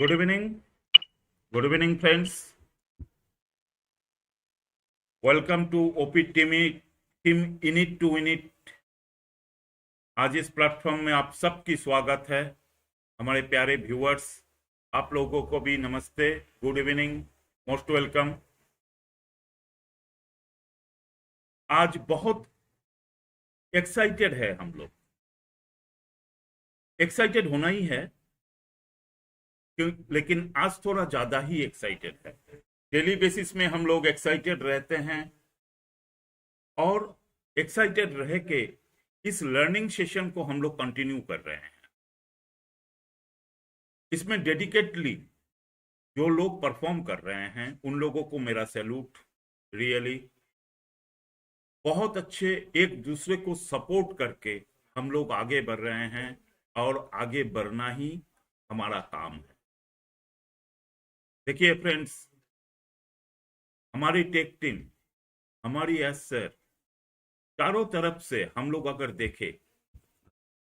Good evening. Good evening, friends. Welcome to OP Team Init to Init. आज इस platform में आप सबकी स्वागत है। हमारे प्यारे व्यूअर्स, आप लोगों को भी नमस्ते, गुड इवनिंग, मोस्ट वेलकम। आज बहुत एक्साइटेड है हम लोग। एक्साइटेड होना ही है, लेकिन आज थोड़ा ज्यादा ही एक्साइटेड है। डेली बेसिस में हम लोग एक्साइटेड रहते हैं और एक्साइटेड रह के इस लर्निंग सेशन को हम लोग कंटिन्यू कर रहे हैं। इसमें डेडिकेटली जो लोग परफॉर्म कर रहे हैं उन लोगों को मेरा सैल्यूट। रियली बहुत अच्छे एक दूसरे को सपोर्ट करके हम लोग आगे बढ़ रहे हैं और आगे बढ़ना ही हमारा काम है। देखिए फ्रेंड्स, हमारी टेक टीम, हमारी एस सर, चारों तरफ से हम लोग अगर देखें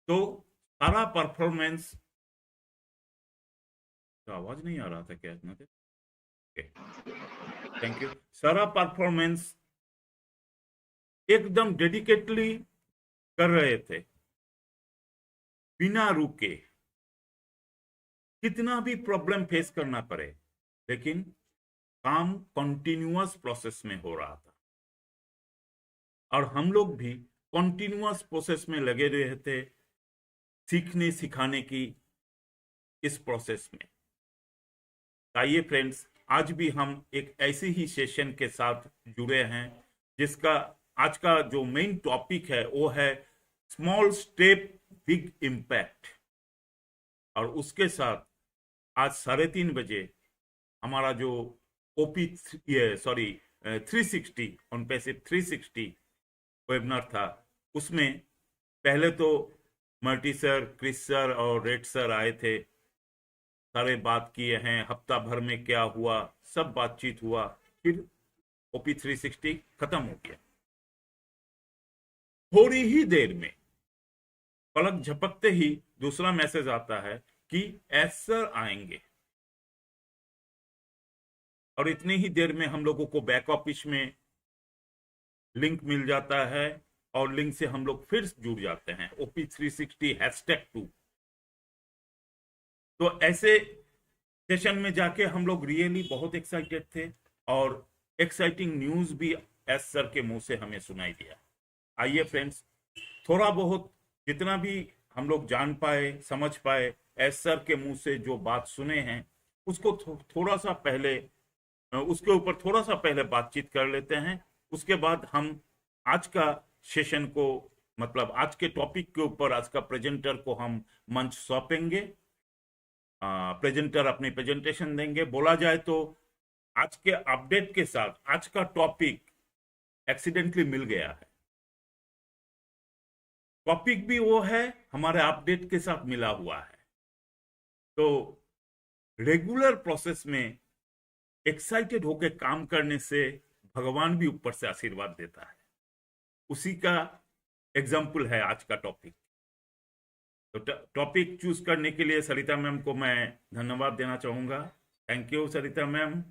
तो सारा परफॉर्मेंस, आवाज नहीं आ रहा था क्या इतना देर? Thank you. सारा परफॉर्मेंस एकदम डेडिकेटली कर रहे थे, बिना रुके, कितना भी प्रॉब्लम फेस करना पड़े, लेकिन काम कंटिन्यूअस प्रोसेस में हो रहा था और हम लोग भी कंटिन्यूअस प्रोसेस में लगे रहे थे सीखने सिखाने की इस प्रोसेस में। आइए फ्रेंड्स, आज भी हम एक ऐसे ही सेशन के साथ जुड़े हैं जिसका आज का जो मेन टॉपिक है वो है स्मॉल स्टेप बिग इम्पैक्ट। और उसके साथ आज 3:30 बजे हमारा जो ओपी 360 ऑन पैसिव 360 वेबिनार था, उसमें पहले तो मर्टी सर, क्रिस सर और रेड सर आए थे। सारे बात किए हैं, हफ्ता भर में क्या हुआ, सब बातचीत हुआ, फिर ओपी 360 खत्म हो गया। थोड़ी ही देर में पलक झपकते ही दूसरा मैसेज आता है कि एस सर आएंगे, और इतनी ही देर में हम लोगों को बैक ऑफिस में लिंक मिल जाता है और लिंक से हम लोग फिर जुड़ जाते हैं ओपी 360 #2। तो ऐसे सेशन में जाके हम लोग रियली बहुत एक्साइटेड थे और एक्साइटिंग न्यूज भी एस सर के मुंह से हमें सुनाई दिया। आइए फ्रेंड्स, थोड़ा बहुत जितना भी हम लोग जान पाए, समझ पाए, एस सर के मुंह से जो बात सुने हैं उसको थोड़ा सा पहले, उसके ऊपर थोड़ा सा पहले बातचीत कर लेते हैं। उसके बाद हम आज का सेशन को, मतलब आज के टॉपिक के ऊपर आज का प्रेजेंटर को हम मंच सौंपेंगे। प्रेजेंटर अपनी प्रेजेंटेशन देंगे। बोला जाए तो आज के अपडेट के साथ आज का टॉपिक एक्सीडेंटली मिल गया है। टॉपिक भी वो है, हमारे अपडेट के साथ मिला हुआ है। तो रेगुलर प्रोसेस में एक्साइटेड होकर काम करने से भगवान भी ऊपर से आशीर्वाद देता है। उसी का एग्जाम्पल है आज का टॉपिक। तो टॉपिक चूज करने के लिए सरिता मैम को मैं धन्यवाद देना चाहूंगा। Thank you Sarita ma'am.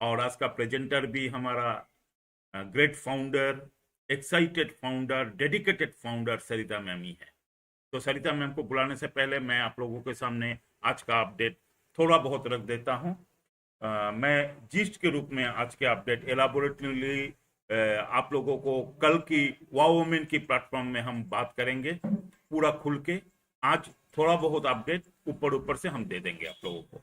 और आज का प्रेजेंटर भी हमारा great founder, excited founder, dedicated founder Sarita ma'am ही है। तो सरिता मैम को बुलाने से पहले मैं आप लोगों के सामने आज का अपडेट थोड़ा बहुत रख देता हूं। मैं जिस्ट के रूप में आज के अपडेट एलाबोरेटली आप लोगों को कल की वाओ वुमेन की प्लेटफॉर्म में हम बात करेंगे पूरा खुल के। आज थोड़ा बहुत अपडेट ऊपर ऊपर से हम दे देंगे आप लोगों को।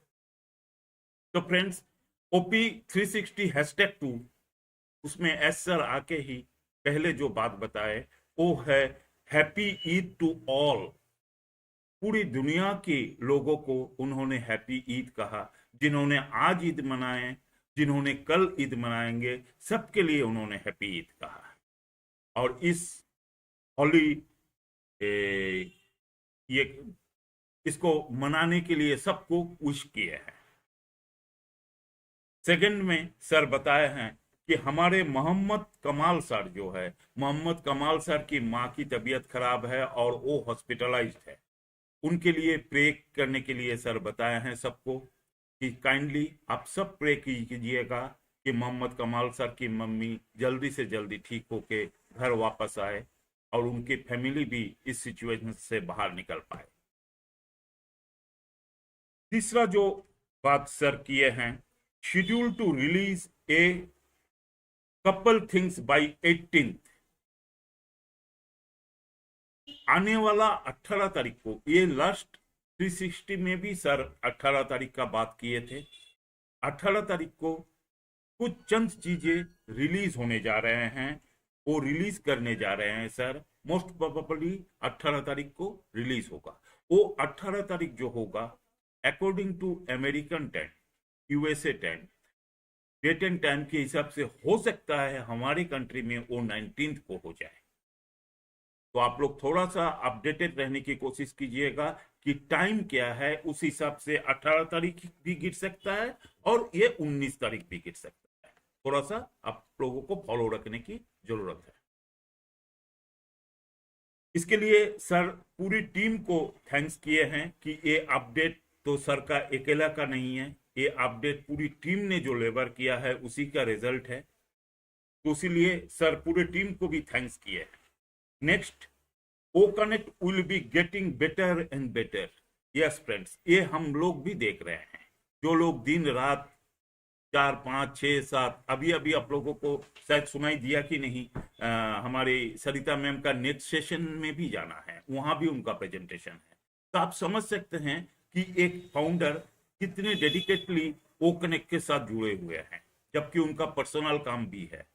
तो फ्रेंड्स, ओपी 360 #2, उसमें एस सर आके ही पहले जो बात बताए वो है हैप्पी ईद टू ऑल। पूरी दुनिया के लोगों को उन्होंने हैप्पी ईद कहा। जिन्होंने आज ईद मनाए, जिन्होंने कल ईद मनाएंगे, सबके लिए उन्होंने हैप्पी ईद कहा। और इस होली ये इसको मनाने के लिए सबको विश किए हैं। सेकंड में सर बताए हैं कि हमारे मोहम्मद कमाल सर जो है, मोहम्मद कमाल सर की माँ की तबीयत खराब है और वो हॉस्पिटलाइज्ड है। उनके लिए प्रे करने के लिए सर बताए हैं सबको। कि काइंडली आप सब प्रे कीजिएगा कि मोहम्मद कमाल सर की मम्मी जल्दी से जल्दी ठीक होके घर वापस आए और उनकी फैमिली भी इस सिचुएशन से बाहर निकल पाए। तीसरा जो बात सर किए हैं, schedule to release a couple things by 18th, आने वाला 18 तारीख को, ये लास्ट 360 में भी सर 18 तारीख का बात किए थे। 18 तारीख को कुछ चंद चीजें रिलीज होने जा रहे हैं, वो रिलीज करने जा रहे हैं सर। मोस्ट प्रोबेबली 18 तारीख को रिलीज होगा। वो 18 तारीख जो होगा, according to American time, USA time, date and time के हिसाब से हो सकता है हमारी कंट्री में वो 19th को हो जाए। तो आप लोग थोड़ा सा अपडेटेड रहने की कोशिश कीजिएगा कि टाइम क्या है, उस हिसाब से 18 तारीख भी गिर सकता है और ये 19 तारीख भी गिर सकता है। थोड़ा सा आप लोगों को फॉलो रखने की जरूरत है। इसके लिए सर पूरी टीम को थैंक्स किए हैं कि ये अपडेट तो सर का अकेला का नहीं है, ये अपडेट पूरी टीम ने जो लेबर किया है उसी का रिजल्ट है। तो इसीलिए सर पूरी टीम को भी थैंक्स किए हैं। Next, O connect will be getting better and better. Yes friends, ये हम लोग भी देख रहे हैं। जो लोग दिन रात 4, 5, 6, 7, अभी अभी आप लोगों को शायद सुनाई दिया कि नहीं, हमारी सरिता मैम का नेक्स्ट सेशन में भी जाना है, वहां भी उनका प्रेजेंटेशन है। तो आप समझ सकते हैं कि एक फाउंडर कितने डेडिकेटली ओ कनेक्ट के साथ जुड़े हुए हैं, जबकि उनका पर्सनल काम भी है,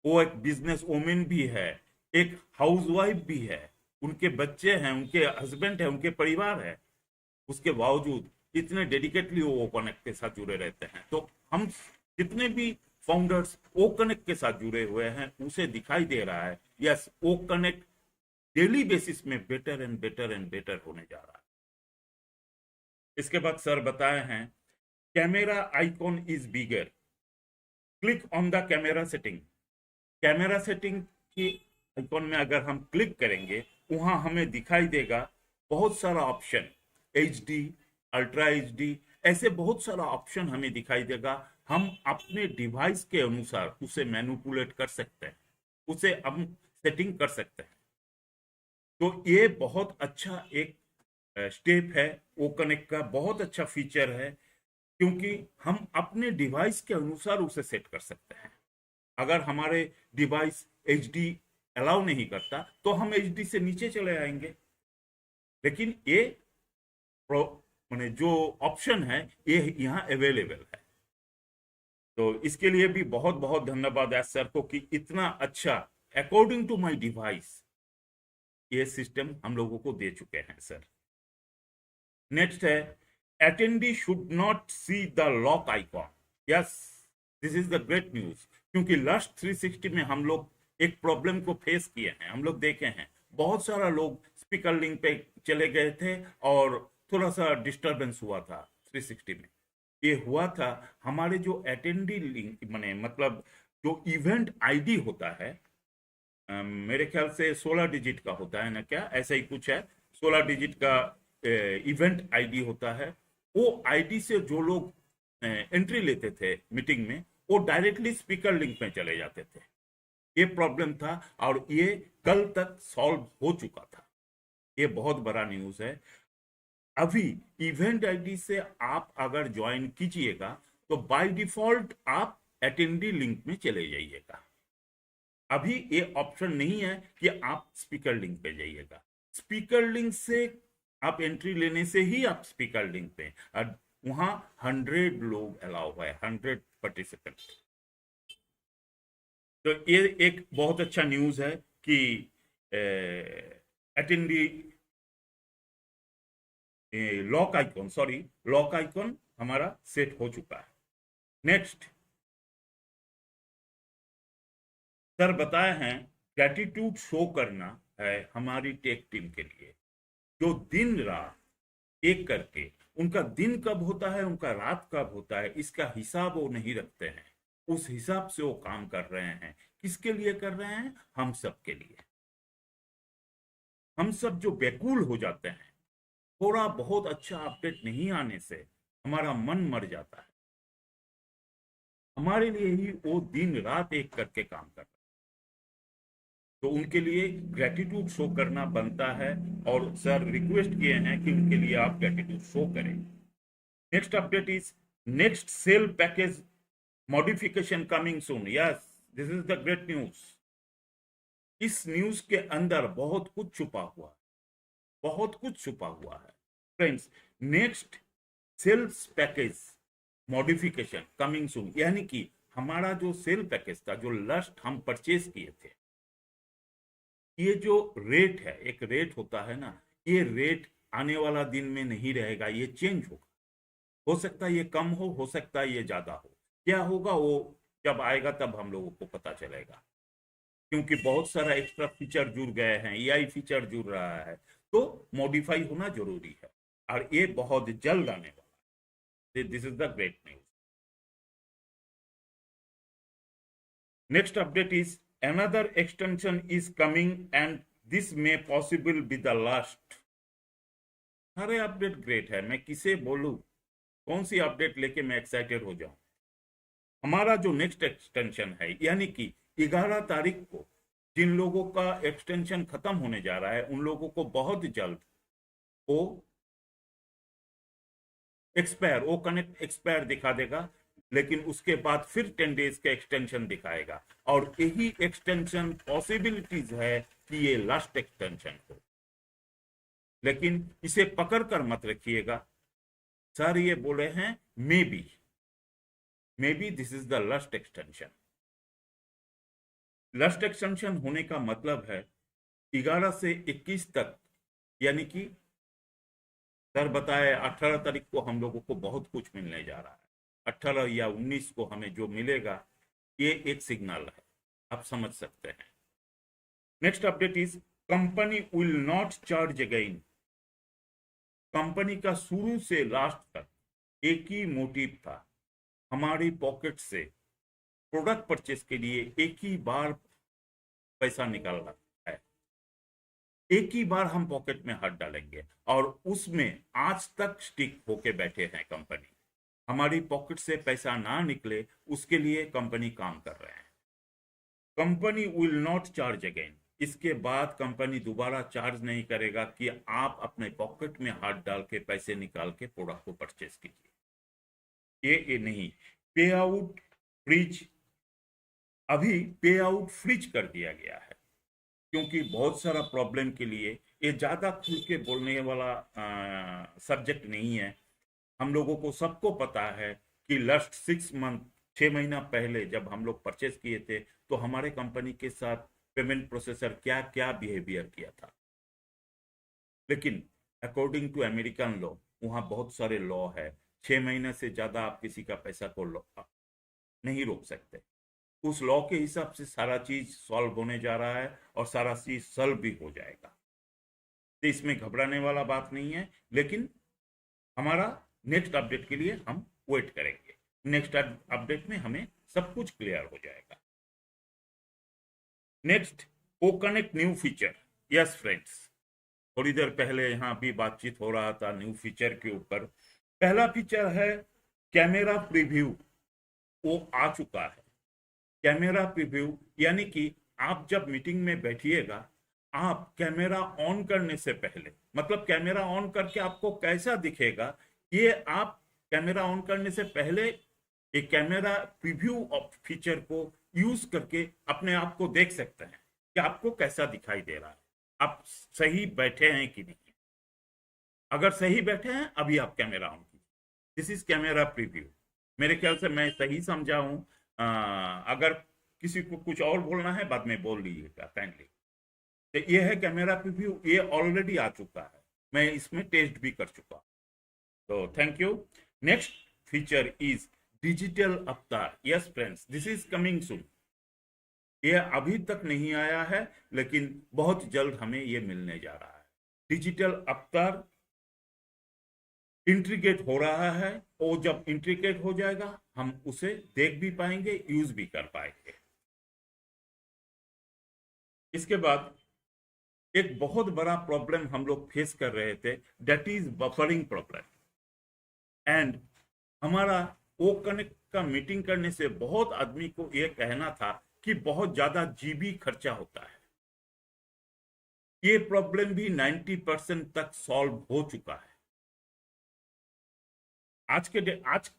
वो एक बिजनेस वोमेन भी है, एक हाउसवाइफ भी है, उनके बच्चे हैं, उनके हस्बैंड है, उनके परिवार है। उसके बावजूद इतने डेडिकेटली वो ओ कनेक्ट के साथ जुड़े रहते हैं। तो हम जितने भी फाउंडर्स ओ कनेक्ट के साथ जुड़े हुए हैं, उसे दिखाई दे रहा है yes, O connect daily basis में better and better and better होने जा रहा है। इसके बाद सर बताए हैं, camera icon is bigger, click on the camera setting. Camera setting की आइकॉन में अगर हम क्लिक करेंगे, वहां हमें दिखाई देगा बहुत सारा ऑप्शन, HD, अल्ट्रा HD, ऐसे बहुत सारा ऑप्शन हमें दिखाई देगा। हम अपने डिवाइस के अनुसार उसे मैनिपुलेट कर सकते हैं, उसे हम सेटिंग कर सकते हैं। तो ये बहुत अच्छा एक स्टेप है, ओ कनेक्ट का बहुत अच्छा फीचर है, क्योंकि हम अपने डिवाइस के अनुसार उसे सेट कर सकते हैं। अगर हमारे डिवाइस HD अलाउ नहीं करता तो हम HD से नीचे चले आएंगे, लेकिन ये माने जो ऑप्शन है ये यहाँ अवेलेबल है। तो इसके लिए भी बहुत बहुत धन्यवाद है सर को कि इतना अच्छा अकॉर्डिंग टू माय डिवाइस ये सिस्टम हम लोगों को दे चुके हैं सर। नेक्स्ट है, attendee should not see the lock icon. Yes, this is the great news, क्योंकि लास्ट 360 में हम लोग एक प्रॉब्लम को फेस किए हैं। हम लोग देखे हैं बहुत सारा लोग स्पीकर लिंक पे चले गए थे और थोड़ा सा डिस्टरबेंस हुआ था 360 में। ये हुआ था हमारे जो अटेंडी लिंक माने मतलब जो इवेंट आईडी होता है, मेरे ख्याल से 16 डिजिट का होता है ना, क्या ऐसा ही कुछ है, 16 डिजिट का इवेंट आईडी होता है। वो आईडी से जो लोग एंट्री लेते थे मीटिंग में, वो डायरेक्टली स्पीकर लिंक में चले जाते थे। ये प्रॉब्लम था और ये कल तक सॉल्व हो चुका था। ये बहुत बड़ा न्यूज है। अभी इवेंट आईडी से आप अगर ज्वाइन कीजिएगा तो बाय डिफॉल्ट आप अटेंडी लिंक में चले जाइएगा। अभी ये ऑप्शन नहीं है कि आप स्पीकर लिंक पे जाइएगा। स्पीकर लिंक से आप एंट्री लेने से ही आप स्पीकर लिंक पे, वहां 100 लोग अलाउ है, 100 पार्टिसिपेंट। तो ये एक बहुत अच्छा न्यूज है कि अटेंडी लॉक आइकॉन हमारा सेट हो चुका है। नेक्स्ट, सर बताए हैं ग्रेटिट्यूड शो करना है हमारी टेक टीम के लिए, जो दिन रात एक करके, उनका दिन कब होता है उनका रात कब होता है इसका हिसाब वो नहीं रखते हैं। उस हिसाब से वो काम कर रहे हैं। किसके लिए कर रहे हैं? हम सब के लिए। हम सब जो बेकूल हो जाते हैं थोड़ा बहुत अच्छा अपडेट नहीं आने से, हमारा मन मर जाता है। हमारे लिए ही वो दिन रात एक करके काम कर रहे हैं। तो उनके लिए ग्रेटिट्यूड शो करना बनता है, और सर रिक्वेस्ट किए हैं कि उनके लिए आप ग्रेटिट्यूड शो करें। Next update is next sale package modification coming soon. Yes, this is the great news. इस न्यूज के अंदर बहुत कुछ छुपा हुआ है, बहुत कुछ छुपा हुआ है friends. Next sales package modification coming soon, यानी कि हमारा जो सेल पैकेज था, जो लस्ट हम परचेज किए थे, ये जो रेट है, एक रेट होता है ना, ये रेट आने वाला दिन में नहीं रहेगा, ये चेंज होगा। हो सकता है ये कम हो सकता है ये ज्यादा हो। क्या होगा वो जब आएगा तब हम लोगों को पता चलेगा, क्योंकि बहुत सारा एक्स्ट्रा फीचर जुड़ गए हैं, एआई फीचर जुड़ रहा है, तो मॉडिफाई होना जरूरी है, और ये बहुत जल्द आने वाला है। This is the great news. Next update is another extension is coming and this may possible be the last। सारे अपडेट ग्रेट है, मैं किसे बोलूं, कौन सी अपडेट लेके मैं एक्साइटेड हो जाऊं। हमारा जो नेक्स्ट एक्सटेंशन है, यानी कि 11 तारीख को जिन लोगों का एक्सटेंशन खत्म होने जा रहा है, उन लोगों को बहुत जल्द वो वो कनेक्ट एक्सपायर दिखा देगा, लेकिन उसके बाद फिर 10 डेज का एक्सटेंशन दिखाएगा, और यही एक्सटेंशन पॉसिबिलिटीज है कि ये लास्ट एक्सटेंशन हो। लेकिन इसे पकड़ कर मत रखिएगा, सर ये बोले हैं may be this is the last extension. Last extension होने का मतलब है 11 से 21 तक, यानी कि सर बताए 18 तारीख को हम लोगों को बहुत कुछ मिलने जा रहा है। 18 या 19 को हमें जो मिलेगा, ये एक सिग्नल है, आप समझ सकते हैं। Next update is company will not charge again. Company का शुरू से लास्ट तक एक ही मोटिव था, हमारी पॉकेट से प्रोडक्ट परचेस के लिए एक ही बार पैसा निकालना है, एक ही बार हम पॉकेट में हाथ डालेंगे, और उसमें आज तक स्टिक होके बैठे हैं कंपनी। हमारी पॉकेट से पैसा ना निकले उसके लिए कंपनी काम कर रहे हैं। Company will not charge again, इसके बाद कंपनी दोबारा चार्ज नहीं करेगा कि आप अपने पॉकेट में हाथ डाल के पैसे निकाल के प्रोडक्ट को परचेस कीजिए। ये नहीं। पे आउट फ्रीज, अभी पे आउट फ्रीज कर दिया गया है, क्योंकि बहुत सारा प्रॉब्लम के लिए ये ज्यादा खुल के बोलने वाला सब्जेक्ट नहीं है। हम लोगों को सबको पता है कि लास्ट 6 महीना पहले जब हम लोग परचेस किए थे, तो हमारे कंपनी के साथ पेमेंट प्रोसेसर क्या क्या बिहेवियर किया था। लेकिन अकॉर्डिंग टू अमेरिकन लॉ, वहाँ बहुत सारे लॉ है, 6 महीने से ज्यादा आप किसी का पैसा को नहीं रोक सकते। उस लॉ के हिसाब से सारा चीज सॉल्व होने जा रहा है, और सारा चीज सॉल्व भी हो जाएगा, तो इसमें घबराने वाला बात नहीं है। लेकिन हमारा नेक्स्ट अपडेट के लिए हम वेट करेंगे, नेक्स्ट अपडेट में हमें सब कुछ क्लियर हो जाएगा। नेक्स्ट, ओ connect new feature. Yes friends, थोड़ी देर पहले यहाँ भी बातचीत हो रहा था न्यू फीचर के ऊपर। पहला फीचर है कैमरा प्रीव्यू, वो आ चुका है। कैमरा प्रीव्यू यानी कि आप जब मीटिंग में बैठिएगा, आप कैमरा ऑन करने से पहले, मतलब कैमरा ऑन करके आपको कैसा दिखेगा, ये आप कैमरा ऑन करने से पहले एक कैमरा प्रीव्यू फीचर को यूज करके अपने आप को देख सकते हैं कि आपको कैसा दिखाई दे रहा है, आप सही बैठे हैं कि नहीं। अगर सही बैठे हैं, अभी आप कैमरा ऑन कीजिए। This is camera preview. मेरे ख्याल से मैं सही समझा हूं। अगर किसी को कुछ और बोलना है बाद में बोल लीजिएगा काइंडली। तो ये है कैमरा प्रीव्यू, ये ऑलरेडी आ चुका है, मैं इसमें टेस्ट भी कर चुका। तो thank you. Next feature is digital avatar. Yes friends, this is coming soon. ये अभी तक नहीं आया है, लेकिन बहुत जल्द हमें ये मिलने जा रहा है। डिजिटल अवतार इंट्रीग्रेट हो रहा है, और जब इंट्रीग्रेट हो जाएगा हम उसे देख भी पाएंगे, यूज भी कर पाएंगे। इसके बाद एक बहुत बड़ा प्रॉब्लम हम लोग फेस कर रहे थे, that is buffering problem. And हमारा वो कनेक्ट का मीटिंग करने से बहुत आदमी को ये कहना था कि बहुत ज्यादा जीबी खर्चा होता है। ये प्रॉब्लम भी 90% तक सॉल्व हो चुका है। आज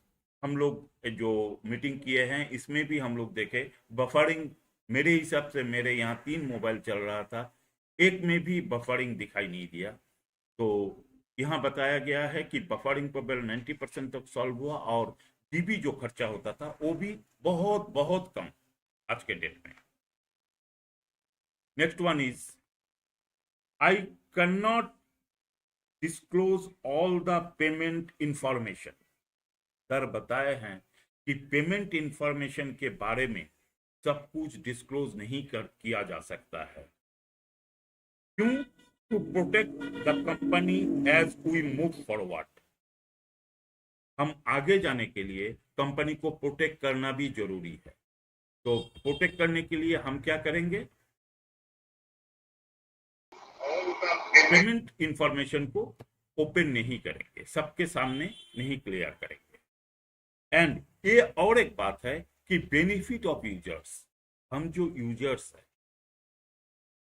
हम लोग जो मीटिंग किए हैं इसमें भी हम लोग देखे बफरिंग, मेरे हिसाब से मेरे यहाँ 3 मोबाइल चल रहा था, एक में भी बफरिंग दिखाई नहीं दिया। तो यहाँ बताया गया है कि बफरिंग प्रॉब्लम 90% तक सॉल्व हुआ और जीबी जो खर्चा होता था वो भी बहुत बहुत कम आज के डेट में। Next one is I can not disclose all the payment information. Sir बताए हैं कि पेमेंट इंफॉर्मेशन के बारे में सब कुछ डिस्क्लोज नहीं किया जा सकता है। क्यों? To protect the company as we move forward. हम आगे जाने के लिए कंपनी को प्रोटेक्ट करना भी जरूरी है। तो प्रोटेक्ट करने के लिए हम क्या करेंगे? पेमेंट इंफॉर्मेशन को ओपन नहीं करेंगे, सबके सामने नहीं क्लियर करेंगे। एंड ये और एक बात है कि बेनिफिट ऑफ यूजर्स, हम जो यूजर्स है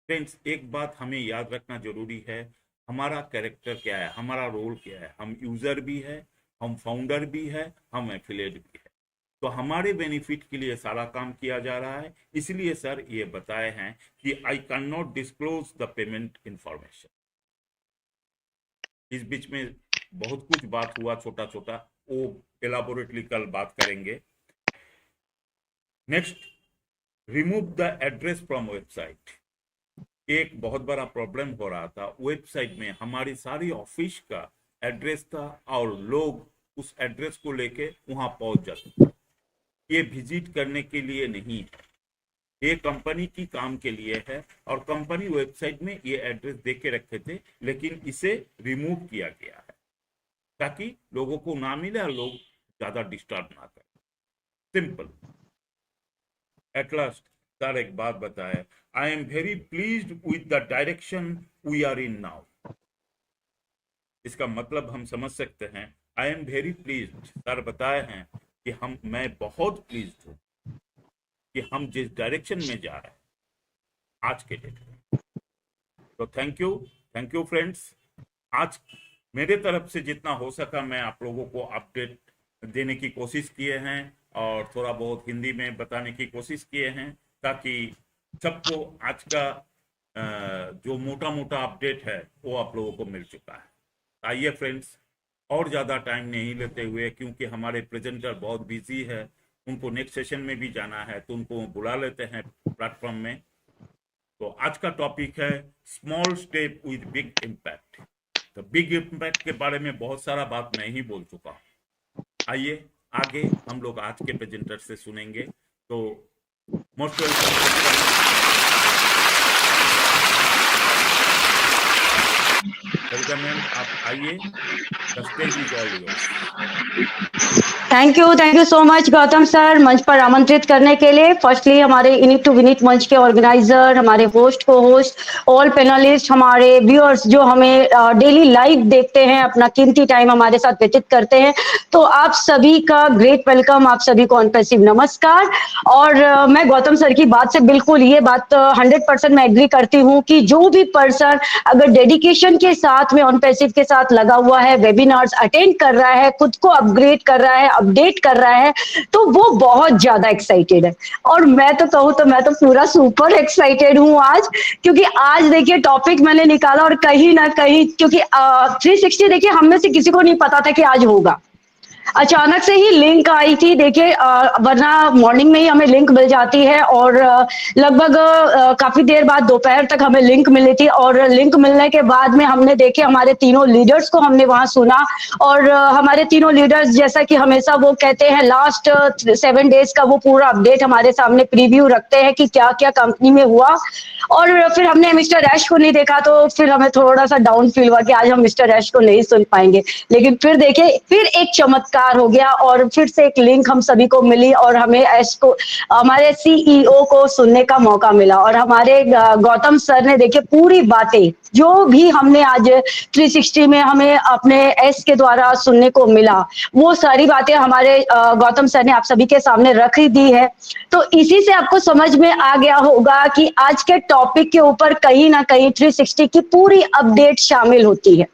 फ्रेंड्स, एक बात हमें याद रखना जरूरी है, हमारा कैरेक्टर क्या है, हमारा रोल क्या है। हम यूजर भी है, हम फाउंडर भी है, हम एफिलिएट भी है। तो हमारे बेनिफिट के लिए सारा काम किया जा रहा है। इसलिए सर ये बताए हैं कि I can not disclose the payment information. इस बीच में बहुत कुछ बात हुआ छोटा छोटा, वो एलाबोरेटली कल बात करेंगे। Next, remove the address from website. एक बहुत बड़ा प्रॉब्लम हो रहा था, वेबसाइट में हमारी सारी ऑफिस का एड्रेस था और लोग उस एड्रेस को लेके वहां पहुंच जाते थे। ये विजिट करने के लिए नहीं है, ये कंपनी की काम के लिए है और कंपनी वेबसाइट में ये एड्रेस दे के रखे थे, लेकिन इसे रिमूव किया गया है ताकि लोगों को ना मिले और लोग ज्यादा डिस्टर्ब ना करें। सिंपल। एट लास्ट सर एक बात बताए, I am very pleased with the direction we are in now. इसका मतलब हम समझ सकते हैं, I am very pleased. Sir बताए हैं कि मैं बहुत प्लीज्ड हूं कि हम जिस डायरेक्शन में जा रहे हैं आज के डेट में। तो थैंक यू फ्रेंड्स। आज मेरे तरफ से जितना हो सका मैं आप लोगों को अपडेट देने की कोशिश किए हैं और थोड़ा बहुत हिंदी में बताने की कोशिश किए हैं ताकि सबको आज का जो मोटा मोटा अपडेट है वो आप लोगों को मिल चुका है। आइए फ्रेंड्स, और ज़्यादा टाइम नहीं लेते हुए, क्योंकि हमारे प्रेजेंटर बहुत बिजी है, उनको नेक्स्ट सेशन में भी जाना है, तो उनको बुला लेते हैं प्लेटफॉर्म में। तो आज का टॉपिक है small step with big impact. तो बिग इम्पैक्ट के बारे में बहुत सारा बात मैं ही बोल चुका हूँ। आइए आगे हम लोग आज के प्रेजेंटर से सुनेंगे। तो मोस्ट वेलकम मैम, आप आइए, the stage is all yours. Thank you so much Gautam sir, मंच पर आमंत्रित करने के लिए। फर्स्टली हमारे यूनिट टू विनिट मंच के ऑर्गेनाइजर, हमारे होस्ट को होस्ट, ऑल पैनलिस्ट, हमारे व्यूअर्स जो हमें डेली लाइव देखते हैं, अपना कीमती टाइम हमारे साथ व्यतीत करते हैं, तो आप सभी का ग्रेट वेलकम, आप सभी को ऑनपैसिव नमस्कार। और मैं गौतम सर की बात से बिल्कुल ये बात 100% मैं एग्री करती हूँ कि जो भी पर्सन अगर डेडिकेशन के साथ में ऑनपैसिव के साथ लगा हुआ है, वेबिनार्स अटेंड कर रहा है, खुद को अपग्रेड कर रहा है, अपडेट कर रहा है, तो वो बहुत ज्यादा एक्साइटेड है। और मैं तो कहूँ तो मैं तो पूरा सुपर एक्साइटेड हूँ आज, क्योंकि आज देखिए टॉपिक मैंने निकाला और कहीं ना कहीं, क्योंकि 360 देखिए हम में से किसी को नहीं पता था कि आज होगा, अचानक से ही लिंक आई थी। देखिए वरना मॉर्निंग में ही हमें लिंक मिल जाती है और लगभग काफी देर बाद दोपहर तक हमें लिंक मिली थी। और लिंक मिलने के बाद में हमने देखे हमारे तीनों लीडर्स को हमने वहां सुना, और हमारे तीनों लीडर्स जैसा कि हमेशा वो कहते हैं लास्ट 7 डेज का वो पूरा अपडेट हमारे सामने प्रीव्यू रखते हैं कि क्या क्या कंपनी में हुआ। और फिर हमने मिस्टर ऐश को नहीं देखा, तो फिर हमें थोड़ा सा डाउन फील हुआ कि आज हम मिस्टर ऐश को नहीं सुन पाएंगे। लेकिन फिर देखिए, फिर एक चमत्कार चमत्कार हो गया और फिर से एक लिंक हम सभी को मिली और हमें को हमारे सीईओ को सुनने का मौका मिला और हमारे गौतम सर ने देखिए पूरी बातें जो भी हमने आज 360 में हमें अपने एस के द्वारा सुनने को मिला, वो सारी बातें हमारे गौतम सर ने आप सभी के सामने रख ही दी है। तो इसी से आपको समझ में आ गया होगा कि आज के टॉपिक के ऊपर कहीं ना कहीं 360 की पूरी अपडेट शामिल होती है।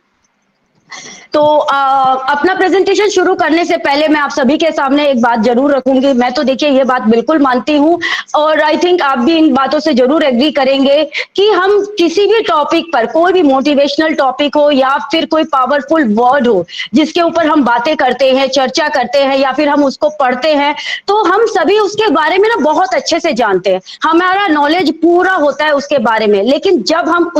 तो अपना प्रेजेंटेशन शुरू करने से पहले मैं आप सभी के सामने एक बात जरूर रखूंगी। मैं तो देखिए ये बात बिल्कुल मानती हूँ और आई थिंक आप भी इन बातों से जरूर एग्री करेंगे कि हम किसी भी टॉपिक पर, कोई भी मोटिवेशनल टॉपिक हो या फिर कोई पावरफुल वर्ड हो जिसके ऊपर हम बातें करते हैं, चर्चा करते हैं या फिर हम उसको पढ़ते हैं, तो हम सभी उसके बारे में ना बहुत अच्छे से जानते हैं, हमारा नॉलेज पूरा होता है उसके बारे में। लेकिन जब हम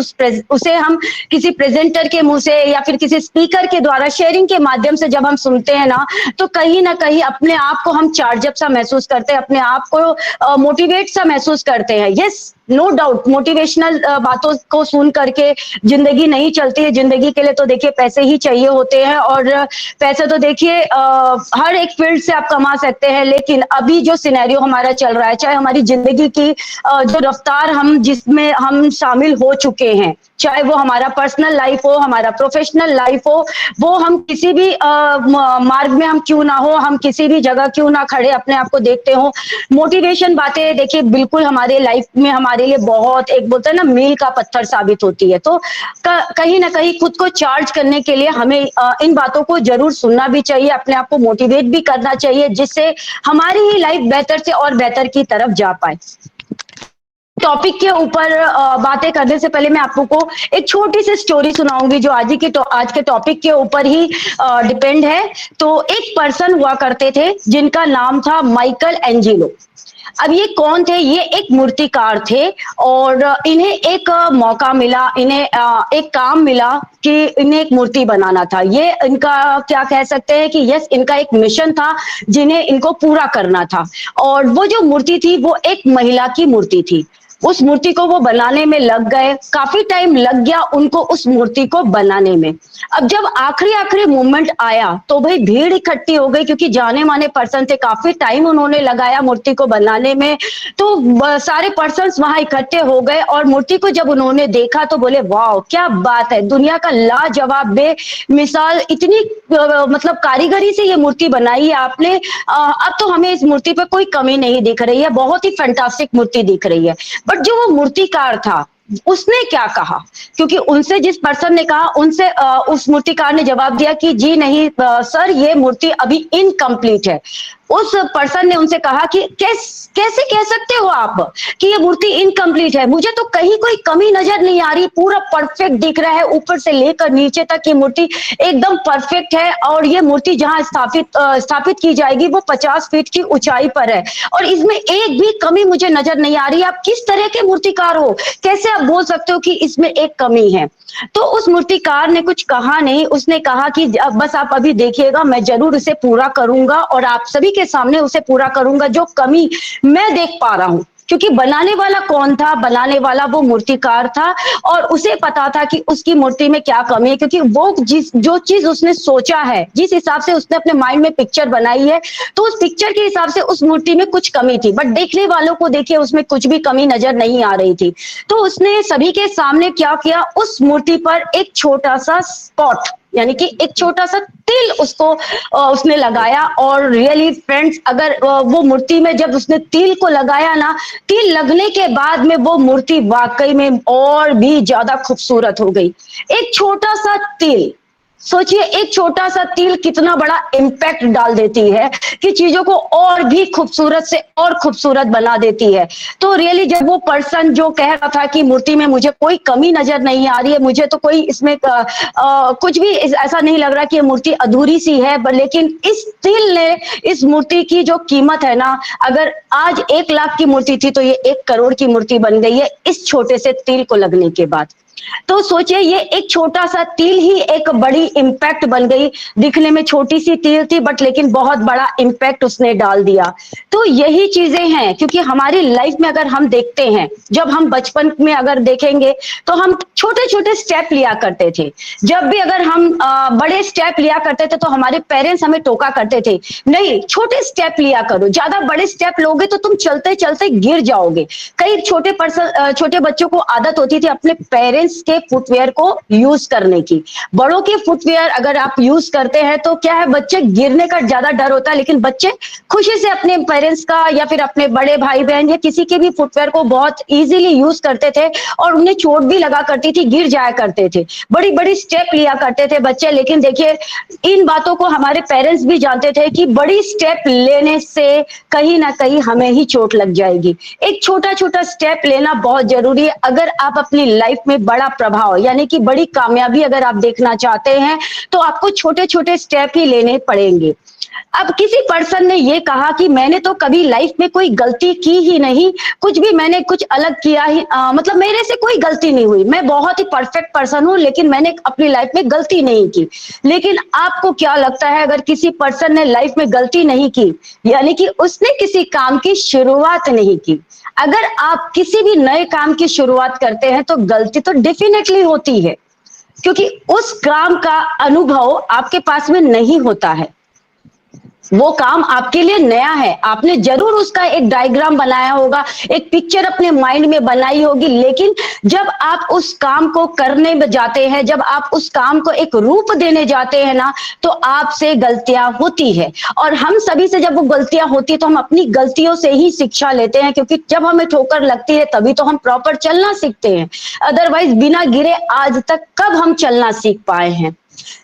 उसे हम किसी प्रेजेंटर के मुंह से या फिर किसी स्पीकर के द्वारा शेयरिंग के माध्यम से जब हम सुनते हैं ना, तो कहीं ना कहीं अपने आप को हम चार्जअप सा महसूस करते हैं, अपने आप को मोटिवेट सा महसूस करते हैं। यस, नो डाउट, मोटिवेशनल बातों को सुन करके जिंदगी नहीं चलती है। जिंदगी के लिए तो देखिए पैसे ही चाहिए होते हैं और पैसे तो देखिए हर एक फील्ड से आप कमा सकते हैं। लेकिन अभी जो सिनेरियो हमारा चल रहा है, चाहे हमारी जिंदगी की जो रफ्तार हम जिसमें हम शामिल हो चुके हैं, चाहे वो हमारा पर्सनल लाइफ हो, हमारा प्रोफेशनल लाइफ हो, वो हम किसी भी मार्ग में हम क्यों ना हो, हम किसी भी जगह क्यों ना खड़े अपने आप को देखते हो, मोटिवेशन बातें देखिए बिल्कुल हमारे लाइफ में हमारे लिए बहुत, एक बोलते हैं ना, मील का पत्थर साबित होती है। तो कहीं ना कहीं खुद को चार्ज करने के लिए हमें इन बातों को जरूर सुनना भी चाहिए, अपने आप को मोटिवेट भी करना चाहिए, जिससे हमारी ही लाइफ बेहतर से और बेहतर की तरफ जा पाए। टॉपिक के ऊपर बातें करने से पहले मैं आप लोगों को एक छोटी सी स्टोरी सुनाऊंगी जो आज के टॉपिक के ऊपर ही डिपेंड है। तो एक पर्सन हुआ करते थे जिनका नाम था माइकल एंजेलो। अब ये कौन थे? ये एक मूर्तिकार थे और इन्हें एक मौका मिला, इन्हें एक काम मिला कि इन्हें एक मूर्ति बनाना था। ये इनका क्या कह सकते हैं कि यस, इनका एक मिशन था जिन्हें इनको पूरा करना था। और वो जो मूर्ति थी वो एक महिला की मूर्ति थी। उस मूर्ति को वो बनाने में लग गए, काफी टाइम लग गया उनको उस मूर्ति को बनाने में। अब जब आखिरी मोमेंट आया तो भाई भीड़ इकट्ठी हो गई, क्योंकि जाने माने पर्सन थे, काफी टाइम उन्होंने लगाया मूर्ति को बनाने में। तो सारे पर्सन्स वहां इकट्ठे हो गए और मूर्ति को जब उन्होंने देखा तो बोले वाह क्या बात है, दुनिया का लाजवाब बेमिसाल, इतनी मतलब कारीगरी से ये मूर्ति बनाई है आपने। अब तो हमें इस मूर्ति पे कोई कमी नहीं दिख रही है, बहुत ही फैंटास्टिक मूर्ति दिख रही है। बट जो वो मूर्तिकार था उसने क्या कहा, क्योंकि उनसे जिस पर्सन ने कहा उनसे उस मूर्तिकार ने जवाब दिया कि जी नहीं सर, ये मूर्ति अभी इनकम्प्लीट है। उस पर्सन ने उनसे कहा कि कैसे कह सकते हो आप कि ये मूर्ति इनकम्प्लीट है? मुझे तो कहीं कोई कमी नजर नहीं आ रही, पूरा परफेक्ट दिख रहा है, ऊपर से लेकर नीचे तक ये मूर्ति एकदम परफेक्ट है। और ये मूर्ति जहां स्थापित की जाएगी वो 50 फीट की ऊंचाई पर है और इसमें एक भी कमी मुझे नजर नहीं आ रही। आप किस तरह के मूर्तिकार हो, कैसे आप बोल सकते हो कि इसमें एक कमी है? तो उस मूर्तिकार ने कुछ कहा नहीं, उसने कहा कि बस आप अभी देखिएगा, मैं जरूर उसे पूरा करूंगा और आप सभी के सामने उसे पूरा करूंगा जो कमी मैं देख पा रहा हूं। क्योंकि बनाने वाला कौन था? बनाने वाला वो मूर्तिकार था और उसे पता था कि उसकी मूर्ति में क्या कमी है, क्योंकि वो जो चीज उसने सोचा है, जिस हिसाब से उसने अपने माइंड में पिक्चर बनाई है, तो उस पिक्चर के हिसाब से उस मूर्ति में कुछ कमी थी। बट देखने वालों को देखिए उसमें कुछ भी कमी नजर नहीं आ रही थी। तो उसने सभी के सामने क्या किया, उस मूर्ति पर एक छोटा सा स्पॉट, यानी कि एक छोटा सा तिल उसने लगाया। और रियली फ्रेंड्स, अगर वो मूर्ति में जब उसने तिल को लगाया ना, तिल लगने के बाद में वो मूर्ति वाकई में और भी ज्यादा खूबसूरत हो गई। एक छोटा सा तिल, सोचिए एक छोटा सा तिल कितना बड़ा इम्पैक्ट डाल देती है कि चीजों को और भी खूबसूरत से और खूबसूरत बना देती है। तो रियली जब वो पर्सन जो कह रहा था कि मूर्ति में मुझे कोई कमी नजर नहीं आ रही है, मुझे तो कोई इसमें कुछ भी ऐसा नहीं लग रहा कि ये मूर्ति अधूरी सी है, लेकिन इस तिल ने इस मूर्ति की जो कीमत है ना, अगर आज 1 लाख की मूर्ति थी तो ये 1 करोड़ की मूर्ति बन गई है इस छोटे से तिल को लगने के बाद। तो सोचिए ये एक छोटा सा तिल ही एक बड़ी इम्पैक्ट बन गई। दिखने में छोटी सी तिल थी बट लेकिन बहुत बड़ा इम्पैक्ट उसने डाल दिया। तो यही चीजें हैं, क्योंकि हमारी लाइफ में अगर हम देखते हैं, जब हम बचपन में अगर देखेंगे तो हम छोटे छोटे स्टेप लिया करते थे। जब भी अगर हम बड़े स्टेप लिया करते थे तो हमारे पेरेंट्स हमें टोका करते थे, नहीं छोटे स्टेप लिया करो, ज्यादा बड़े स्टेप लोगे तो तुम चलते चलते गिर जाओगे। कई छोटे बच्चों को आदत होती थी अपने पेरेंट्स के फुटवेयर को यूज करने की। बड़ों के फुटवेयर अगर आप यूज करते हैं तो क्या है, बच्चे गिरने का ज्यादा डर होता है, लेकिन बच्चे खुशी से अपने पेरेंट्स का या फिर अपने बड़े भाई बहन या किसी के भी फुटवेयर को बहुत इजीली यूज करते थे और उन्हें चोट भी लगा करती थी, गिर जाया करते थे, बड़ी बड़ी स्टेप लिया करते थे बच्चे। लेकिन देखिए इन बातों को हमारे पेरेंट्स भी जानते थे कि बड़ी स्टेप लेने से कहीं ना कहीं हमें ही चोट लग जाएगी। एक छोटा छोटा स्टेप लेना बहुत जरूरी है अगर आप अपनी लाइफ में बड़ा प्रभाव यानी कि बड़ी कामयाबी अगर आप देखना चाहते हैं तो आपको छोटे छोटे स्टेप ही लेने पड़ेंगे। अब किसी पर्सन ने ये कहा कि मैंने तो कभी लाइफ में कोई गलती की ही नहीं, कुछ भी मैंने कुछ अलग किया ही मतलब मेरे से कोई गलती नहीं हुई, मैं बहुत ही परफेक्ट पर्सन हूं लेकिन मैंने अपनी लाइफ में गलती नहीं की। लेकिन आपको क्या लगता है अगर किसी पर्सन ने लाइफ में गलती नहीं की यानी कि उसने किसी काम की शुरुआत नहीं की। अगर आप किसी भी नए काम की शुरुआत करते हैं तो गलती तो डेफिनेटली होती है, क्योंकि उस काम का अनुभव आपके पास में नहीं होता है। वो काम आपके लिए नया है, आपने जरूर उसका एक डायग्राम बनाया होगा, एक पिक्चर अपने माइंड में बनाई होगी, लेकिन जब आप उस काम को करने में जाते हैं, जब आप उस काम को एक रूप देने जाते हैं ना, तो आपसे गलतियां होती है। और हम सभी से जब वो गलतियां होती है तो हम अपनी गलतियों से ही शिक्षा लेते हैं, क्योंकि जब हमें ठोकर लगती है तभी तो हम प्रॉपर चलना सीखते हैं, अदरवाइज बिना गिरे आज तक कब हम चलना सीख पाए हैं।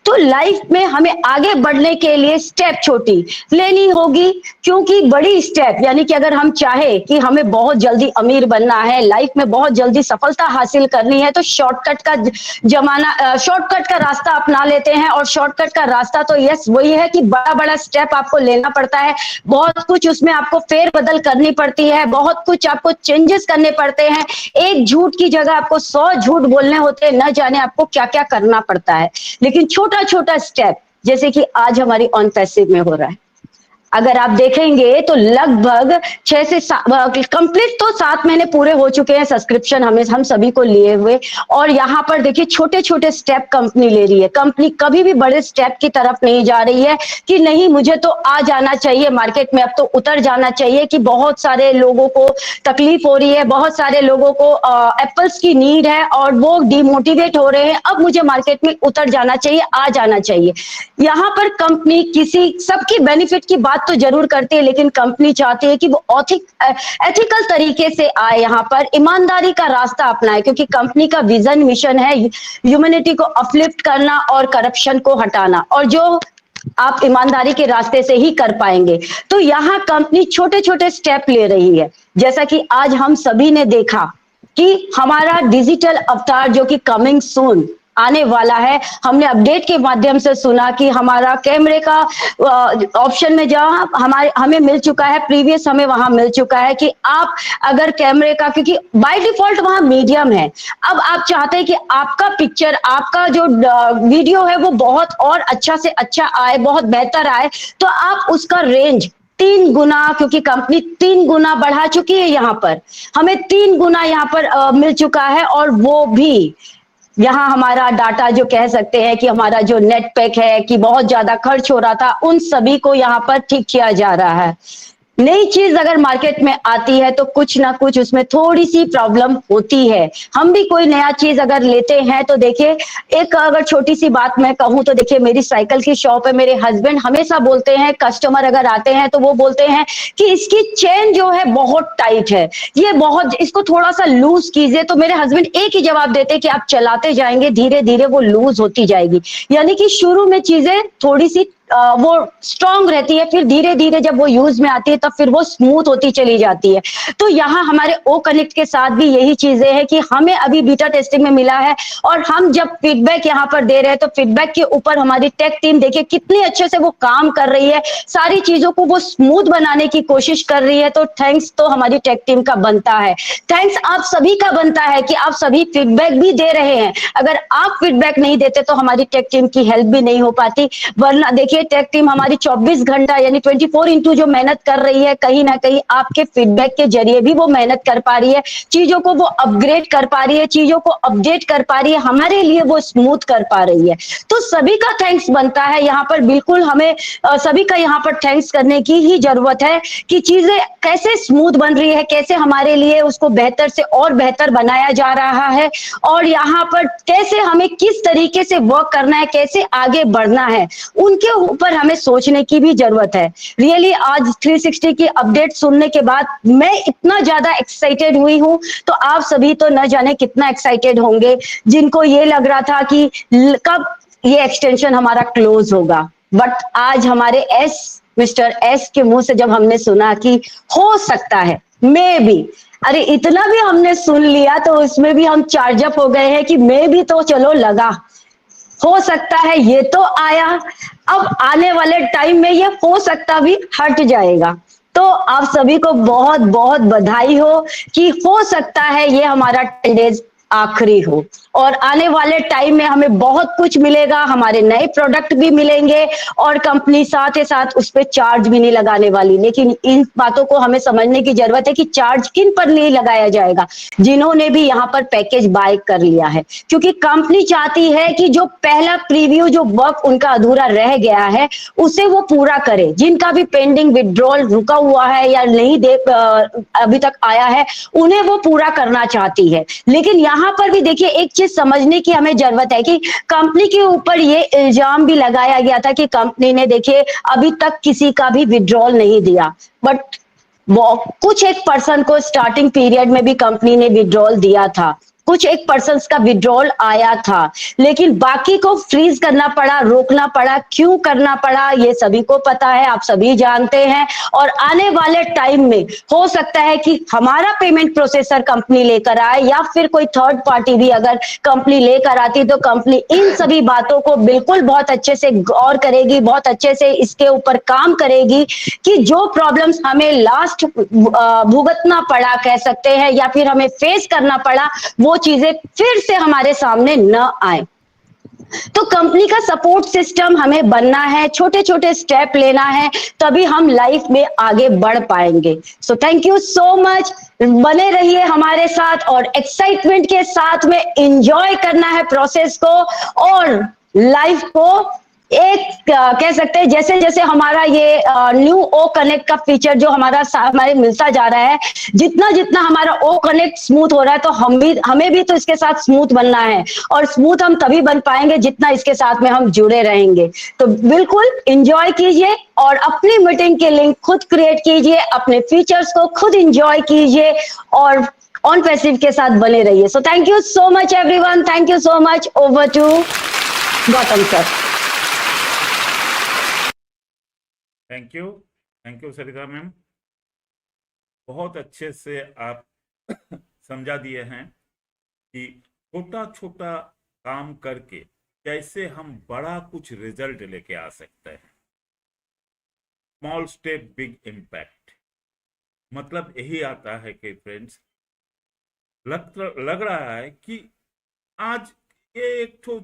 तो लाइफ में हमें आगे बढ़ने के लिए स्टेप छोटी लेनी होगी, क्योंकि बड़ी स्टेप यानी कि अगर हम चाहे कि हमें बहुत जल्दी अमीर बनना है, लाइफ में बहुत जल्दी सफलता हासिल करनी है, तो शॉर्टकट का रास्ता अपना लेते हैं। और शॉर्टकट का रास्ता तो यस वही है कि बड़ा बड़ा स्टेप आपको लेना पड़ता है, बहुत कुछ उसमें आपको फेर बदल करनी पड़ती है, बहुत कुछ आपको चेंजेस करने पड़ते हैं। एक झूठ की जगह आपको 100 झूठ बोलने होते हैं, न जाने आपको क्या क्या करना पड़ता है। लेकिन छोटा छोटा स्टेप जैसे कि आज हमारी ऑन पैसिव में हो रहा है, अगर आप देखेंगे तो लगभग 6 से कंप्लीट तो 7 महीने पूरे हो चुके हैं सब्सक्रिप्शन हम सभी को लिए हुए। और यहाँ पर देखिए छोटे छोटे स्टेप कंपनी ले रही है। कंपनी कभी भी बड़े स्टेप की तरफ नहीं जा रही है कि नहीं मुझे तो आ जाना चाहिए मार्केट में, अब तो उतर जाना चाहिए, कि बहुत सारे लोगों को तकलीफ हो रही है, बहुत सारे लोगों को एप्पल्स की नीड है और वो डिमोटिवेट हो रहे हैं, अब मुझे मार्केट में उतर जाना चाहिए, आ जाना चाहिए। यहाँ पर कंपनी किसी सबकी बेनिफिट की बात तो जरूर करती है, लेकिन कंपनी चाहती है कि वो एथिकल तरीके से आए, यहाँ पर ईमानदारी का रास्ता अपनाए, क्योंकि कंपनी का विजन मिशन है ह्यूमैनिटी को अपलिफ्ट करना और करप्शन को हटाना, और जो आप ईमानदारी के रास्ते से ही कर पाएंगे। तो यहाँ कंपनी छोटे छोटे स्टेप ले रही है, जैसा कि आज हम सभी ने देखा कि हमारा डिजिटल अवतार जो कि कमिंग सून आने वाला है। हमने अपडेट के माध्यम से सुना कि हमारा कैमरे का ऑप्शन में जहां हमें मिल चुका है, प्रीवियस हमें वहां मिल चुका है कि आप अगर कैमरे का, क्योंकि बाय डिफॉल्ट वहां मीडियम है, अब आप चाहते हैं कि आपका पिक्चर, आपका जो वीडियो है वो बहुत और अच्छा से अच्छा आए, बहुत बेहतर आए, तो आप उसका रेंज 3 गुना, क्योंकि कंपनी 3 गुना बढ़ा चुकी है, यहाँ पर हमें 3 गुना यहाँ पर मिल चुका है। और वो भी यहाँ हमारा डाटा जो कह सकते हैं कि हमारा जो नेट पैक है कि बहुत ज्यादा खर्च हो रहा था, उन सभी को यहाँ पर ठीक किया जा रहा है। नई चीज अगर मार्केट में आती है तो कुछ ना कुछ उसमें थोड़ी सी प्रॉब्लम होती है। हम भी कोई नया चीज अगर लेते हैं तो देखिए, एक अगर छोटी सी बात मैं कहूं तो देखिए मेरी साइकिल की शॉप है, मेरे हस्बैंड हमेशा बोलते हैं, कस्टमर अगर आते हैं तो वो बोलते हैं कि इसकी चेन जो है बहुत टाइट है, ये बहुत, इसको थोड़ा सा लूज कीजिए। तो मेरे हस्बैंड एक ही जवाब देते कि आप चलाते जाएंगे, धीरे धीरे वो लूज होती जाएगी। यानी कि शुरू में चीजें थोड़ी सी वो स्ट्रांग रहती है, फिर धीरे धीरे जब वो यूज में आती है तब फिर वो स्मूथ होती चली जाती है। तो यहाँ हमारे ओ कनेक्ट के साथ भी यही चीजें हैं कि हमें अभी बीटा टेस्टिंग में मिला है, और हम जब फीडबैक यहाँ पर दे रहे हैं तो फीडबैक के ऊपर हमारी टेक टीम देखिए कितने अच्छे से वो काम कर रही है, सारी चीजों को वो स्मूथ बनाने की कोशिश कर रही है। तो थैंक्स तो हमारी टेक टीम का बनता है, थैंक्स आप सभी का बनता है कि आप सभी फीडबैक भी दे रहे हैं। अगर आप फीडबैक नहीं देते तो हमारी टेक टीम की हेल्प भी नहीं हो पाती। वरना देखिए टेक टीम हमारी 24 घंटा यानी 24x जो मेहनत कर रही है, कहीं ना कहीं आपके फीडबैक के जरिए भी वो मेहनत कर पा रही है, चीजों को वो अपग्रेड कर पा रही है, चीजों को अपडेट कर पा रही है, हमारे लिए वो स्मूथ कर पा रही है। तो सभी का थैंक्स बनता है यहाँ पर, बिल्कुल हमें सभी का यहाँ पर थैंक्स करने की ही जरूरत है कि चीजें कैसे स्मूथ बन रही है, कैसे हमारे लिए उसको बेहतर से और बेहतर बनाया जा रहा है, और यहाँ पर कैसे हमें किस तरीके से वर्क करना है, कैसे आगे बढ़ना है, उनके ऊपर हमें सोचने की भी जरूरत है। रियली आज 360 की अपडेट सुनने के बाद मैं इतना ज्यादा एक्साइटेड हुई हूं, तो आप सभी तो न जाने कितना एक्साइटेड होंगे, जिनको ये लग रहा था कि कब ये एक्सटेंशन हमारा क्लोज होगा। बट आज हमारे मिस्टर एस के मुंह से जब हमने सुना कि हो सकता है मे बी, अरे इतना भी हमने सुन लिया तो उसमें भी हम चार्ज अप हो गए हैं कि मे भी तो चलो लगा, हो सकता है ये तो आया, अब आने वाले टाइम में ये हो सकता भी हट जाएगा। तो आप सभी को बहुत बहुत बधाई हो कि हो सकता है ये हमारा 10 डेज आखिरी हो, और आने वाले टाइम में हमें बहुत कुछ मिलेगा, हमारे नए प्रोडक्ट भी मिलेंगे, और कंपनी साथ ही साथ उस पर चार्ज भी नहीं लगाने वाली। लेकिन इन बातों को हमें समझने की जरूरत है कि चार्ज किन पर नहीं लगाया जाएगा, जिन्होंने भी यहाँ पर पैकेज बाय कर लिया है, क्योंकि कंपनी चाहती है कि जो पहला प्रीव्यू जो वर्क उनका अधूरा रह गया है उसे वो पूरा करे, जिनका भी पेंडिंग विड्रॉल रुका हुआ है या नहीं अभी तक आया है उन्हें वो पूरा करना चाहती है। लेकिन यहाँ पर भी देखिए एक चीज समझने की हमें जरूरत है कि कंपनी के ऊपर ये इल्जाम भी लगाया गया था कि कंपनी ने देखिए अभी तक किसी का भी विड्रॉल नहीं दिया, बट कुछ एक पर्सन को स्टार्टिंग पीरियड में भी कंपनी ने विड्रॉल दिया था, कुछ एक पर्सन का विड्रॉल आया था, लेकिन बाकी को फ्रीज करना पड़ा, रोकना पड़ा। क्यों करना पड़ा ये सभी को पता है, आप सभी जानते हैं। और आने वाले टाइम में हो सकता है कि हमारा पेमेंट प्रोसेसर कंपनी लेकर आए, या फिर कोई थर्ड पार्टी भी अगर कंपनी लेकर आती तो कंपनी इन सभी बातों को बिल्कुल बहुत अच्छे से गौर करेगी, बहुत अच्छे से इसके ऊपर काम करेगी कि जो प्रॉब्लम्स हमें लास्ट भुगतना पड़ा कह सकते हैं, या फिर हमें फेस करना पड़ा, वो चीजें फिर से हमारे सामने न आए। तो कंपनी का सपोर्ट सिस्टम हमें बनना है, छोटे छोटे स्टेप लेना है, तभी हम लाइफ में आगे बढ़ पाएंगे। सो थैंक यू सो मच, बने रहिए हमारे साथ और एक्साइटमेंट के साथ में एंजॉय करना है प्रोसेस को और लाइफ को। एक कह सकते हैं जैसे जैसे हमारा ये न्यू ओ कनेक्ट का फीचर जो हमारे मिलता जा रहा है, जितना जितना हमारा ओ कनेक्ट स्मूथ हो रहा है, तो हमें भी तो इसके साथ स्मूथ बनना है, और स्मूथ हम तभी बन पाएंगे जितना इसके साथ में हम जुड़े रहेंगे। तो बिल्कुल एंजॉय कीजिए और अपनी मीटिंग के लिंक खुद क्रिएट कीजिए, अपने फीचर्स को खुद एंजॉय कीजिए और ऑन पैसिव के साथ बने रहिए। So thank you so much everyone, thank you so much. Over to Gautam sir. Thank you Sarita ma'am, बहुत अच्छे से आप समझा दिए हैं कि छोटा छोटा काम करके कैसे हम बड़ा कुछ रिजल्ट लेके आ सकते हैं। स्मॉल स्टेप बिग इम्पैक्ट, मतलब यही आता है कि फ्रेंड्स लग रहा है कि आज ये एक तो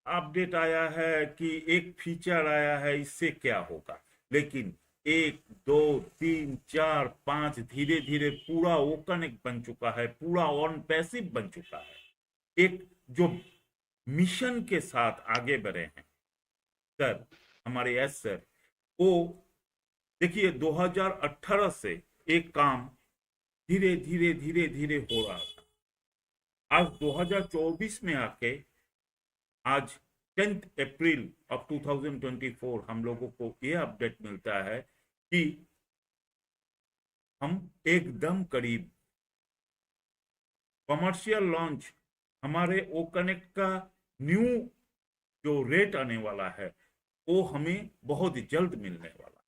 अपडेट आया है कि एक फीचर आया है, इससे क्या होगा, लेकिन 1 2 3 4 5 धीरे धीरे पूरा ओ कनेक्ट बन चुका है, पूरा ऑन पैसिव बन चुका है। एक जो मिशन के साथ आगे बढ़े हैं सर, हमारे एस सर, वो देखिए 2018 से एक काम धीरे धीरे धीरे धीरे हो रहा था। आज 2024 में आके आज 10 अप्रैल ऑफ 2024 हम लोगों को ये अपडेट मिलता है कि हम एकदम करीब कमर्शियल लॉन्च हमारे ओ कनेक्ट का न्यू जो रेट आने वाला है वो हमें बहुत जल्द मिलने वाला।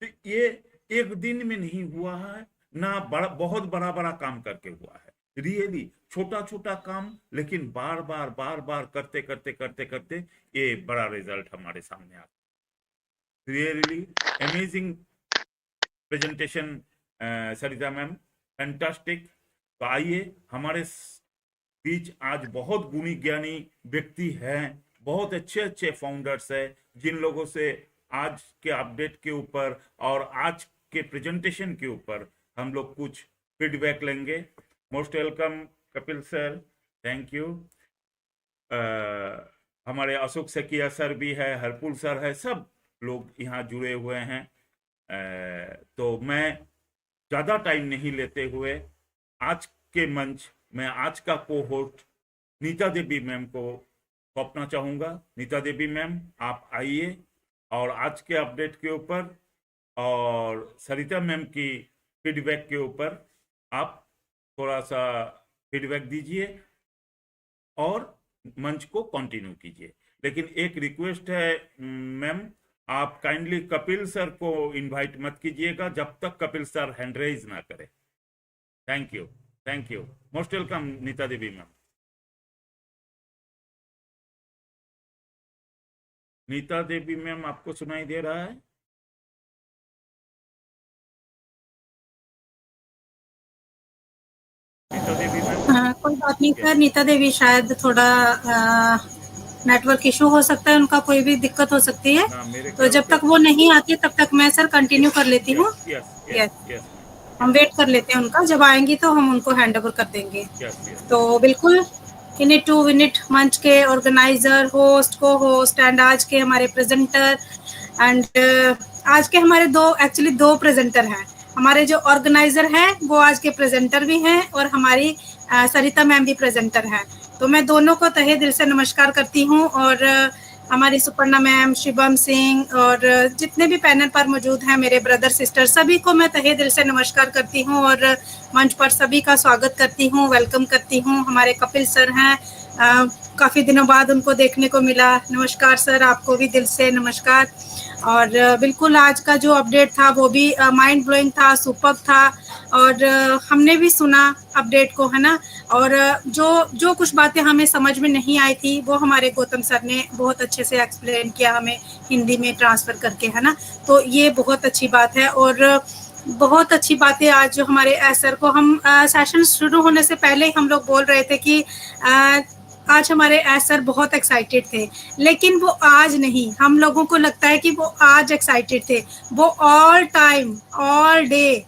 तो ये एक दिन में नहीं हुआ है, ना बड़ा बहुत बड़ा बड़ा काम करके हुआ है, रियली छोटा छोटा काम, लेकिन बार बार करते करते करते करते ये बड़ा रिजल्ट हमारे सामने आता है। रियली अमेजिंग प्रेजेंटेशन सरिता मैम, फैंटास्टिक। तो आइए, हमारे बीच आज बहुत गुणी ज्ञानी व्यक्ति हैं, बहुत अच्छे अच्छे फाउंडर्स हैं, जिन लोगों से आज के अपडेट के ऊपर और आज के प्रेजेंटेशन के ऊपर हम लोग कुछ फीडबैक लेंगे। Most welcome Kapil sir, thank you. हमारे अशोक सकिया सर भी है, हरपुल सर है, सब लोग यहाँ जुड़े हुए हैं। तो मैं ज़्यादा टाइम नहीं लेते हुए आज के मंच में आज का को-होस्ट नीता देवी मैम को सौंपना चाहूँगा। नीता देवी मैम, आप आइए और आज के अपडेट के ऊपर और सरिता मैम की फीडबैक के ऊपर आप थोड़ा सा फीडबैक दीजिए और मंच को कंटिन्यू कीजिए। लेकिन एक रिक्वेस्ट है मैम, आप काइंडली कपिल सर को इनवाइट मत कीजिएगा जब तक कपिल सर हैंड रेज ना करे। Thank you, thank you. Most welcome Neeta Devi ma'am. Neeta Devi ma'am, आपको सुनाई दे रहा है? नीता देवी मैम, कोई बात नहीं सर, नीता देवी शायद थोड़ा नेटवर्क इशू हो सकता है, उनका कोई भी दिक्कत हो सकती है। तो जब तक वो नहीं आती तब तक मैं सर कंटिन्यू कर लेती हूँ। यस, हम वेट कर लेते हैं उनका, जब आएंगी तो हम उनको हैंड ओवर कर देंगे। तो बिल्कुल इनिट टू विनिट मंच के ऑर्गेनाइजर, होस्ट, को होस्ट एंड आज के हमारे प्रेजेंटर एंड आज के हमारे दो प्रेजेंटर हैं। हमारे जो ऑर्गेनाइजर हैं वो आज के प्रेजेंटर भी हैं और हमारी सरिता मैम भी प्रेजेंटर हैं। तो मैं दोनों को तहे दिल से नमस्कार करती हूँ और हमारी सुपर्णा मैम, शिवम सिंह और जितने भी पैनल पर मौजूद हैं मेरे ब्रदर सिस्टर, सभी को मैं तहे दिल से नमस्कार करती हूँ और मंच पर सभी का स्वागत करती हूँ, वेलकम करती हूँ। हमारे कपिल सर हैं, काफ़ी दिनों बाद उनको देखने को मिला। नमस्कार सर, आपको भी दिल से नमस्कार। और बिल्कुल आज का जो अपडेट था वो भी माइंड ब्लोइंग था, सुपर्ब था और हमने भी सुना अपडेट को, है ना। और जो कुछ बातें हमें समझ में नहीं आई थी वो हमारे गौतम सर ने बहुत अच्छे से एक्सप्लेन किया हमें हिंदी में ट्रांसफ़र करके, है ना। तो ये बहुत अच्छी बात है और बहुत अच्छी बातें आज जो हमारे सर को हम सेशन शुरू होने से पहले ही हम लोग बोल रहे थे कि आज हमारे सर बहुत एक्साइटेड थे, लेकिन वो आज नहीं। हम लोगों को लगता है कि वो आज एक्साइटेड थे, वो ऑल टाइम ऑल डे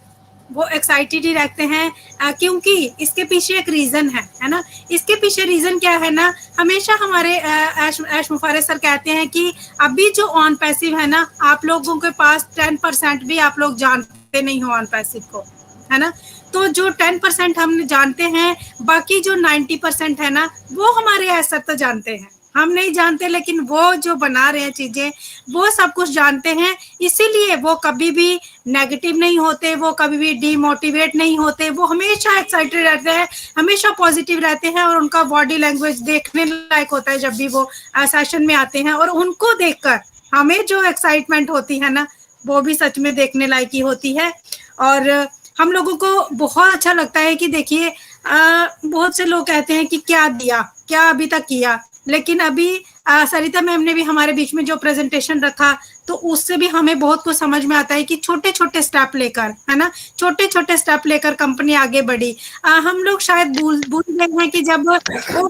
वो एक्साइटेड ही रहते हैं, क्योंकि इसके पीछे एक रीज़न है ना। इसके पीछे रीज़न क्या है ना, हमेशा हमारे ऐश मुफारे सर कहते हैं कि अभी जो ऑन पैसिव है ना, आप लोगों के पास 10% भी आप लोग जानते नहीं हो ऑन पैसिव को, है ना। तो जो 10% हम जानते हैं, बाकी जो 90% है ना वो हमारे ऐसा तो जानते हैं, हम नहीं जानते, लेकिन वो जो बना रहे हैं चीजें वो सब कुछ जानते हैं। इसीलिए वो कभी भी नेगेटिव नहीं होते, वो कभी भी डीमोटिवेट नहीं होते, वो हमेशा एक्साइटेड रहते हैं, हमेशा पॉजिटिव रहते हैं और उनका बॉडी लैंग्वेज देखने लायक होता है जब भी वो सेशन में आते हैं। और उनको देखकर हमें जो एक्साइटमेंट होती है ना वो भी सच में देखने लायक ही होती है। और हम लोगों को बहुत अच्छा लगता है कि देखिए बहुत से लोग कहते हैं कि क्या दिया, क्या अभी तक किया, लेकिन अभी सरिता मैम ने भी हमारे बीच में जो प्रेजेंटेशन रखा तो उससे भी हमें बहुत कुछ समझ में आता है कि छोटे छोटे स्टेप लेकर, है ना, छोटे छोटे स्टेप लेकर कंपनी आगे बढ़ी। हम लोग शायद भूल गए हैं कि जब वो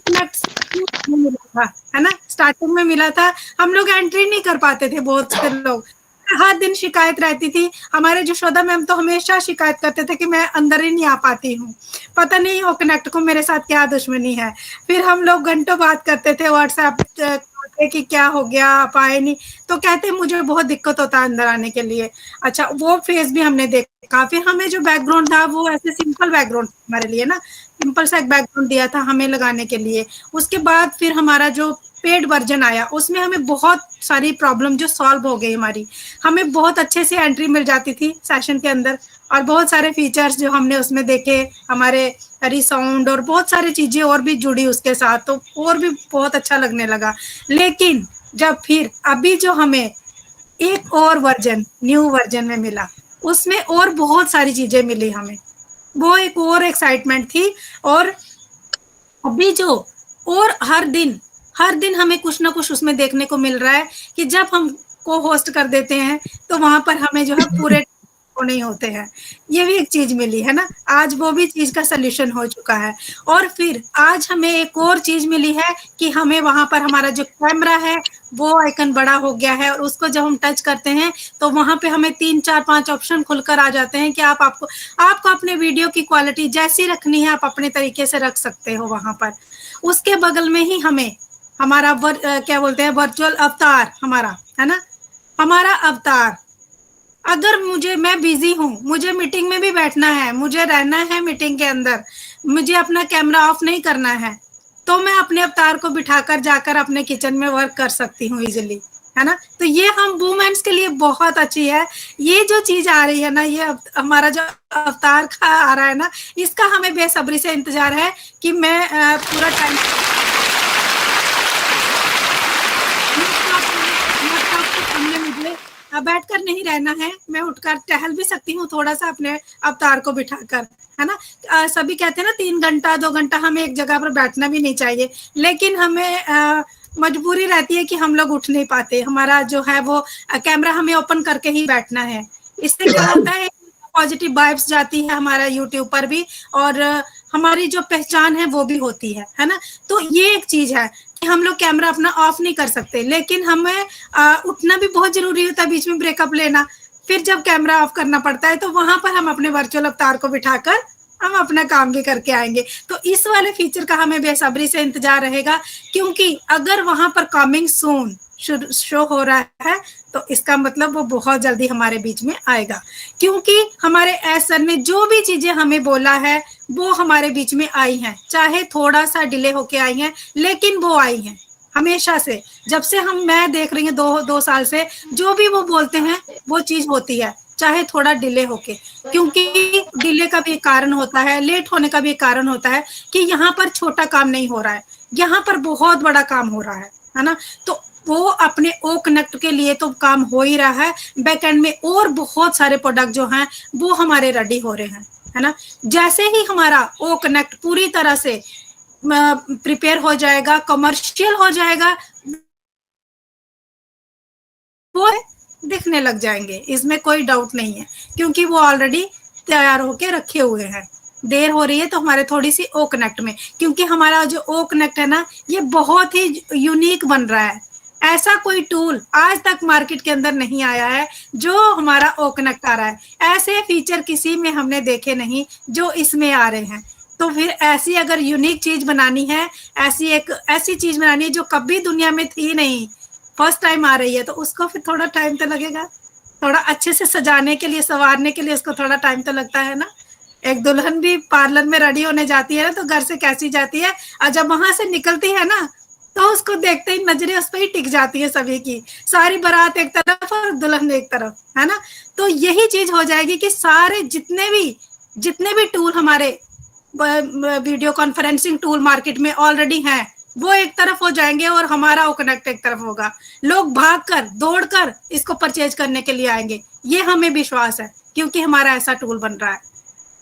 मिला था, है ना, स्टार्टिंग में मिला था, हम लोग एंट्री नहीं कर पाते थे, बहुत से लोग हर दिन शिकायत रहती थी। हमारे जो शोधा मैम तो हमेशा शिकायत करते थे कि मैं अंदर ही नहीं आ पाती हूँ, पता नहीं वो कनेक्ट को मेरे साथ क्या दुश्मनी है। फिर हम लोग घंटों बात करते थे व्हाट्सएप कि क्या हो गया, आप आए नहीं, तो कहते मुझे बहुत दिक्कत होता है अंदर आने के लिए। अच्छा, वो फेज भी हमने देखा। फिर हमें जो बैकग्राउंड था वो ऐसे सिंपल बैकग्राउंड हमारे लिए ना, सिंपल सा एक बैकग्राउंड दिया था हमें लगाने के लिए। उसके बाद फिर हमारा जो पेड वर्जन आया उसमें हमें बहुत सारी प्रॉब्लम जो सॉल्व हो गई हमारी, हमें बहुत अच्छे से एंट्री मिल जाती थी सेशन के अंदर और बहुत सारे फीचर्स जो हमने उसमें देखे, हमारे रिसाउंड और बहुत सारी चीजें और भी जुड़ी उसके साथ, तो और भी बहुत अच्छा लगने लगा। लेकिन जब फिर अभी जो हमें एक और वर्जन, न्यू वर्जन में मिला, उसमें और बहुत सारी चीजें मिली हमें, वो एक और एक्साइटमेंट थी। और अभी जो और हर दिन हमें कुछ ना कुछ उसमें देखने को मिल रहा है कि जब हम को होस्ट कर देते हैं तो वहां पर हमें जो है पूरे नहीं होते हैं। ये भी एक चीज मिली है ना, आज वो भी चीज का सोल्यूशन हो चुका है। और फिर आज हमें एक और चीज मिली है कि हमें वहां पर हमारा जो कैमरा है वो आइकन बड़ा हो गया है, और उसको जब हम टच करते हैं तो वहां पे हमें 3 4 5 ऑप्शन खुलकर आ जाते हैं कि आपको अपने वीडियो की क्वालिटी जैसी रखनी है आप अपने तरीके से रख सकते हो वहां पर। उसके बगल में ही हमें हमारा क्या बोलते हैं, वर्चुअल अवतार हमारा, है ना, हमारा अवतार। अगर मैं बिजी हूँ, मुझे मीटिंग में भी बैठना है, मुझे रहना है मीटिंग के अंदर, मुझे अपना कैमरा ऑफ नहीं करना है, तो मैं अपने अवतार को बिठाकर जाकर अपने किचन में वर्क कर सकती हूँ इजिली, है ना। तो ये हम वुमेन्स के लिए बहुत अच्छी है। ये जो चीज आ रही है ना, ये हमारा जो अवतार का आ रहा है ना, इसका हमें बेसब्री से इंतजार है कि मैं पूरा टाइम मुझे बैठकर नहीं रहना है, मैं उठकर टहल भी सकती हूँ थोड़ा सा अपने अवतार को बिठाकर, है ना। सभी कहते हैं ना 3 घंटा 2 घंटा हमें एक जगह पर बैठना भी नहीं चाहिए, लेकिन हमें मजबूरी रहती है कि हम लोग उठ नहीं पाते, हमारा जो है वो कैमरा हमें ओपन करके ही बैठना है। इससे क्या होता है, पॉजिटिव वाइब्स जाती है हमारा यूट्यूब पर भी, और हमारी जो पहचान है वो भी होती है ना। तो ये एक चीज है कि हम लोग कैमरा अपना ऑफ नहीं कर सकते, लेकिन हमें उठना भी बहुत जरूरी होता है, बीच में ब्रेकअप लेना, फिर जब कैमरा ऑफ करना पड़ता है तो वहां पर हम अपने वर्चुअल अवतार को बिठाकर हम अपना काम भी करके आएंगे। तो इस वाले फीचर का हमें बेसब्री से इंतजार रहेगा, क्योंकि अगर वहां पर कमिंग सून शो हो रहा है तो इसका मतलब वो बहुत जल्दी हमारे बीच में आएगा, क्योंकि हमारे एस सर ने जो भी चीजें हमें बोला है वो हमारे बीच में आई हैं, चाहे थोड़ा सा डिले होके आई हैं, लेकिन वो आई हैं हमेशा से। जब से मैं देख रही हूँ 2 साल से, जो भी वो बोलते हैं वो चीज होती है, चाहे थोड़ा डिले होके, क्योंकि डिले का भी एक कारण होता है, लेट होने का भी एक कारण होता है कि यहाँ पर छोटा काम नहीं हो रहा है, यहाँ पर बहुत बड़ा काम हो रहा है ना। तो वो अपने ओ कनेक्ट के लिए तो काम हो ही रहा है, बैक एंड में और बहुत सारे प्रोडक्ट जो हैं वो हमारे रेडी हो रहे हैं, है ना। जैसे ही हमारा ओ कनेक्ट पूरी तरह से प्रिपेयर हो जाएगा, कमर्शियल हो जाएगा, वो दिखने लग जाएंगे, इसमें कोई डाउट नहीं है, क्योंकि वो ऑलरेडी तैयार होके रखे हुए हैं। देर हो रही है तो हमारे थोड़ी सी ओ कनेक्ट में, क्योंकि हमारा जो ओ कनेक्ट है ना, ये बहुत ही यूनिक बन रहा है। ऐसा कोई टूल आज तक मार्केट के अंदर नहीं आया है जो हमारा ओ कनेक्ट आ रहा है। ऐसे फीचर किसी में हमने देखे नहीं जो इसमें आ रहे हैं। तो फिर ऐसी अगर यूनिक चीज बनानी है, ऐसी चीज बनानी है जो कभी दुनिया में थी नहीं, फर्स्ट टाइम आ रही है, तो उसको फिर थोड़ा टाइम तो लगेगा, थोड़ा अच्छे से सजाने के लिए, संवारने के लिए उसको थोड़ा टाइम तो लगता है ना। एक दुल्हन भी पार्लर में रेडी होने जाती है ना, तो घर से कैसी जाती है, और जब वहां से निकलती है ना, तो उसको देखते ही नजरें उस पर ही टिक जाती है सभी की, सारी बारात एक तरफ और दुल्हन एक तरफ, है ना। तो यही चीज हो जाएगी कि सारे जितने भी टूल हमारे वीडियो कॉन्फ्रेंसिंग टूल मार्केट में ऑलरेडी हैं, वो एक तरफ हो जाएंगे और हमारा वो कनेक्ट एक तरफ होगा। लोग भागकर दौड़कर इसको परचेज करने के लिए आएंगे, ये हमें विश्वास है, क्योंकि हमारा ऐसा टूल बन रहा है।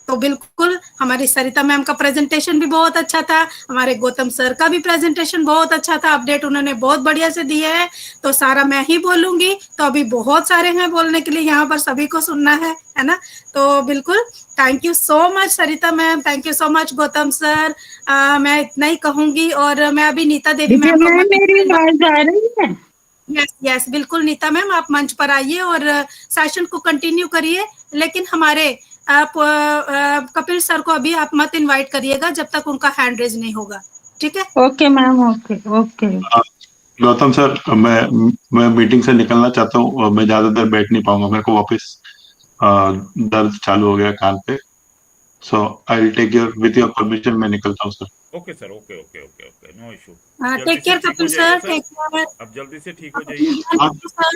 तो बिल्कुल हमारी सरिता मैम का प्रेजेंटेशन भी बहुत अच्छा था, हमारे गौतम सर का भी प्रेजेंटेशन बहुत अच्छा था, अपडेट उन्होंने बहुत बढ़िया से दिया है। तो सारा मैं ही बोलूंगी, तो अभी बहुत सारे हैं बोलने के लिए, यहाँ पर सभी को सुनना है ना। तो बिल्कुल thank you so much Sarita ma'am, thank you so much Gautam sir. मैं इतना ही कहूंगी, और मैं अभी नीता देवी मैम को, मेरी आवाज आ रही है? यस यस बिल्कुल नीता मैम, आप मंच पर आइए और सेशन को कंटिन्यू करिए, लेकिन हमारे आप कपिल सर को अभी आप मत इनवाइट करिएगा जब तक उनका हैंड रेज नहीं होगा, ठीक है? Okay ma'am, okay okay. Gautam sir, मैं मीटिंग से निकलना चाहता हूँ, मैं ज्यादा देर बैठ नहीं पाऊंगा, मेरे को वापस दर्द चालू हो गया कान पे। So I will take your with your permission, मैं निकलता हूँ sir. Okay sir, okay okay okay okay, no issue. Take care Kapil sir, take care. अब जल्दी से ठीक हो जाइए।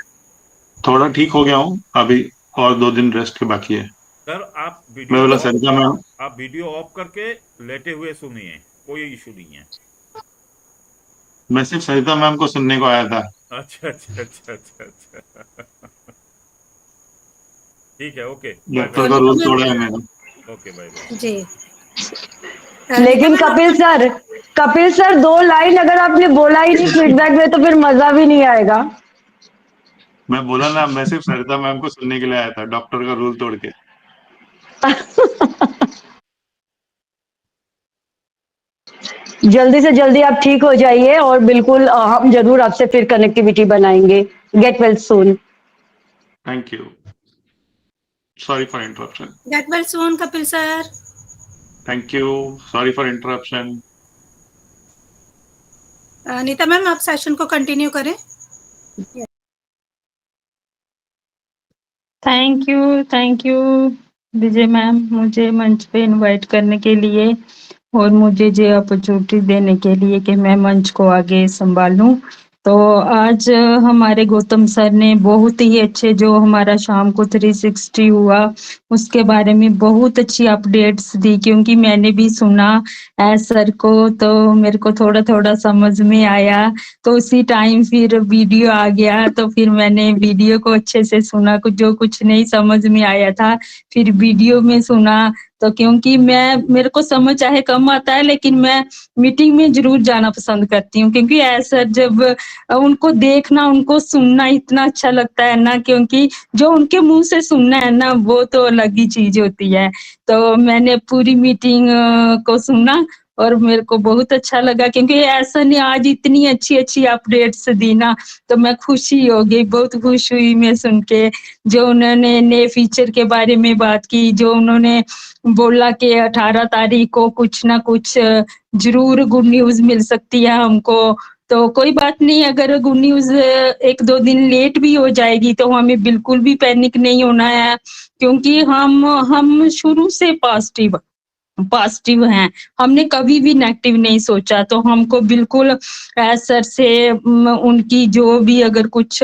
थोड़ा ठीक हो गया हूँ अभी, और 2 दिन रेस्ट के बाकी है सर। आप मैं बोला सरिता मैम, आप वीडियो ऑफ करके लेटे हुए सुनिए, कोई इशू नहीं है। मैं सिर्फ सरिता मैम को सुनने को आया था। अच्छा अच्छा अच्छा अच्छा अच्छा ठीक है, ओके, बाय डॉक्टर बाय। का रूल नीता तोड़ा है मैम मैंने। Okay, bye bye. जी नीता लेकिन मैम आपका कपिल सर 2 लाइन अगर आपने बोला ही नहीं फीडबैक में तो फिर मजा भी नहीं आएगा। मैं बोला ना, मैं सिर्फ सरिता मैम को सुनने के लिए आया था, डॉक्टर का रूल तोड़ के। जल्दी से जल्दी आप ठीक हो जाइए और बिल्कुल हम जरूर आपसे फिर कनेक्टिविटी बनाएंगे। Get well soon. Thank you, sorry for interruption. Get well soon Kapil sir. Thank you, sorry for interruption. Neeta ma'am आप सेशन को कंटिन्यू करें। थैंक यू विजय मैम, मुझे मंच पे इनवाइट करने के लिए और मुझे ये अपॉर्चुनिटी देने के लिए कि मैं मंच को आगे संभालूं। तो आज हमारे गौतम सर ने बहुत ही अच्छे, जो हमारा शाम को 360 हुआ उसके बारे में बहुत अच्छी अपडेट्स दी, क्योंकि मैंने भी सुना सर को, तो मेरे को थोड़ा थोड़ा समझ में आया। तो उसी टाइम फिर वीडियो आ गया, तो फिर मैंने वीडियो को अच्छे से सुना, कुछ जो कुछ नहीं समझ में आया था फिर वीडियो में सुना। तो क्योंकि मेरे को समझ चाहे कम आता है लेकिन मैं मीटिंग में जरूर जाना पसंद करती हूँ, क्योंकि ऐसा जब उनको देखना उनको सुनना इतना अच्छा लगता है ना, क्योंकि जो उनके मुंह से सुनना है ना वो तो अलग ही चीज होती है। तो मैंने पूरी मीटिंग को सुना और मेरे को बहुत अच्छा लगा, क्योंकि ऐसा नहीं आज इतनी अच्छी अच्छी अपडेट्स दी ना, तो मैं खुशी हो गई, बहुत खुश हुई मैं सुन के। जो उन्होंने नए फीचर के बारे में बात की, जो उन्होंने बोला कि 18 तारीख को कुछ ना कुछ जरूर गुड न्यूज मिल सकती है हमको। तो कोई बात नहीं, अगर गुड न्यूज 1-2 दिन लेट भी हो जाएगी तो हमें बिल्कुल भी पैनिक नहीं होना है, क्योंकि हम शुरू से पॉजिटिव हैं। हमने कभी भी नेगेटिव नहीं सोचा, तो हमको बिल्कुल सर से उनकी जो भी अगर कुछ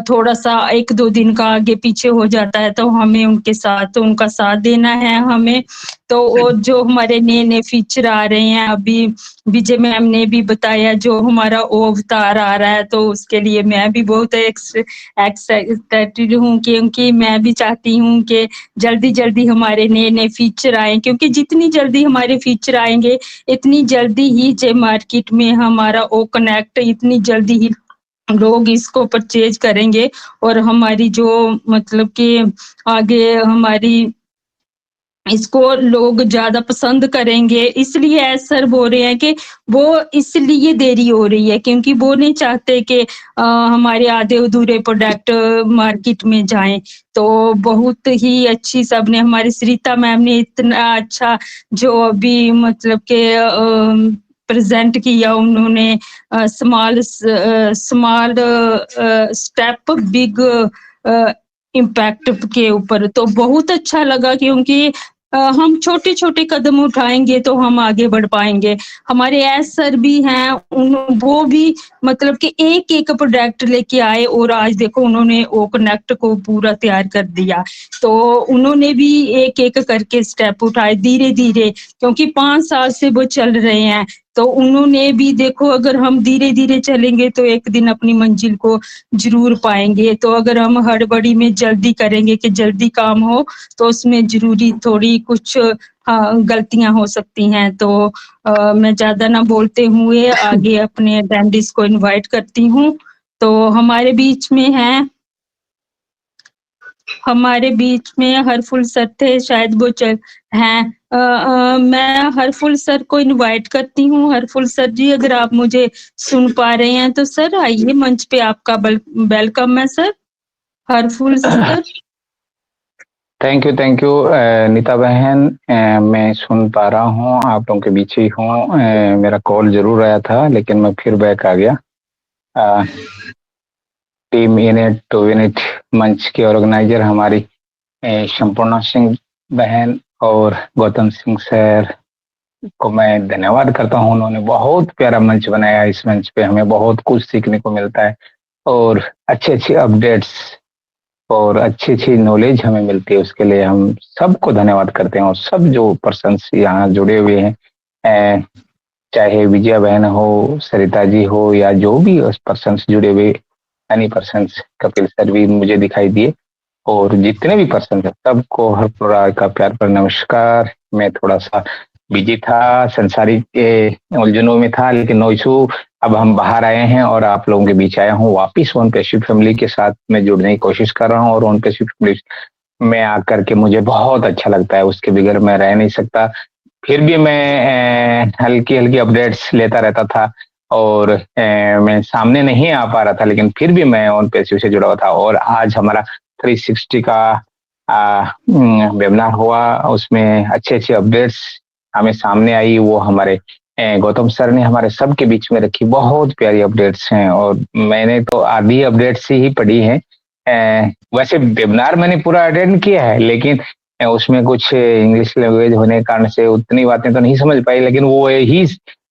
थोड़ा सा 1-2 दिन का आगे पीछे हो जाता है तो हमें उनका साथ देना है हमें। तो वो जो हमारे नए नए फीचर आ रहे हैं, अभी विजय मैम ने भी बताया जो हमारा ओ अवतार आ रहा है, तो उसके लिए मैं भी बहुत एक्साइटेड हूँ, क्योंकि मैं भी चाहती हूँ कि जल्दी जल्दी हमारे नए नए फीचर आए, क्योंकि जितनी जल्दी हमारे फीचर आएंगे इतनी जल्दी ही जे मार्केट में हमारा ओ कनेक्ट, इतनी जल्दी ही लोग इसको परचेज करेंगे और हमारी जो मतलब कि आगे हमारी इसको लोग ज्यादा पसंद करेंगे। इसलिए सर बोल रहे हैं कि वो इसलिए देरी हो रही है क्योंकि वो नहीं चाहते कि हमारे आधे अधूरे प्रोडक्ट मार्केट में जाएं। तो बहुत ही अच्छी सबने, हमारी सरिता मैम ने इतना अच्छा जो अभी मतलब के प्रेजेंट किया उन्होंने, स्मॉल स्टेप बिग इम्पैक्ट के ऊपर, तो बहुत अच्छा लगा, क्योंकि हम छोटे छोटे कदम उठाएंगे तो हम आगे बढ़ पाएंगे। हमारे सर भी हैं, वो भी मतलब कि एक एक प्रोडक्ट लेके आए और आज देखो उन्होंने ओ कनेक्ट को पूरा तैयार कर दिया। तो उन्होंने भी एक एक करके स्टेप उठाए धीरे धीरे, क्योंकि 5 साल से वो चल रहे हैं। तो उन्होंने भी देखो, अगर हम धीरे धीरे चलेंगे तो एक दिन अपनी मंजिल को जरूर पाएंगे। तो अगर हम हड़बड़ी में जल्दी करेंगे कि जल्दी काम हो, तो उसमें जरूरी थोड़ी कुछ गलतियां हो सकती हैं। तो मैं ज्यादा ना बोलते हुए आगे अपने अटेंडेंस को इनवाइट करती हूँ। तो हमारे बीच में हरफुल सर थे, शायद वो हैं। मैं हरफुल सर को इनवाइट करती हूँ। हरफुल सर जी, अगर आप मुझे सुन पा रहे हैं तो सर आइए, मंच पे आपका वेलकम है sir, Harphool sir. Thank you Neeta बहन, मैं सुन पा रहा हूँ, आप लोगों के बीच ही हूँ। मेरा कॉल जरूर आया था लेकिन मैं फिर बैक आ गया। टीम यूनिट टू यूनिट मंच के ऑर्गेनाइजर हमारी संपूर्णा सिंह बहन और गौतम सिंह सर को मैं धन्यवाद करता हूँ। उन्होंने बहुत प्यारा मंच बनाया। इस मंच पे हमें बहुत कुछ सीखने को मिलता है और अच्छे अपडेट्स और अच्छी नॉलेज हमें मिलती है। उसके लिए हम सबको धन्यवाद करते हैं। और सब जो पर्सन्स यहाँ जुड़े हुए हैं, चाहे विजया बहन हो, सरिता जी हो, या जो भी पर्सन्स जुड़े हुए एनी पर्सन, कपिल सर भी मुझे दिखाई दिए और जितने भी पर्सन है सबको हर प्रकार का प्यार पर नमस्कार। मैं थोड़ा सा बिजी था, संसारिक उलझनों में था, लेकिन नो इशू। अब हम बाहर आए हैं और आप लोगों के बीच आया हूँ वापिस। ओन पैसिव फैमिली के साथ मैं जुड़ने की कोशिश कर रहा हूँ और ओन पैसिव फैमिली में आकर के मुझे बहुत अच्छा लगता है, उसके बगैर मैं रह नहीं सकता। फिर भी मैं हल्की हल्की अपडेट्स लेता रहता था और मैं सामने नहीं आ पा रहा था, लेकिन फिर भी मैं ऑन पैसिव से जुड़ा हुआ था। और आज हमारा 360 का वेबिनार हुआ, उसमें अच्छे अच्छे अपडेट्स हमें सामने आई। वो हमारे गौतम सर ने हमारे सबके बीच में रखी, बहुत प्यारी अपडेट्स हैं और मैंने तो आधी अपडेट्स ही पढ़ी हैं। वैसे वेबिनार मैंने पूरा अटेंड किया है, लेकिन उसमें कुछ इंग्लिश लैंग्वेज होने के कारण से उतनी बातें तो नहीं समझ पाई, लेकिन वो यही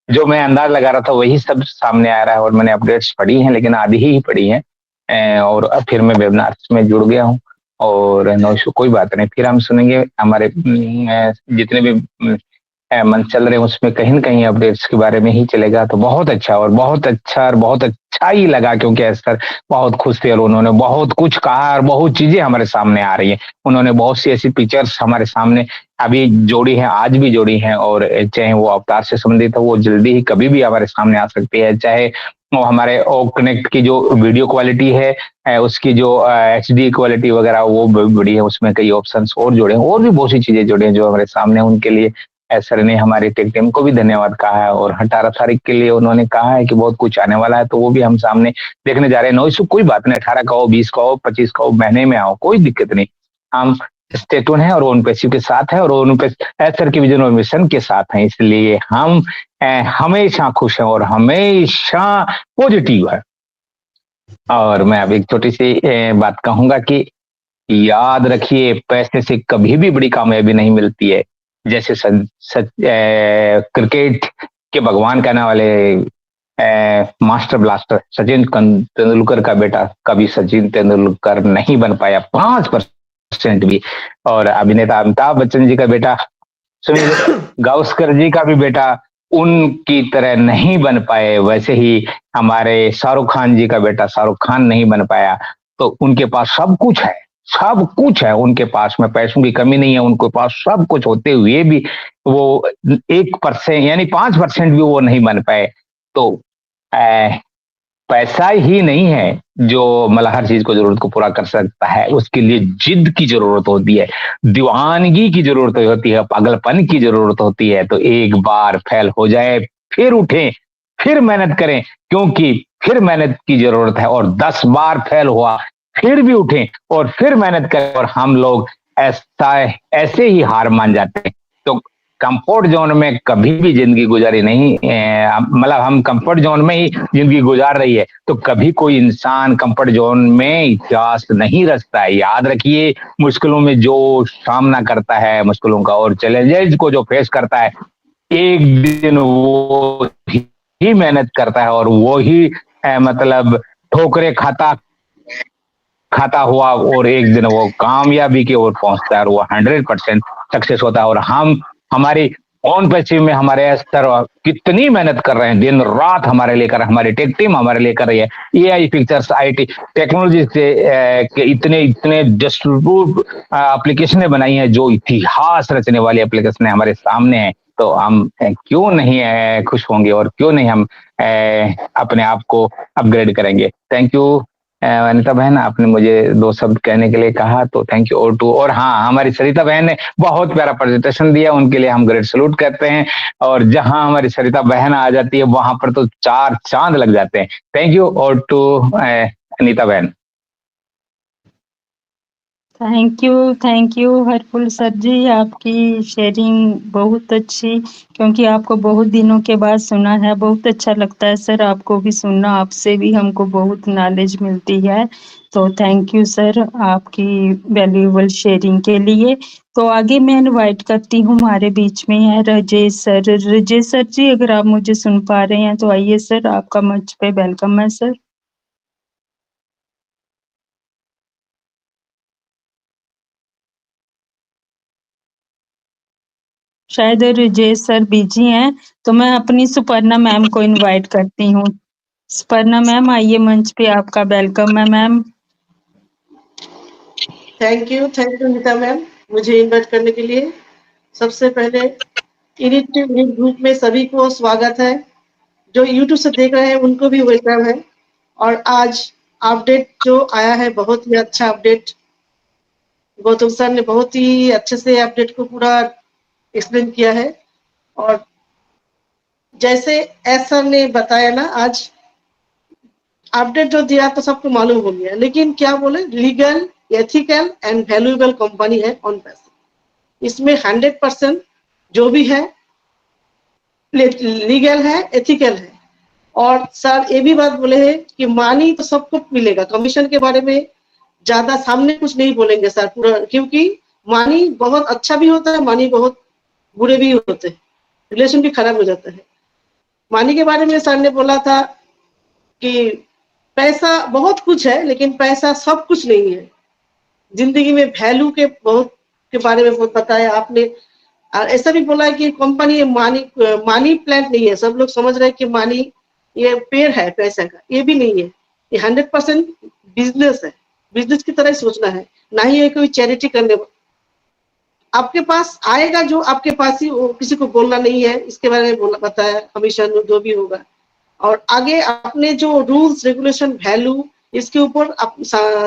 जो मैं अंदाज लगा रहा था वही सब सामने आ रहा है। और मैंने अपडेट्स पढ़ी हैं, लेकिन आधी ही पढ़ी हैं और अब फिर मैं वेबिनार में जुड़ गया हूँ और नो इशू, कोई बात नहीं। फिर हम सुनेंगे हमारे जितने भी मंच चल रहे हैं उसमें कहीं न कहीं अपडेट्स के बारे में ही चलेगा, तो बहुत अच्छा और बहुत अच्छा और बहुत अच्छा ही लगा, क्योंकि सर बहुत खुश थे और उन्होंने बहुत कुछ कहा और बहुत चीजें हमारे सामने आ रही हैं। उन्होंने बहुत सी ऐसी पिक्चर्स हमारे सामने अभी जोड़ी हैं, आज भी जोड़ी हैं, और चाहे वो अवतार से संबंधित हो, वो जल्दी ही कभी भी हमारे सामने आ सकती है। चाहे वो हमारे ओ कनेक्ट की जो वीडियो क्वालिटी है, उसकी जो HD क्वालिटी वगैरह वो बड़ी है, उसमें कई ऑप्शंस और जुड़े हैं, और भी बहुत सी चीजें जुड़ी हैं जो हमारे सामने। उनके लिए सर ने हमारी टेक टीम को भी धन्यवाद कहा है और 18 तारीख के लिए उन्होंने कहा है कि बहुत कुछ आने वाला है, तो वो भी हम सामने देखने जा रहे हैं। नो इशू, कोई बात नहीं, 18 का हो, 20 का हो, 25 का हो, महीने में आओ, कोई दिक्कत नहीं। हम स्टे ट्यून है और ओन पैसिव के साथ है और ओन सर की विजन और मिशन के साथ हैं, इसलिए हम हमेशा खुश हैं और हमेशा पॉजिटिव है। और मैं अब एक छोटी सी बात कहूंगा कि याद रखिए, पैसे से कभी भी बड़ी कामयाबी नहीं मिलती है। जैसे क्रिकेट के भगवान कहने वाले मास्टर ब्लास्टर सचिन तेंदुलकर का बेटा कभी सचिन तेंदुलकर नहीं बन पाया 5% भी, और अभिनेता अमिताभ बच्चन जी का बेटा सुनील गावस्कर जी का भी बेटा उनकी तरह नहीं बन पाए, वैसे ही हमारे शाहरुख खान जी का बेटा शाहरुख खान नहीं बन पाया। तो उनके पास सब कुछ है, सब कुछ है उनके पास में, पैसों की कमी नहीं है उनके पास, सब कुछ होते हुए भी वो 1% यानी 5% भी वो नहीं बन पाए। तो पैसा ही नहीं है जो मतलब हर चीज को जरूरत को पूरा कर सकता है, उसके लिए जिद की जरूरत होती है, दीवानगी की जरूरत होती है, पागलपन की जरूरत होती है। तो एक बार फेल हो जाए फिर उठें, फिर मेहनत करें, क्योंकि फिर मेहनत की जरूरत है। और 10 बार फेल हुआ फिर भी उठें और फिर मेहनत करें। और हम लोग ऐसे ही हार मान जाते हैं। तो कंफर्ट जोन में कभी भी जिंदगी गुजारी नहीं, मतलब हम कंफर्ट जोन में ही जिंदगी गुजार रही है, तो कभी कोई इंसान कंफर्ट जोन में इतिहास नहीं रचता है। याद रखिए, मुश्किलों में जो सामना करता है, मुश्किलों का और चैलेंजेस को जो फेस करता है, एक दिन वो ही मेहनत करता है और वो ही मतलब ठोकरे खाता हुआ और एक दिन वो कामयाबी की ओर पहुंचता है और वो 100% सक्सेस होता है। और हम हमारी ऑन पैसिव में हमारे स्तर कितनी मेहनत कर रहे हैं, दिन रात हमारे लेकर, हमारी टेक टीम हमारे लेकर रही है। AI पिक्चर्स IT टेक्नोलॉजी से इतने इतने डिस्ट्रीब्यूट एप्लीकेशनें बनाई हैं जो इतिहास रचने वाली एप्लीकेशन हमारे सामने है। तो हम क्यों नहीं खुश होंगे और क्यों नहीं हम अपने आप को अपग्रेड करेंगे। थैंक यू अनिता बहन, आपने मुझे 2 शब्द कहने के लिए कहा, तो थैंक यू। और हाँ, हमारी सरिता बहन ने बहुत प्यारा प्रेजेंटेशन दिया, उनके लिए हम ग्रेट सलूट करते हैं। और जहां हमारी सरिता बहन आ जाती है वहां पर तो 4 चांद लग जाते हैं। Thank you. और टू अनिता बहन। थैंक यू हरफुल सर जी, आपकी शेयरिंग बहुत अच्छी, क्योंकि आपको बहुत दिनों के बाद सुना है, बहुत अच्छा लगता है सर आपको भी सुनना, आपसे भी हमको बहुत नॉलेज मिलती है। तो थैंक यू सर आपकी वैल्यूएबल शेयरिंग के लिए। तो आगे मैं इनवाइट करती हूँ, हमारे बीच में है राजेश सर। राजेश सर जी, अगर आप मुझे सुन पा रहे हैं तो आइए सर, आपका मंच पे वेलकम है सर। शायद राजेश सर बिजी हैं, तो मैं अपनी सुपर्णा मैम को इनवाइट करती हूँ। स्पर्णा मैम, आइए मंच पे, आपका वेलकम है ma'am. Thank you Neeta ma'am, मुझे इनवाइट करने के लिए। सबसे पहले इनिट ग्रुप में सभी को स्वागत है। जो यूट्यूब से देख रहे हैं उनको भी वेलकम है। और आज अपडेट जो आया है बहुत ही अच्छा अपडेट, गौतम सर ने बहुत ही अच्छे से अपडेट को पूरा एक्सप्लेन किया है। और जैसे एस सर ने बताया ना, आज अपडेट जो दिया तो सबको मालूम हो गया, लेकिन क्या बोले, legal, ethical and valuable company है ऑन पैसे। इसमें 100% जो भी है लीगल है, एथिकल है। और सर ये भी बात बोले हैं कि मानी तो सबको मिलेगा। कमीशन के बारे में ज्यादा सामने कुछ नहीं बोलेंगे सर पूरा, क्योंकि मानी बहुत अच्छा भी होता है, मानी बहुत बुरे भी होते हैं, रिलेशन भी खराब हो जाता है। मानी के बारे में सर ने बोला था कि पैसा बहुत कुछ है लेकिन पैसा सब कुछ नहीं है। जिंदगी में वैल्यू के बहुत के बारे में बहुत बताया आपने। और ऐसा भी बोला है कि कंपनी मानी प्लांट नहीं है। सब लोग समझ रहे हैं कि मानी ये पेड़ है पैसा का, ये भी नहीं है। ये 100% बिजनेस है। बिजनेस की तरह ही सोचना है, ना ही ये कोई चैरिटी करने। आपके पास आएगा जो आपके पास ही, वो किसी को बोलना नहीं है। इसके बारे में बोला बताया, कमीशन जो भी होगा। और आगे अपने जो रूल्स रेगुलेशन वैल्यू, इसके ऊपर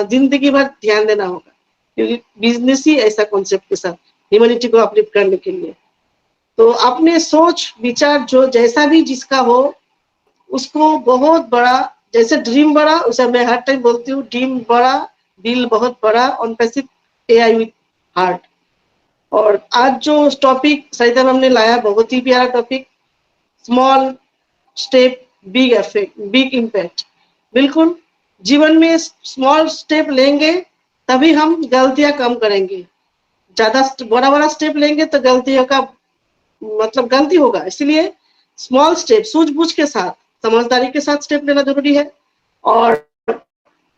जिंदगी भर ध्यान देना होगा, क्योंकि बिजनेस ही ऐसा कॉन्सेप्ट के साथ ह्यूमैनिटी को अपलिफ्ट करने के लिए। तो अपने सोच विचार जो जैसा भी जिसका हो, उसको बहुत बड़ा, जैसे ड्रीम बड़ा, उसे मैं हर टाइम बोलती हूँ, ड्रीम बड़ा, दिल बहुत बड़ा, on passive AI with heart. और आज जो टॉपिक सरिता मैम ने लाया, बहुत ही प्यारा topic, small step big effect, big impact. बिल्कुल, जीवन में स्मॉल स्टेप लेंगे तभी हम गलतियां कम करेंगे। ज्यादा बड़ा बड़ा स्टेप लेंगे तो गलतियों का मतलब गलती होगा। इसलिए स्मॉल स्टेप सूझबूझ के साथ, समझदारी के साथ स्टेप लेना जरूरी है। और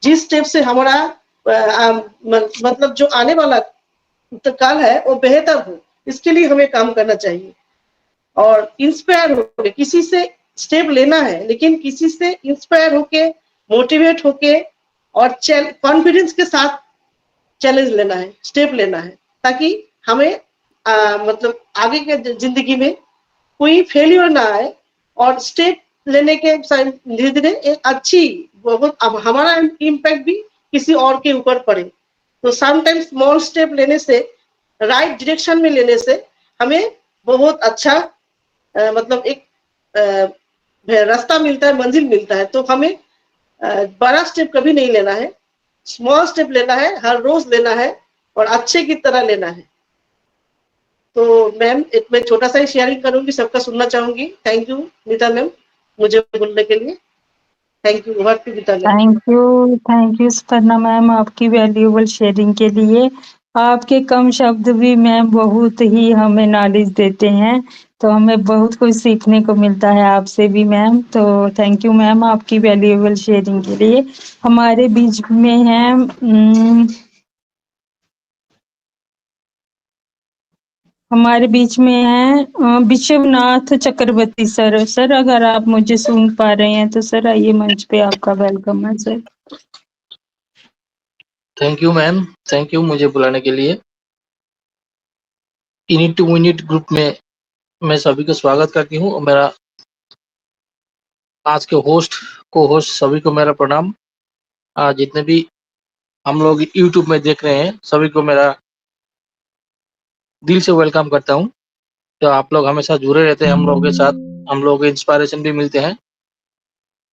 जिस स्टेप से हमारा मतलब जो आने वाला काल है वो बेहतर हो, इसके लिए हमें काम करना चाहिए। और इंस्पायर होके किसी से स्टेप लेना है, लेकिन किसी से इंस्पायर होके, मोटिवेट होके और कॉन्फिडेंस के साथ चैलेंज लेना है, स्टेप लेना है, ताकि हमें मतलब आगे के जिंदगी में कोई फेल्यूर ना आए। और स्टेप लेने के धीरे धीरे एक अच्छी बहुत हमारा इम्पैक्ट भी किसी और के ऊपर पड़े। तो समटाइम्स स्मॉल स्टेप लेने से, राइट डायरेक्शन में लेने से हमें बहुत अच्छा मतलब एक रास्ता मिलता है, मंजिल मिलता है। तो हमें बड़ा स्टेप कभी नहीं लेना है, स्मॉल स्टेप लेना है, हर रोज लेना है और अच्छे की तरह लेना है। तो मैम मैं छोटा सा ही शेयरिंग करूंगी, सबका सुनना चाहूंगी। थैंक यू नीता मैम मुझे बोलने के लिए। Thank you Neeta ma'am. Thank you Suparna ma'am, आपकी वैल्यूएबल शेयरिंग के लिए। आपके कम शब्द भी मैम बहुत ही हमें नॉलेज देते हैं, तो हमें बहुत कुछ सीखने को मिलता है आपसे भी मैम। तो थैंक यू मैम आपकी वैल्यूएबल शेयरिंग के लिए। हमारे बीच में है हमारे बीच में है विश्वनाथ चक्रवर्ती सर। सर अगर आप मुझे सुन पा रहे हैं तो सर आइए मंच पे, आपका वेलकम है sir. Thank you ma'am, thank you मुझे बुलाने के लिए। इनिट टू विनिट ग्रुप में मैं सभी को स्वागत करती हूँ। और मेरा आज के को होस्ट सभी को मेरा प्रणाम। जितने भी हम लोग यूट्यूब में देख रहे हैं सभी को मेरा दिल से वेलकम करता हूँ। तो आप लोग हमेशा जुड़े रहते हैं हम लोगों के साथ, हम लोग इंस्पायरेशन भी मिलते हैं,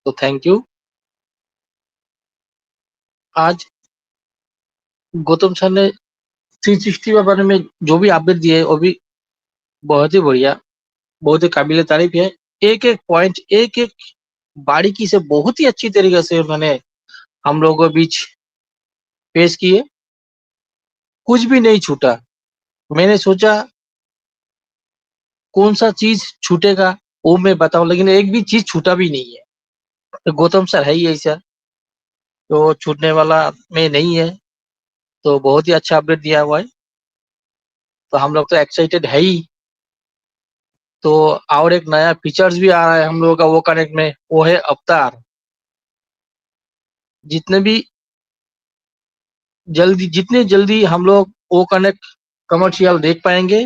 तो थैंक यू। आज गौतम सर ने 360 के बारे में जो भी अपडेट दिए वो भी बहुत ही बढ़िया, बहुत ही काबिल तारीफ है। एक एक पॉइंट, एक एक बारीकी से बहुत ही अच्छी तरीके से उन्होंने हम लोगों के बीच पेश किए। कुछ भी नहीं छूटा। मैंने सोचा कौन सा चीज छूटेगा वो मैं बताऊं, लेकिन एक भी चीज छूटा भी नहीं है। तो गौतम सर है ही ऐसा, तो छूटने वाला में नहीं है। तो बहुत ही अच्छा अपडेट दिया हुआ है, तो हम लोग तो एक्साइटेड है ही। तो और एक नया फीचर्स भी आ रहा है हम लोगों का वो कनेक्ट में, वो है अवतार। जितने भी जितने जल्दी हम लोग ओ कनेक्ट कमर्शियल देख पाएंगे,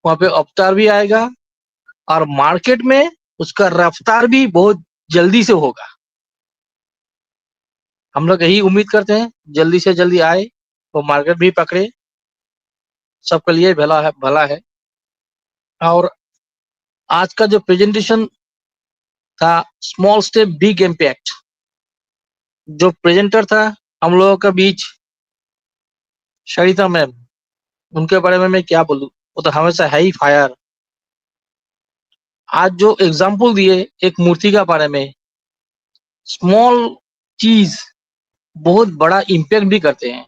वहां पे अवतार भी आएगा और मार्केट में उसका रफ्तार भी बहुत जल्दी से होगा। हम लोग यही उम्मीद करते हैं जल्दी से जल्दी आए, वो मार्केट भी पकड़े, सबके लिए भला है। और आज का जो प्रेजेंटेशन था, स्मॉल स्टेप बिग इम्पैक्ट, जो प्रेजेंटर था हम लोगों के बीच सरिता मैम, उनके बारे में मैं क्या बोलूं, वो तो हमेशा है ही फायर। आज जो एग्जाम्पल दिए एक मूर्ति के बारे में, स्मॉल चीज बहुत बड़ा इम्पैक्ट भी करते हैं।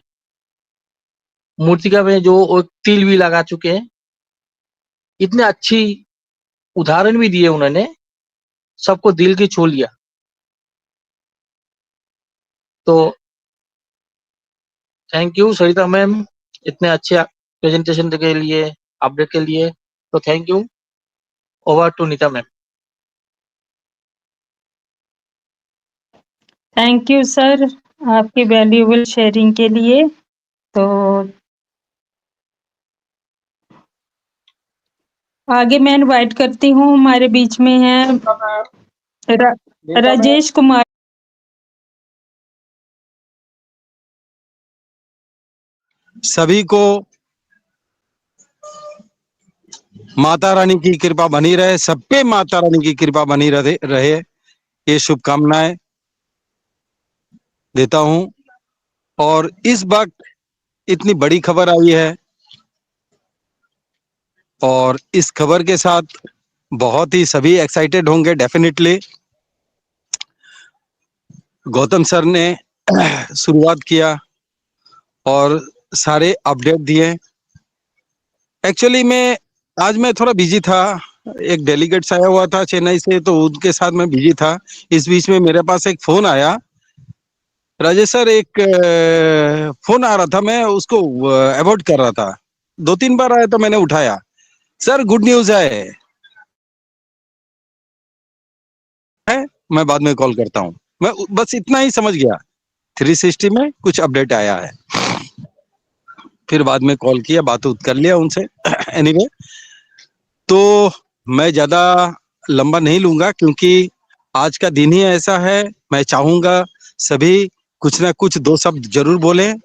मूर्तिका में जो वो तिल भी लगा चुके हैं, इतने अच्छी उदाहरण भी दिए उन्होंने, सबको दिल की छू लिया। तो थैंक यू सरिता मैम, इतने अच्छे प्रेजेंटेशन के लिए, अपडेट के लिए। तो thank you. Over to Neeta ma'am. Thank you sir आपकी वैल्यूएबल शेयरिंग के लिए। तो आगे मैं इनवाइट करती हूँ, हमारे बीच में है राजेश कुमार। सभी को माता रानी की कृपा बनी रहे, सब पे माता रानी की कृपा बनी रहे, ये शुभकामनाएं देता हूं। और इस वक्त इतनी बड़ी खबर आई है और इस खबर के साथ बहुत ही सभी एक्साइटेड होंगे डेफिनेटली। गौतम सर ने शुरुआत किया और सारे अपडेट दिए। एक्चुअली आज मैं थोड़ा बिजी था, एक डेलीगेट्स आया हुआ था चेन्नई से, तो उनके साथ मैं बिजी था। इस बीच में मेरे पास एक फोन आया, राजेश सर एक फोन आ रहा था, मैं उसको अवॉइड कर रहा था, 2-3 बार आया तो मैंने उठाया। सर गुड न्यूज है, मैं बाद में कॉल करता हूँ। मैं बस इतना ही समझ गया, 360 में कुछ अपडेट आया है। फिर बाद में कॉल किया, बात कर लिया उनसे। एनीवे, तो मैं ज्यादा लंबा नहीं लूंगा क्योंकि आज का दिन ही ऐसा है। मैं चाहूंगा सभी कुछ ना कुछ 2 शब्द जरूर बोलें।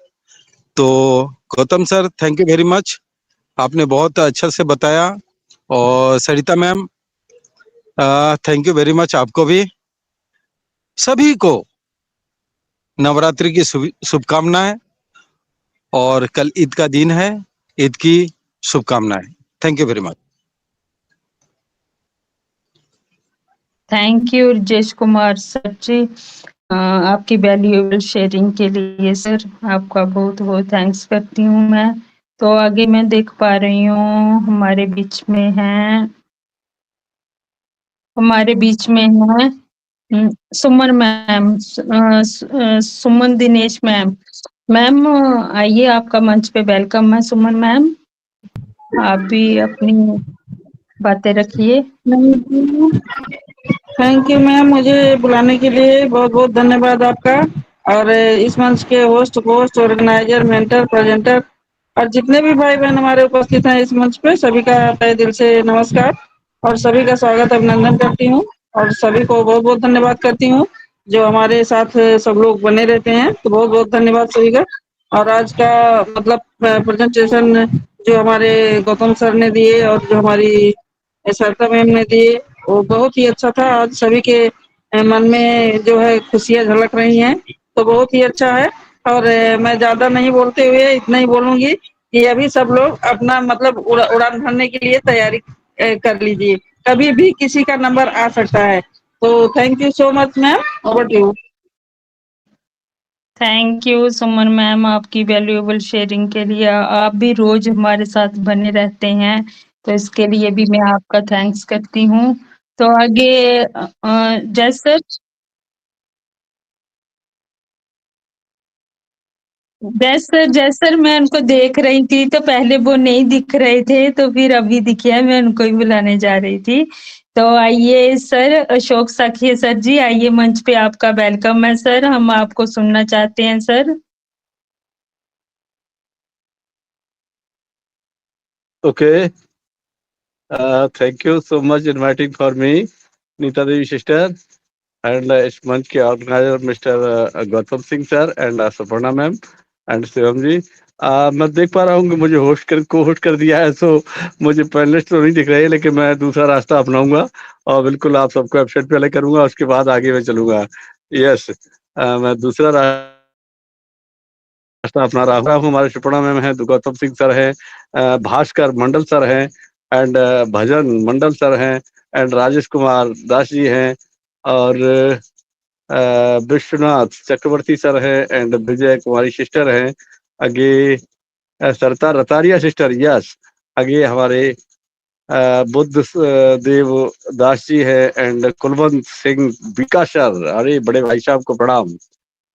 तो Gautam sir thank you very much, आपने बहुत अच्छा से बताया। और Sarita ma'am thank you very much, आपको भी। सभी को नवरात्रि की शुभकामनाएं और कल ईद का दिन है, ईद की शुभकामनाएं। Thank you very much. Thank you Rajesh Kumar sir ji, आपकी वैल्यूएबल शेयरिंग के लिए सर आपका बहुत बहुत थैंक्स करती हूँ मैं। तो आगे मैं देख पा रही हूँ हमारे बीच में है सुमन मैम, सुमन दिनेश मैम। मैम आइए, आपका मंच पे वेलकम है सुमन मैम, आप भी अपनी बातें रखिए। थैंक यू मैम, मुझे बुलाने के लिए बहुत बहुत धन्यवाद आपका। और इस मंच के होस्ट ऑर्गेनाइजर, मेंटर, प्रेजेंटर और जितने भी भाई बहन हमारे उपस्थित हैं इस मंच पे, सभी का तहे दिल से नमस्कार और सभी का स्वागत अभिनंदन करती हूँ और सभी को बहुत बहुत धन्यवाद करती हूँ जो हमारे साथ सब लोग बने रहते हैं। तो बहुत बहुत धन्यवाद सभी का। और आज का मतलब प्रेजेंटेशन जो हमारे गौतम सर ने दिए और जो हमारी सरिता मैम ने दिए, वो बहुत ही अच्छा था। आज सभी के मन में जो है खुशियां झलक रही हैं, तो बहुत ही अच्छा है। और मैं ज्यादा नहीं बोलते हुए इतना ही बोलूंगी कि अभी सब लोग अपना मतलब उड़ान भरने के लिए तैयारी कर लीजिए, कभी भी किसी का नंबर आ सकता है। तो thank you so much ma'am, over to you. Thank you Suman ma'am आपकी वैल्यूएबल शेयरिंग के लिए। आप भी रोज हमारे साथ बने रहते हैं, तो इसके लिए भी मैं आपका थैंक्स करती हूँ। तो आगे जैसर मैं उनको देख रही थी, तो पहले वो नहीं दिख रहे थे, तो फिर अभी दिखे, मैं उनको ही बुलाने जा रही थी। तो आइए सर, अशोक साखिया सर जी, आइए मंच पे, आपका वेलकम है सर, हम आपको सुनना चाहते हैं sir. Okay. Thank you so much inviting for me, Neeta Devi sister, and इस मंच के organizer mister Gautam Singh sir and Suparna ma'am and Shivam ji. मैं देख पा रहा हूँ कि मुझे को होस्ट कर दिया है, तो मुझे पैनलिस्ट तो नहीं दिख रहे, लेकिन मैं दूसरा रास्ता अपनाऊंगा और बिल्कुल आप सबको एब्सेंट पहले करूंगा, उसके बाद आगे मैं चलूंगा। यस, मैं दूसरा रास्ता अपना रहा हूँ। हमारे सुपर्णा मैम है, गौतम सिंह सर है, भास्कर मंडल सर हैं, एंड भजन मंडल सर हैं, एंड राजेश कुमार दास जी हैं, और विश्वनाथ चक्रवर्ती सर हैं, एंड विजय कुमारी सिस्टर हैं, आगे सरता रतारिया सिस्टर, यस, आगे हमारे बुद्ध देव दास जी है, एंड कुलवंत सिंह बीका सर, अरे बड़े भाई साहब को प्रणाम,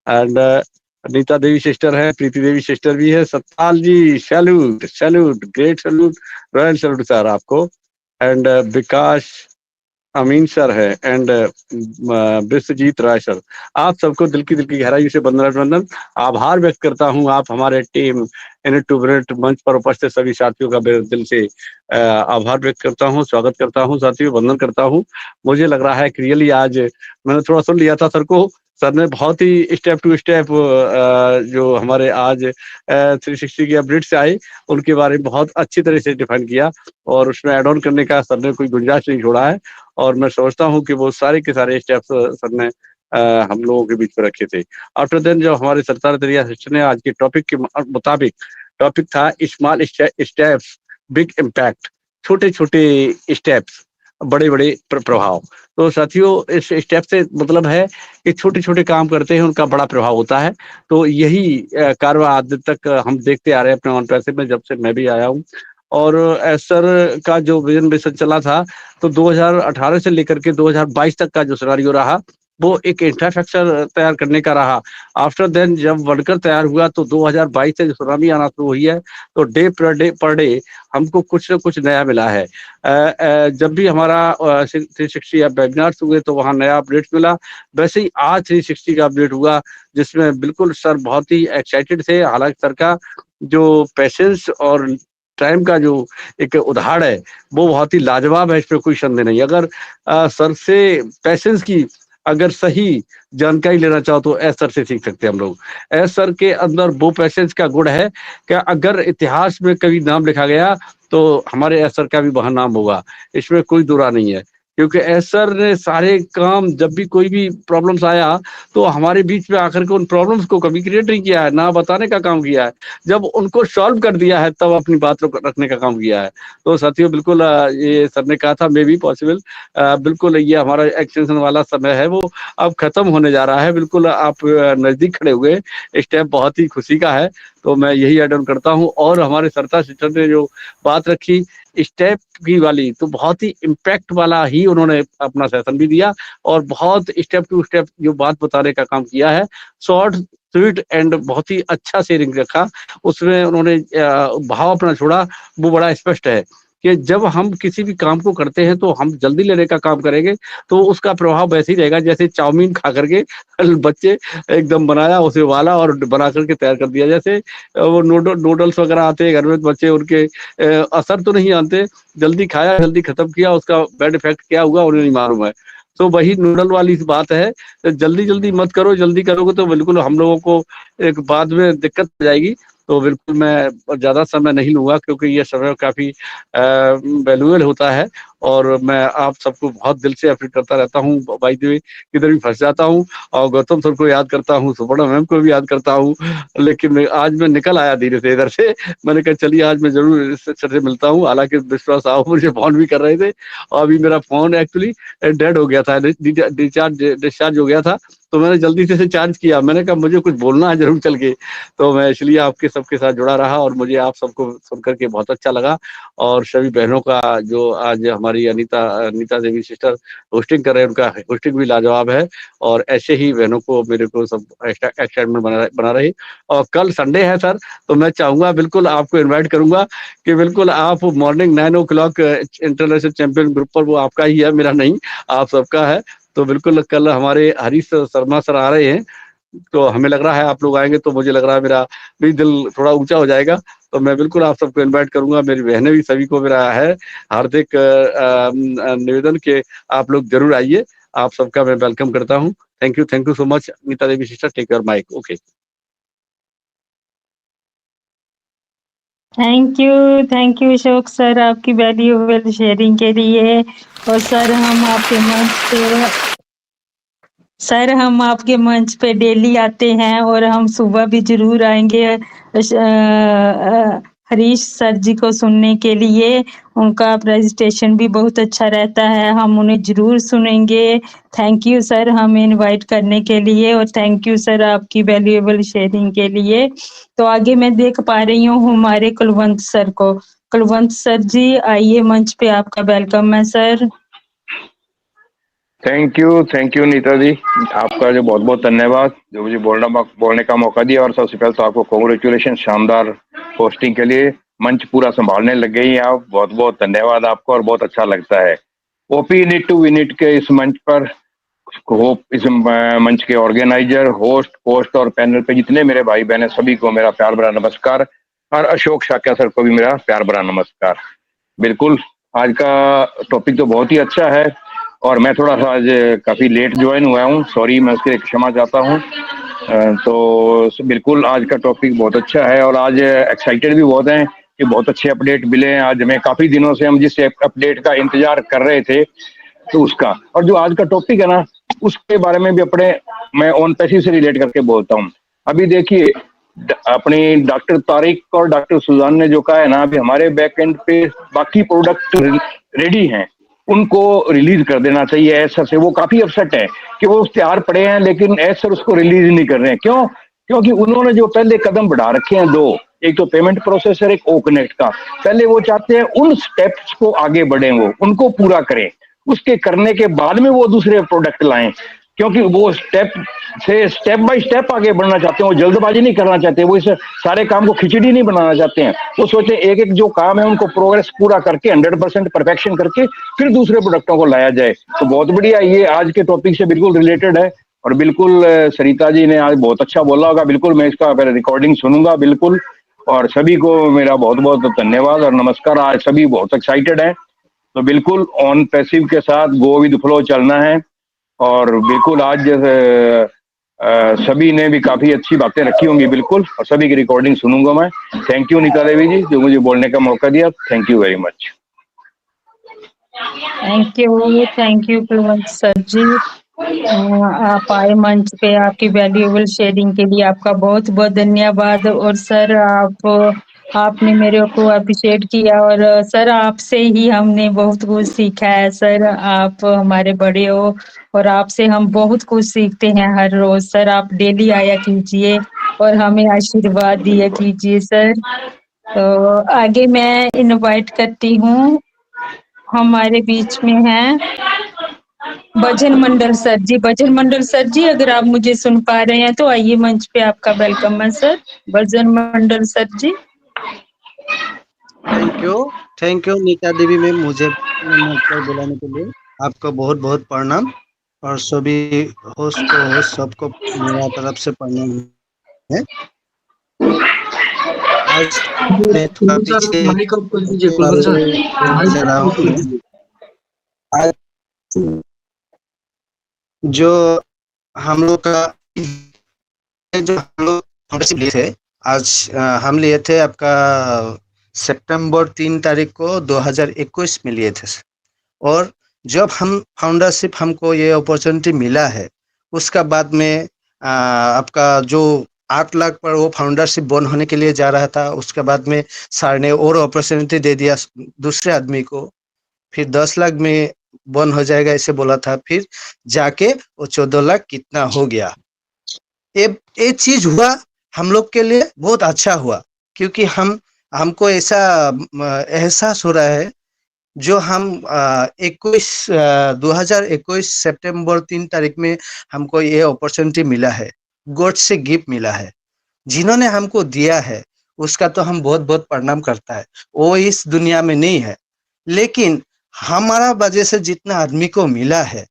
एंड नीता देवी सिस्टर है, प्रीति देवी सिस्टर भी है, Sattal ji salute salute, great salute, royal salute sir आपको, एंड विकास अमीन सर है, एंड विश्वजीत राय सर, आप सबको दिल की गहराई से वंदन आभार व्यक्त करता हूं। आप हमारे टीम यूनिट टू यूनिट मंच पर उपस्थित सभी साथियों का मेरे दिल से आभार व्यक्त करता हूं, स्वागत करता हूं साथियों, वंदन करता हूं। मुझे लग रहा है कि रियली आज मैंने थोड़ा सुन लिया था सर को, सर ने बहुत ही स्टेप टू स्टेप जो हमारे आज 360 की अपडेट से आए उनके बारे में बहुत अच्छी तरह से डिफाइन किया, और उसमें एड ऑन करने का सर ने कोई गुंजाइश नहीं छोड़ा है, और मैं समझता हूं कि वो सारे के सारे स्टेप्स सर ने हम लोगों के बीच में रखे थे। आफ्टर देन जो हमारे सरदार दरिया सिस्टर ने आज के टॉपिक के मुताबिक, टॉपिक था स्मॉल स्टेप्स बिग इम्पैक्ट, छोटे छोटे स्टेप्स बड़े बड़े प्रभाव। तो साथियों, इस स्टेप से मतलब है कि छोटे छोटे काम करते हैं उनका बड़ा प्रभाव होता है। तो यही कारवा आज तक हम देखते आ रहे हैं अपने ऑन पैसे में, जब से मैं भी आया हूँ। और सर का जो विजन मिशन चला था, तो 2018 से लेकर के 2022 तक का जो सिनेरियो रहा, वो एक इंफ्रास्ट्रक्चर तैयार करने का रहा। आफ्टर देन जब वर्कर तैयार हुआ, तो 2022 से जो सुनामी आना शुरू हुई है, तो डे पर डे हमको कुछ न कुछ नया मिला है। जब भी हमारा 360 वेबिनार्स हुए तो वहाँ नया अपडेट मिला, वैसे ही आज 360 का अपडेट हुआ, जिसमें बिल्कुल सर बहुत ही एक्साइटेड थे। हालांकि सर का जो पेशेंस और टाइम का जो एक उदाहरण है वो बहुत ही लाजवाब है, इसमें कोई संदेह नहीं। अगर सर से पेशेंस की अगर सही जानकारी लेना चाहो तो एस सर से सीख सकते हैं हम लोग। एस सर के अंदर वो पेशेंस का गुण है कि अगर इतिहास में कभी नाम लिखा गया तो हमारे एस सर का भी वहां नाम होगा, इसमें कोई दुरा नहीं है। क्योंकि एस सर ने सारे काम, जब भी कोई भी प्रॉब्लम्स आया तो हमारे बीच में आकर के उन प्रॉब्लम्स को कभी क्रिएट नहीं किया है, ना बताने का काम किया है, जब उनको सॉल्व कर दिया है तब अपनी बात रखने का काम किया है। तो साथियों, बिल्कुल ये सर ने कहा था मे बी पॉसिबल, बिल्कुल ये हमारा एक्सटेंशन वाला समय है वो अब खत्म होने जा रहा है। बिल्कुल आप नजदीक खड़े हुए, स्टेप बहुत ही खुशी का है, तो मैं यही एड ऑन करता हूँ। और हमारे सरता सिस्टर ने जो बात रखी स्टेप की वाली, तो बहुत ही इम्पैक्ट वाला ही उन्होंने अपना सेशन भी दिया, और बहुत स्टेप टू स्टेप जो बात बताने का काम किया है, शॉर्ट स्वीट एंड बहुत ही अच्छा शेयरिंग रखा। उसमें उन्होंने भाव अपना छोड़ा, वो बड़ा स्पष्ट है कि जब हम किसी भी काम को करते हैं तो हम जल्दी लेने का काम करेंगे तो उसका प्रभाव वैसे ही रहेगा जैसे चाउमीन खा करके बच्चे एकदम बनाया, उसे उबाला और बना करके तैयार कर दिया। जैसे वो नूडल्स वगैरह आते हैं घर में, बच्चे उनके असर तो नहीं आते, जल्दी खाया जल्दी खत्म किया, उसका बैड इफेक्ट क्या हुआ उन्हें नहीं मालूम है। तो वही नूडल वाली बात है, जल्दी जल्दी मत करो, जल्दी करोगे तो बिल्कुल हम लोगों को एक बाद में दिक्कत हो जाएगी। तो बिल्कुल मैं ज्यादा समय नहीं लूंगा क्योंकि ये समय काफी वैल्यूएबल होता है, और मैं आप सबको बहुत दिल से अप्रीट करता रहता हूँ। भाई जी किधर भी फंस जाता हूँ, और गौतम सर को याद करता हूँ, सुपर्णा मैम को भी याद करता हूँ, लेकिन आज मैं निकल आया धीरे से इधर से। मैंने कहा चलिए आज मैं जरूर इस सर से मिलता हूँ। हालांकि विश्वास आओ मुझे फोन भी कर रहे थे, और अभी मेरा फोन एक्चुअली डेड हो गया था, डिस्चार्ज हो गया था, तो मैंने जल्दी से चार्ज किया। मैंने कहा मुझे कुछ बोलना है जरूर चल के, तो मैं इसलिए आपके सबके साथ जुड़ा रहा, और मुझे आप सबको सुन करके बहुत अच्छा लगा। और सभी बहनों का जो आज हमारे हमारी अनीता देवी सिस्टर होस्टिंग कर रहे हैं, उनका होस्टिंग भी लाजवाब है। और ऐसे ही बहनों को मेरे को सब एक्साइटमेंट बना रही। और कल संडे है सर, तो मैं चाहूंगा बिल्कुल आपको इन्वाइट करूंगा कि बिल्कुल आप morning 9 o'clock international champion group पर, वो आपका ही है, मेरा नहीं, आप सबका है। तो बिल्कुल कल हमारे हरीश शर्मा सर आ रहे हैं, तो हमें लग रहा है आप लोग आएंगे तो मुझे लग रहा है मेरा भी दिल थोड़ा ऊंचा हो जाएगा। तो मैं बिल्कुल आप सबको इनवाइट करूंगा, मेरी बहनें भी, सभी को मेरा है हार्दिक निवेदन कि आप लोग जरूर आइए। आप सबका मैं वेलकम करता हूँ। Thank you so much. Neeta Devi sister, take your mic. Okay, thank you Ashok sir, आपकी वैल्यूएबल शेयरिंग के लिए। और सर हम आपके मंच पे डेली आते हैं और हम सुबह भी जरूर आएंगे हरीश सर जी को सुनने के लिए। उनका प्रेजेंटेशन भी बहुत अच्छा रहता है, हम उन्हें जरूर सुनेंगे। थैंक यू सर हमें इनवाइट करने के लिए, और थैंक यू सर आपकी वैल्यूएबल शेयरिंग के लिए। तो आगे मैं देख पा रही हूँ हमारे कुलवंत सर को। कुलवंत सर जी आइए, मंच पे आपका वेलकम है सर। थैंक यू नीता जी, आपका जो बहुत बहुत धन्यवाद जो मुझे बोलने का मौका दिया। और सबसे पहले तो आपको कांग्रेचुलेशन शानदार पोस्टिंग के लिए। मंच पूरा संभालने लग गई हैं आप, बहुत बहुत धन्यवाद आपको, और बहुत अच्छा लगता है। ओपी यूनिट टू यूनिट के इस मंच पर, इस मंच के ऑर्गेनाइजर, होस्ट, पोस्ट और पैनल पे जितने मेरे भाई बहन हैं, सभी को मेरा प्यार भरा नमस्कार। और अशोक शाक्या सर को भी मेरा प्यार भरा नमस्कार। बिल्कुल, आज का टॉपिक तो बहुत ही अच्छा है, और मैं थोड़ा सा आज काफी लेट ज्वाइन हुआ हूँ, सॉरी, मैं उसके लिए क्षमा चाहता हूँ। तो बिल्कुल आज का टॉपिक बहुत अच्छा है, और आज एक्साइटेड भी बहुत हैं कि बहुत अच्छे अपडेट मिले हैं आज हमें। काफी दिनों से हम जिस अपडेट का इंतजार कर रहे थे, तो उसका, और जो आज का टॉपिक है ना, उसके बारे में भी मैं ऑन पैसिव से रिलेट करके बोलता हूँ। अभी देखिए, अपनी डॉक्टर तारिक और डॉक्टर सुजान ने जो कहा है ना, अभी हमारे बैक एंड पे बाकी प्रोडक्ट रेडी हैं, उनको रिलीज कर देना चाहिए एस सर से। वो काफी अपसेट है कि वो तैयार पड़े हैं, लेकिन एस सर उसको रिलीज नहीं कर रहे हैं। क्यों? क्योंकि उन्होंने जो पहले कदम बढ़ा रखे हैं दो, एक तो पेमेंट प्रोसेसर, एक ओ कनेक्ट का, पहले वो चाहते हैं उन स्टेप्स को आगे बढ़े, वो उनको पूरा करें, उसके करने के बाद में वो दूसरे प्रोडक्ट लाएं। क्योंकि वो स्टेप बाय स्टेप आगे बढ़ना चाहते हैं, वो जल्दबाजी नहीं करना चाहते, वो इस सारे काम को खिचड़ी नहीं बनाना चाहते हैं। वो सोचते हैं एक एक जो काम है उनको प्रोग्रेस पूरा करके 100% परफेक्शन करके फिर दूसरे प्रोडक्टों को लाया जाए। तो बहुत बढ़िया, ये आज के टॉपिक से बिल्कुल रिलेटेड है, और बिल्कुल सरिता जी ने आज बहुत अच्छा बोला होगा। बिल्कुल मैं इसका रिकॉर्डिंग सुनूंगा बिल्कुल। और सभी को मेरा बहुत बहुत धन्यवाद और नमस्कार। आज सभी बहुत एक्साइटेड हैं, तो बिल्कुल ऑन पैसिव के साथ गो विद फ्लो चलना है। और बिल्कुल आज सभी ने भी काफी अच्छी बातें रखी होंगी बिल्कुल, और सभी की रिकॉर्डिंग सुनूंगा मैं। थैंक यू नीता देवी जी, जो मुझे बोलने का मौका दिया। Thank you very much. Thank you Kulwant sir ji. आप आए मंच पे, आपकी वैल्यूएबल शेयरिंग के लिए आपका बहुत बहुत धन्यवाद। और सर आपने मेरे को अप्रिशिएट किया, और सर आपसे ही हमने बहुत कुछ सीखा है। सर आप हमारे बड़े हो, और आपसे हम बहुत कुछ सीखते हैं हर रोज। सर आप डेली आया कीजिए और हमें आशीर्वाद दिया कीजिए सर। तो आगे मैं इनवाइट करती हूँ, हमारे बीच में हैं भजन मंडल सर जी। भजन मंडल सर जी, अगर आप मुझे सुन पा रहे हैं तो आइए, मंच पे आपका वेलकम है sir. Bhajan Mandal sir ji. Thank you Neeta Devi ma'am, मुझे मंच पर बुलाने के लिए आपको बहुत बहुत प्रणाम। और सभी होस्ट सबको मेरा तरफ से प्रणाम है। आज मैं थोड़ा पीछे जा रहा हूँ। आज जो हम लोग का जो हम लोग फाउंडरशिप लिए थे, आज हम लिए थे आपका सितंबर 3 तारीख को 2021 में लिए थे। और जब हम फाउंडरशिप, हमको ये अपॉर्चुनिटी मिला है, उसका बाद में आपका जो 8 लाख पर वो फाउंडरशिप बंद होने के लिए जा रहा था, उसके बाद में सर ने और अपॉर्चुनिटी दे दिया दूसरे आदमी को, फिर 10 लाख में बंद हो जाएगा ऐसे बोला था, फिर जाके वो 14 लाख कितना हो गया। ये चीज हुआ हम लोग के लिए बहुत अच्छा हुआ, क्योंकि हमको ऐसा एहसास हो रहा है जो हम 2021 सितंबर 3 तारीख में हमको ये अपॉर्चुनिटी मिला है, गॉड से गिफ्ट मिला है। जिन्होंने हमको दिया है उसका तो हम बहुत बहुत प्रणाम करता है। वो इस दुनिया में नहीं है, लेकिन हमारा वजह से जितना आदमी को मिला है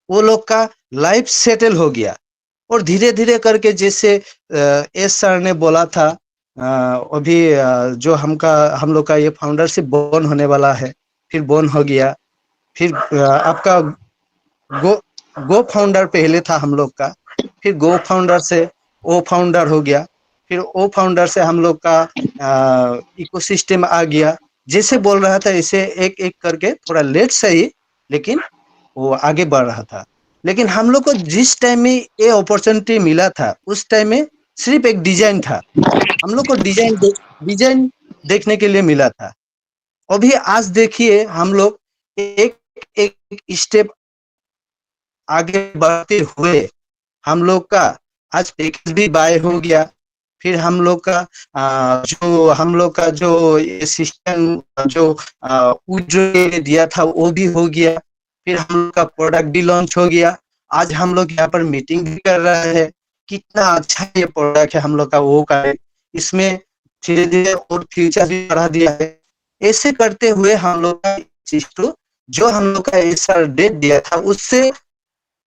वो लोग का लाइफ सेटल हो गया। और धीरे धीरे करके जैसे एस सर ने बोला था, अभी जो हम लोग का ये फाउंडरशिप बोर्न होने वाला है, फिर बोर्न हो गया। फिर आपका गो फाउंडर पहले था हम लोग का, फिर गो फाउंडर से ओ फाउंडर हो गया, फिर ओ फाउंडर से हम लोग का इकोसिस्टम आ गया। जैसे बोल रहा था ऐसे एक एक करके, थोड़ा लेट सही लेकिन वो आगे बढ़ रहा था। लेकिन हम लोग को जिस टाइम में ये अपॉर्चुनिटी मिला था उस टाइम में सिर्फ एक डिजाइन था, हम लोग को डिजाइन देखने के लिए मिला था। अभी आज देखिए हम लोग एक एक स्टेप आगे बढ़ते हुए हम लोग का आज पैकेज भी बाय हो गया। फिर हम लोग का जो सिस्टम जो दिया था वो भी हो गया। फिर हम लोग का प्रोडक्ट भी लॉन्च हो गया। आज हम लोग यहाँ पर मीटिंग भी कर रहे हैं। कितना अच्छा ये प्रोडक्ट है हम लोग का, वो का इसमें धीरे धीरे और फ्यूचर भी बढ़ा दिया है। ऐसे करते हुए हम लोग का जो हम लोग का ऐसा डेट दिया था उससे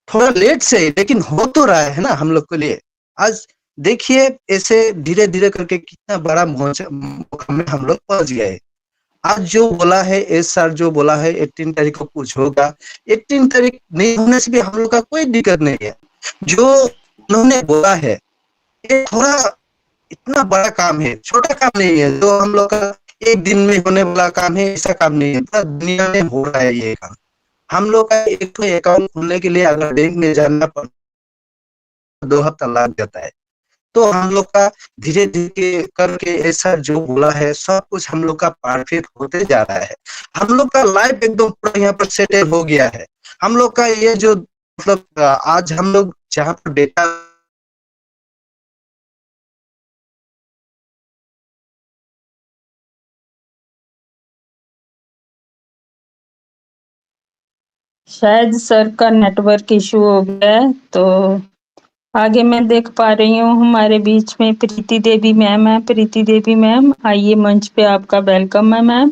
थोड़ा लेट से, लेकिन हो तो रहा है ना हम लोग के लिए। आज देखिए ऐसे धीरे धीरे करके कितना बड़ा मौका में हम लोग पहुंच गए। आज जो बोला है एस सर जो बोला है 18 तारीख को कुछ होगा, 18 तारीख नहीं होने से भी हम लोग का कोई दिक्कत नहीं है। जो उन्होंने बोला है ये थोड़ा इतना बड़ा काम है, छोटा काम नहीं है। जो हम लोग का एक दिन में होने वाला काम है ऐसा काम नहीं है, पूरा दुनिया में हो रहा है ये काम। हम लोग का एक तो अकाउंट खोलने के लिए अगर बैंक में जाना पड़ता 2 हफ्ता लग जाता है। तो हम लोग का धीरे धीरे करके ऐसा जो बोला है सब कुछ हम लोग का परफेक्ट होते जा रहा है। हम लोग का लाइफ एकदम पूरा यहाँ पर सेटल हो गया है। हम लोग का ये जो मतलब आज हम लोग जहाँ पर डेटा शायद सर का नेटवर्क इशू हो गया है। तो आगे मैं देख पा रही हूँ हमारे बीच में प्रीति देवी मैम है। प्रीति देवी मैम आइए, मंच पे आपका वेलकम है मैम।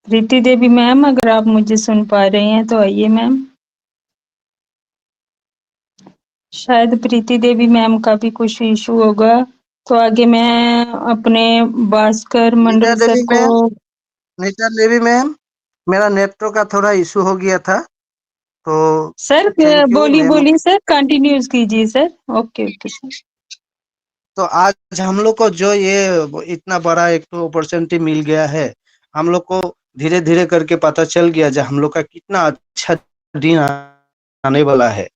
प्रीति देवी मैम अगर आप मुझे सुन पा रहे हैं तो आइए मैम। शायद प्रीति देवी मैम का भी कुछ इशू होगा। तो आगे मैं अपने भास्कर मंडल सर को। नीता देवी मैम, मेरा नेटवर्क का थोड़ा इशू हो गया था तो सर बोलिए सर, कंटिन्यूज कीजिए सर। Okay okay sir. तो आज हम लोग को जो ये इतना बड़ा एक तो अपॉर्चुनिटी मिल गया है, हम लोग को धीरे धीरे करके पता चल गया जो हम लोग का कितना अच्छा दिन आने वाला है।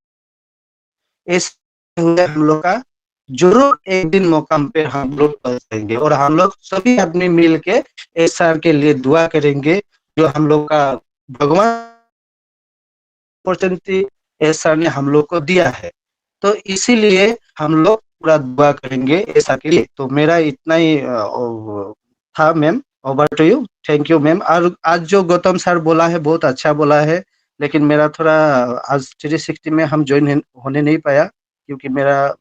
इस हम लोग का जरूर एक दिन मौका पे हम लोग पहुंचेंगे और हम लोग सभी आदमी मिल के इस साल के लिए दुआ करेंगे। जो हम लोग का भगवान अपॉर्चुनिटी इस साल ने हम लोग को दिया है, तो इसीलिए हम लोग पूरा दुआ करेंगे ऐसा के लिए। तो मेरा इतना ही था ma'am, over to you. Thank you ma'am. और आज जो गौतम सर बोला है बहुत अच्छा बोला है, लेकिन मेरा थोड़ा आज 360 में हम ज्वाइन होने नहीं पाया क्योंकि मेरा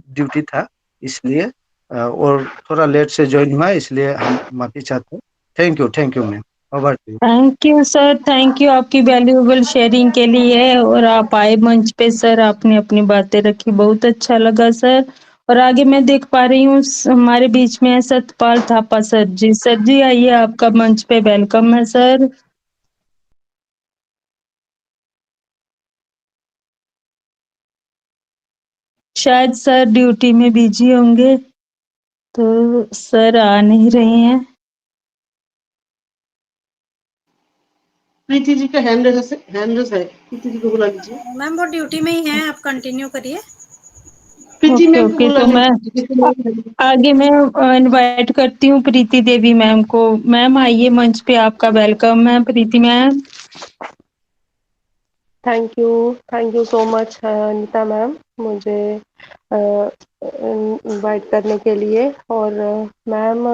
ड्यूटी था, इसलिए और थोड़ा लेट से ज्वाइन हुआ, इसलिए हम माफी चाहते हैं। Thank you ma'am, over to you. Thank you sir, thank you आपकी वैल्यूएबल शेयरिंग के लिए। और आप आए मंच पे सर, आपने अपनी बातें रखी, बहुत अच्छा लगा सर। और आगे मैं देख पा रही हूँ हमारे बीच में है सतपाल थापा सर जी। सर जी आइए, आपका मंच पे वेलकम है सर। शायद सर ड्यूटी में बिजी होंगे तो सर आ नहीं रहे हैं। प्रीति जी का हैंड रेस है, प्रीति जी को बुला लीजिए। मैम वो ड्यूटी में ही है, आप कंटिन्यू करिए। प्रीति मैम को ओके, बुला तो मैं आगे मैं इनवाइट करती हूँ प्रीति देवी मैम को। मैम आइए, मंच पे आपका वेलकम है Preeti ma'am. Thank you so much Neeta ma'am, मुझे इनवाइट करने के लिए। और मैम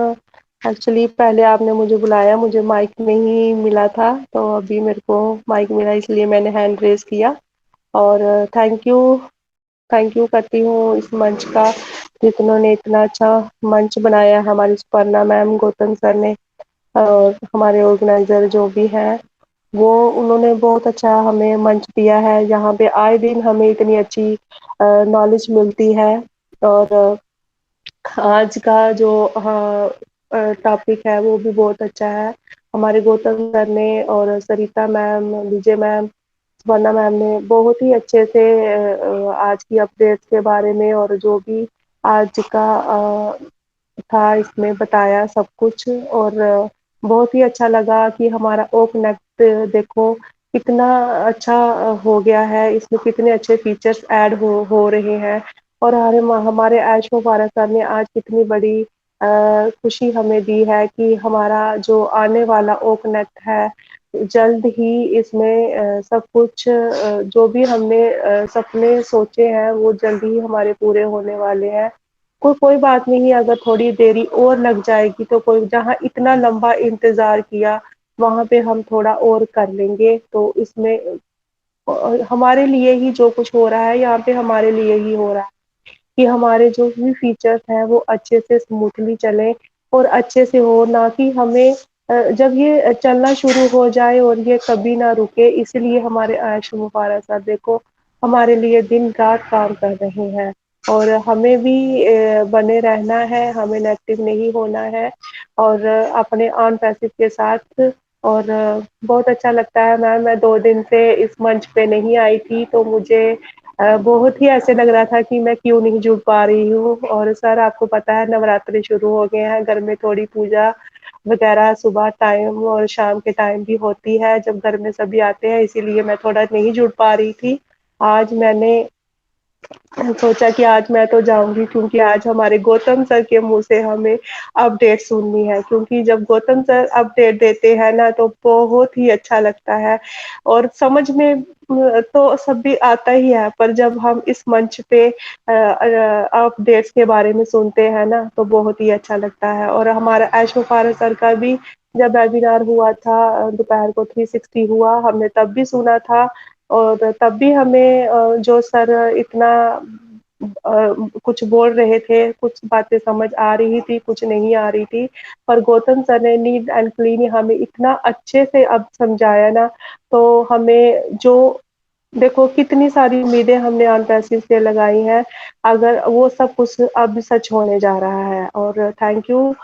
एक्चुअली पहले आपने मुझे बुलाया, मुझे माइक नहीं मिला था, तो अभी मेरे को माइक मिला, इसलिए मैंने हैंड रेज किया। और थैंक यू करती हूँ इस मंच का, जिन्होंने इतना अच्छा मंच बनाया, हमारी सुपर्णा मैम, गौतम सर ने, और हमारे ऑर्गेनाइजर जो भी हैं, वो उन्होंने बहुत अच्छा हमें मंच दिया है, जहाँ पे आए दिन हमें इतनी अच्छी नॉलेज मिलती है। और आज का जो टॉपिक है वो भी बहुत अच्छा है। हमारे गौतम सर ने और सरिता मैम, विजय मैम, सुवर्णा मैम ने बहुत ही अच्छे से आज की अपडेट्स के बारे में और जो भी आज का था इसमें बताया सब कुछ। और बहुत ही अच्छा लगा कि हमारा ओ कनेक्ट देखो कितना अच्छा हो गया है, इसमें कितने अच्छे फीचर्स ऐड हो रहे हैं। और हमारे आयुष्मान भारत सर ने आज कितनी बड़ी खुशी हमें दी है कि हमारा जो आने वाला ओ कनेक्ट है, जल्द ही इसमें सब कुछ जो भी हमने सपने सोचे हैं वो जल्द ही हमारे पूरे होने वाले हैं। कोई बात नहीं, अगर थोड़ी देरी और लग जाएगी तो कोई, जहाँ इतना लंबा इंतजार किया वहां पे हम थोड़ा और कर लेंगे। तो इसमें हमारे लिए ही जो कुछ हो रहा है यहाँ पे, हमारे लिए ही हो रहा है कि हमारे जो भी फीचर्स हैं वो अच्छे से स्मूथली चले और अच्छे से हो, ना कि हमें जब ये चलना शुरू हो जाए और ये कभी ना रुके। इसलिए हमारे आयुष्मान भारत सर देखो हमारे लिए दिन रात काम कर रहे हैं, और हमें भी बने रहना है, हमें नेगेटिव नहीं होना है, और अपने ऑन पैसिव के साथ। और बहुत अच्छा लगता है मैम, मैं 2 दिन से इस मंच पे नहीं आई थी, तो मुझे बहुत ही ऐसे लग रहा था कि मैं क्यों नहीं जुड़ पा रही हूँ। और सर आपको पता है नवरात्रि शुरू हो गए हैं, घर में थोड़ी पूजा वगैरह सुबह टाइम और शाम के टाइम भी होती है जब घर में सभी आते हैं, इसीलिए मैं थोड़ा नहीं जुड़ पा रही थी। आज मैंने सोचा कि आज मैं तो जाऊंगी, क्योंकि आज हमारे गौतम सर के मुंह से हमें अपडेट सुननी है, क्योंकि जब गौतम सर अपडेट देते हैं ना तो बहुत ही अच्छा लगता है। और समझ में तो सब भी आता ही है, पर जब हम इस मंच पे अपडेट्स के बारे में सुनते हैं ना तो बहुत ही अच्छा लगता है। और हमारा ऐशो फारस सर का भी जब वेबिनार हुआ था दोपहर को 360 हुआ, हमने तब भी सुना था, और तब भी हमें जो सर इतना कुछ बोल रहे थे, कुछ बातें समझ आ रही थी, कुछ नहीं आ रही थी, पर गौतम सर ने नीट एंड क्लीन हमें इतना अच्छे से अब समझाया ना, तो हमें जो देखो कितनी सारी उम्मीदें हमने ऑन पैसिव से लगाई हैं, अगर वो सब कुछ अब सच होने जा रहा है। और thank you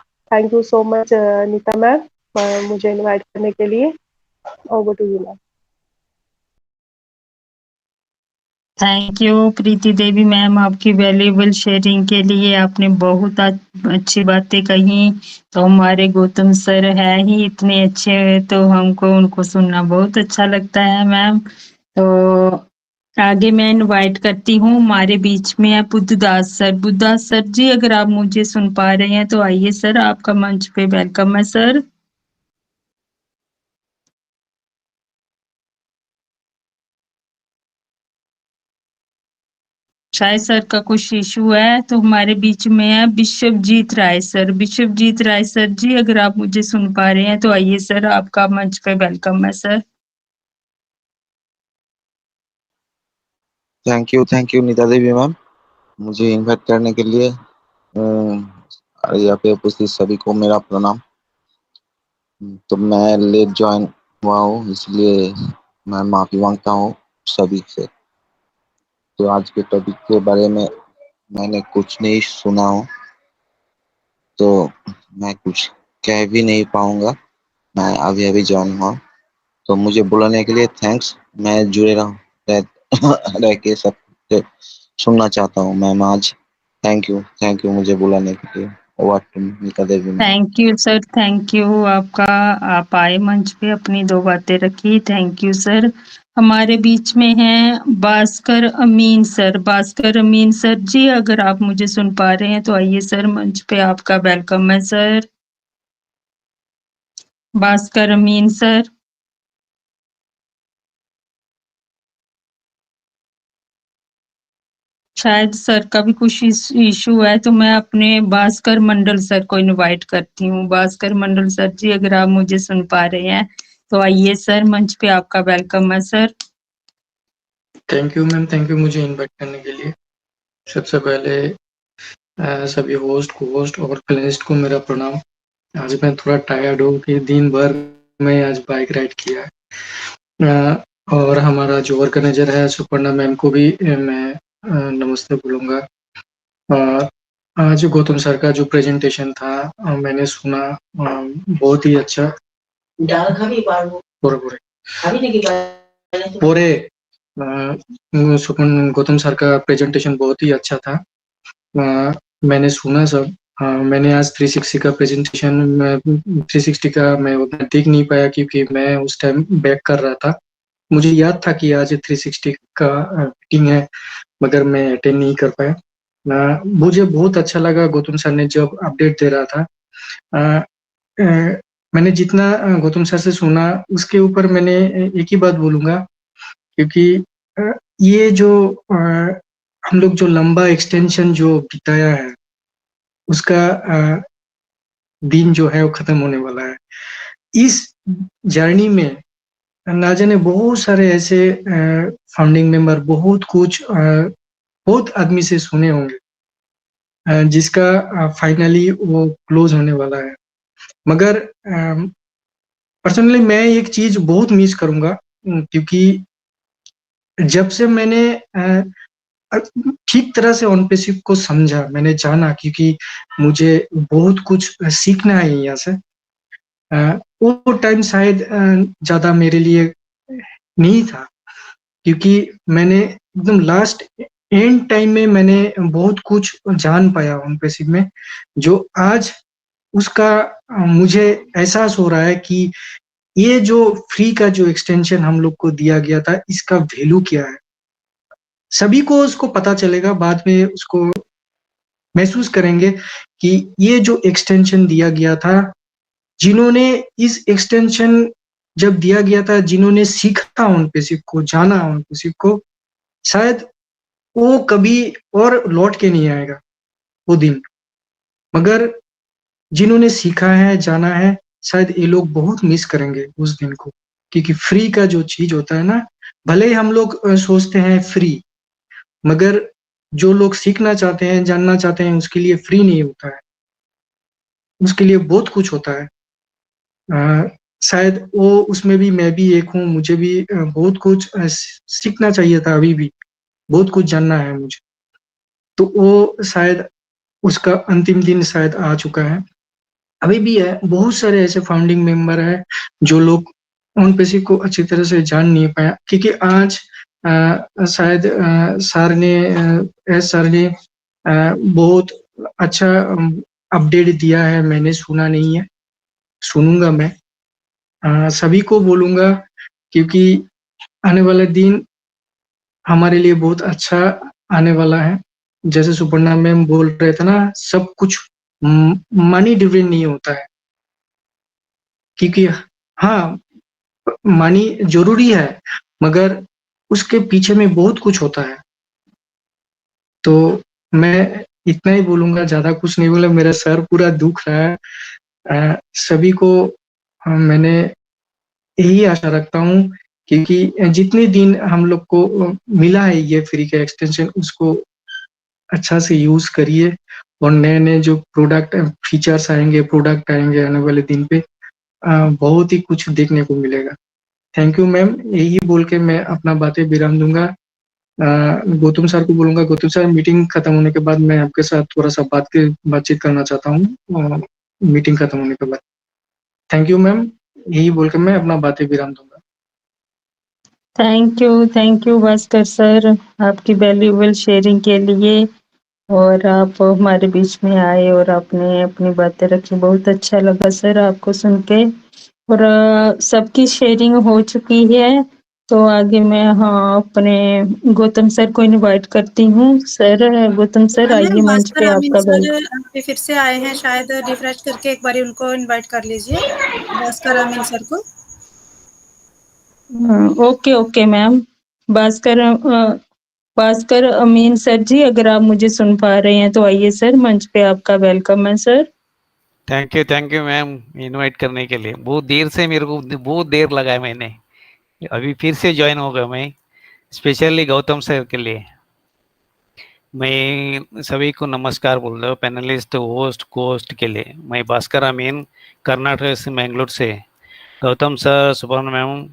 so much Neeta ma'am, मुझे इनवाइट करने के लिए। Over to you ma'am. Thank you Preeti Devi ma'am, आपकी वैल्यूएबल शेयरिंग के लिए। आपने बहुत अच्छी बातें कही। तो हमारे गौतम सर है ही इतने अच्छे, तो हमको उनको सुनना बहुत अच्छा लगता है मैम। तो आगे मैं इनवाइट करती हूँ, हमारे बीच में है बुद्धदास सर। बुद्धदास सर जी, अगर आप मुझे सुन पा रहे हैं तो आइए सर, आपका मंच पे वेलकम है सर। शायद सर का कुछ इशू है। तो हमारे बीच में है विश्वजीत राय सर। विश्वजीत राय सर जी, अगर आप मुझे सुन पा रहे हैं तो आइए सर, आपका मंच पे वेलकम है sir. Thank you Neeta Devi ma'am, मुझे इनवाइट करने के लिए। यहाँ पे उपस्थित सभी को मेरा प्रणाम। तो मैं लेट ज्वाइन हुआ हूँ, इसलिए मैं माफी मांगता हूँ सभी से। तो आज के टॉपिक के बारे में मैंने कुछ नहीं सुना हूँ, तो मैं कुछ कह भी नहीं पाऊंगा। मैं अभी अभी ज्वाइन हुआ, तो मुझे बुलाने के लिए थैंक्स। मैं जुड़े रह के सब सुनना चाहता हूँ मैम आज। थैंक यू मुझे बुलाने के लिए। Over to Neeta Devi ma'am. Thank you sir, thank you आपका। आप आए मंच पे, अपनी 2 बातें रखी। Thank you sir. हमारे बीच में हैं भास्कर अमीन सर। भास्कर अमीन सर जी, अगर आप मुझे सुन पा रहे हैं तो आइए सर, मंच पे आपका वेलकम है सर। भास्कर अमीन सर। शायद सर का भी कुछ इशू है, तो मैं अपने भास्कर मंडल सर को इनवाइट करती हूँ। भास्कर मंडल सर जी, अगर आप मुझे सुन पा रहे हैं तो आइए सर, मंच पे आपका वेलकम है sir. Thank you ma'am, thank you मुझे इनवाइट करने के लिए। सबसे पहले सभी होस्ट को होस्ट और पैनलिस्ट को मेरा प्रणाम। आज मैं थोड़ा टायर्ड हूँ कि दिन भर मैं आज बाइक राइड किया है। और हमारा जो ऑर्गेनाइजर है सुपर्णा मैम को भी मैं नमस्ते बोलूँगा। और आज गौतम सर का जो प्रेजेंटेशन था मैंने सुना, बहुत ही अच्छा। पूरे गौतम सर का प्रेजेंटेशन बहुत ही अच्छा था। मैंने सुना सब। मैंने आज 360 का प्रेजेंटेशन 360 का मैं उतना देख नहीं पाया क्योंकि मैं उस टाइम बैक कर रहा था। मुझे याद था कि आज 360 का मीटिंग है, मगर मैं अटेंड नहीं कर पाया। मुझे बहुत अच्छा लगा गौतम सर ने जब अपडेट दे रहा था। मैंने जितना गौतम सर से सुना उसके ऊपर मैंने एक ही बात बोलूँगा, क्योंकि ये जो हम लोग जो लंबा एक्सटेंशन जो बिताया है उसका दिन जो है वो खत्म होने वाला है। इस जर्नी में ना जाने बहुत सारे ऐसे फाउंडिंग मेंबर बहुत कुछ बहुत आदमी से सुने होंगे जिसका फाइनली वो क्लोज होने वाला है। मगर पर्सनली मैं एक चीज बहुत मिस करूंगा, क्योंकि जब से मैंने ठीक तरह से ऑन पेसिव को समझा, मैंने जाना, क्योंकि मुझे बहुत कुछ सीखना है यहाँ से। वो टाइम शायद ज्यादा मेरे लिए नहीं था, क्योंकि मैंने एकदम लास्ट एंड टाइम में मैंने बहुत कुछ जान पाया ऑन पेसिव में, जो आज उसका मुझे एहसास हो रहा है कि ये जो फ्री का जो एक्सटेंशन हम लोग को दिया गया था इसका वैल्यू क्या है। सभी को उसको पता चलेगा, बाद में उसको महसूस करेंगे कि ये जो एक्सटेंशन दिया गया था, जिन्होंने इस एक्सटेंशन जब दिया गया था, जिन्होंने सीखा ऑन पेसिव को, जाना ऑन पेसिव को, शायद वो कभी और लौट के नहीं आएगा वो दिन। मगर जिन्होंने सीखा है, जाना है, शायद ये लोग बहुत मिस करेंगे उस दिन को, क्योंकि फ्री का जो चीज होता है ना, भले ही हम लोग सोचते हैं फ्री, मगर जो लोग सीखना चाहते हैं, जानना चाहते हैं, उसके लिए फ्री नहीं होता है, उसके लिए बहुत कुछ होता है। शायद वो उसमें भी मैं भी एक हूँ, मुझे भी बहुत कुछ सीखना चाहिए था, अभी भी बहुत कुछ जानना है मुझे। तो वो शायद उसका अंतिम दिन शायद आ चुका है, अभी भी है। बहुत सारे ऐसे फाउंडिंग मेंबर है जो लोग ऑन पेसिव को अच्छी तरह से जान नहीं पाया, क्योंकि आज शायद सर ने बहुत अच्छा अपडेट दिया है, मैंने सुना नहीं है, सुनूंगा मैं। सभी को बोलूंगा, क्योंकि आने वाला दिन हमारे लिए बहुत अच्छा आने वाला है। जैसे सुपर्णा मैम बोल रहे थे ना, सब कुछ मनी ड्रिवन नहीं होता है, क्योंकि हाँ मनी जरूरी है, मगर उसके पीछे में बहुत कुछ होता है। तो मैं इतना ही बोलूंगा, ज्यादा कुछ नहीं बोला, मेरा सर पूरा दुख रहा है। सभी को मैंने यही आशा रखता हूँ, क्योंकि जितने दिन हम लोग को मिला है ये फ्री का एक्सटेंशन, उसको अच्छा से यूज करिए, और नए नए जो प्रोडक्ट फीचर्स आएंगे, प्रोडक्ट आएंगे आने वाले दिन पे, बहुत ही कुछ देखने को मिलेगा। थैंक यू मैम, यही बोल के मैं अपना बातें विराम दूंगा। गौतम सर को बोलूंगा, गौतम सर मीटिंग खत्म होने के बाद मैं आपके साथ थोड़ा सा बातचीत करना चाहता हूँ मीटिंग खत्म होने के बाद। थैंक यू मैम, यही बोल के मैं अपना बातें विराम दूंगा। थैंक यू भास्कर सर, आपकी वैल्यूएबल शेयरिंग के लिए, और आप हमारे बीच में आए और आपने अपनी बातें रखी। बहुत अच्छा लगा सर आपको सुन के। और सबकी शेयरिंग हो चुकी है, तो आगे मैं अपने गौतम सर को इनवाइट करती हूँ। सर गौतम सर आइए मंच पे, आपका सर फिर से आए हैं, शायद रिफ्रेश करके एक बार उनको इनवाइट कर लीजिए, भास्कर अमीन सर को। Okay ma'am. Bhaskar Bhaskar Amin sir ji, अगर आप मुझे सुन पा रहे हैं तो आइए सर, मंच पे आपका वेलकम है sir. Thank you ma'am invite करने के लिए। बहुत देर से मेरे को बहुत देर लगा है, मैंने अभी फिर से ज्वाइन हो गया मैं, स्पेशली गौतम सर के लिए। मैं सभी को नमस्कार बोल रहा हूँ, पैनलिस्ट, होस्ट, कोस्ट के लिए। मैं भास्कर अमीन, कर्नाटक से, मैंगलोर से। गौतम सर, सुपर्ण मैम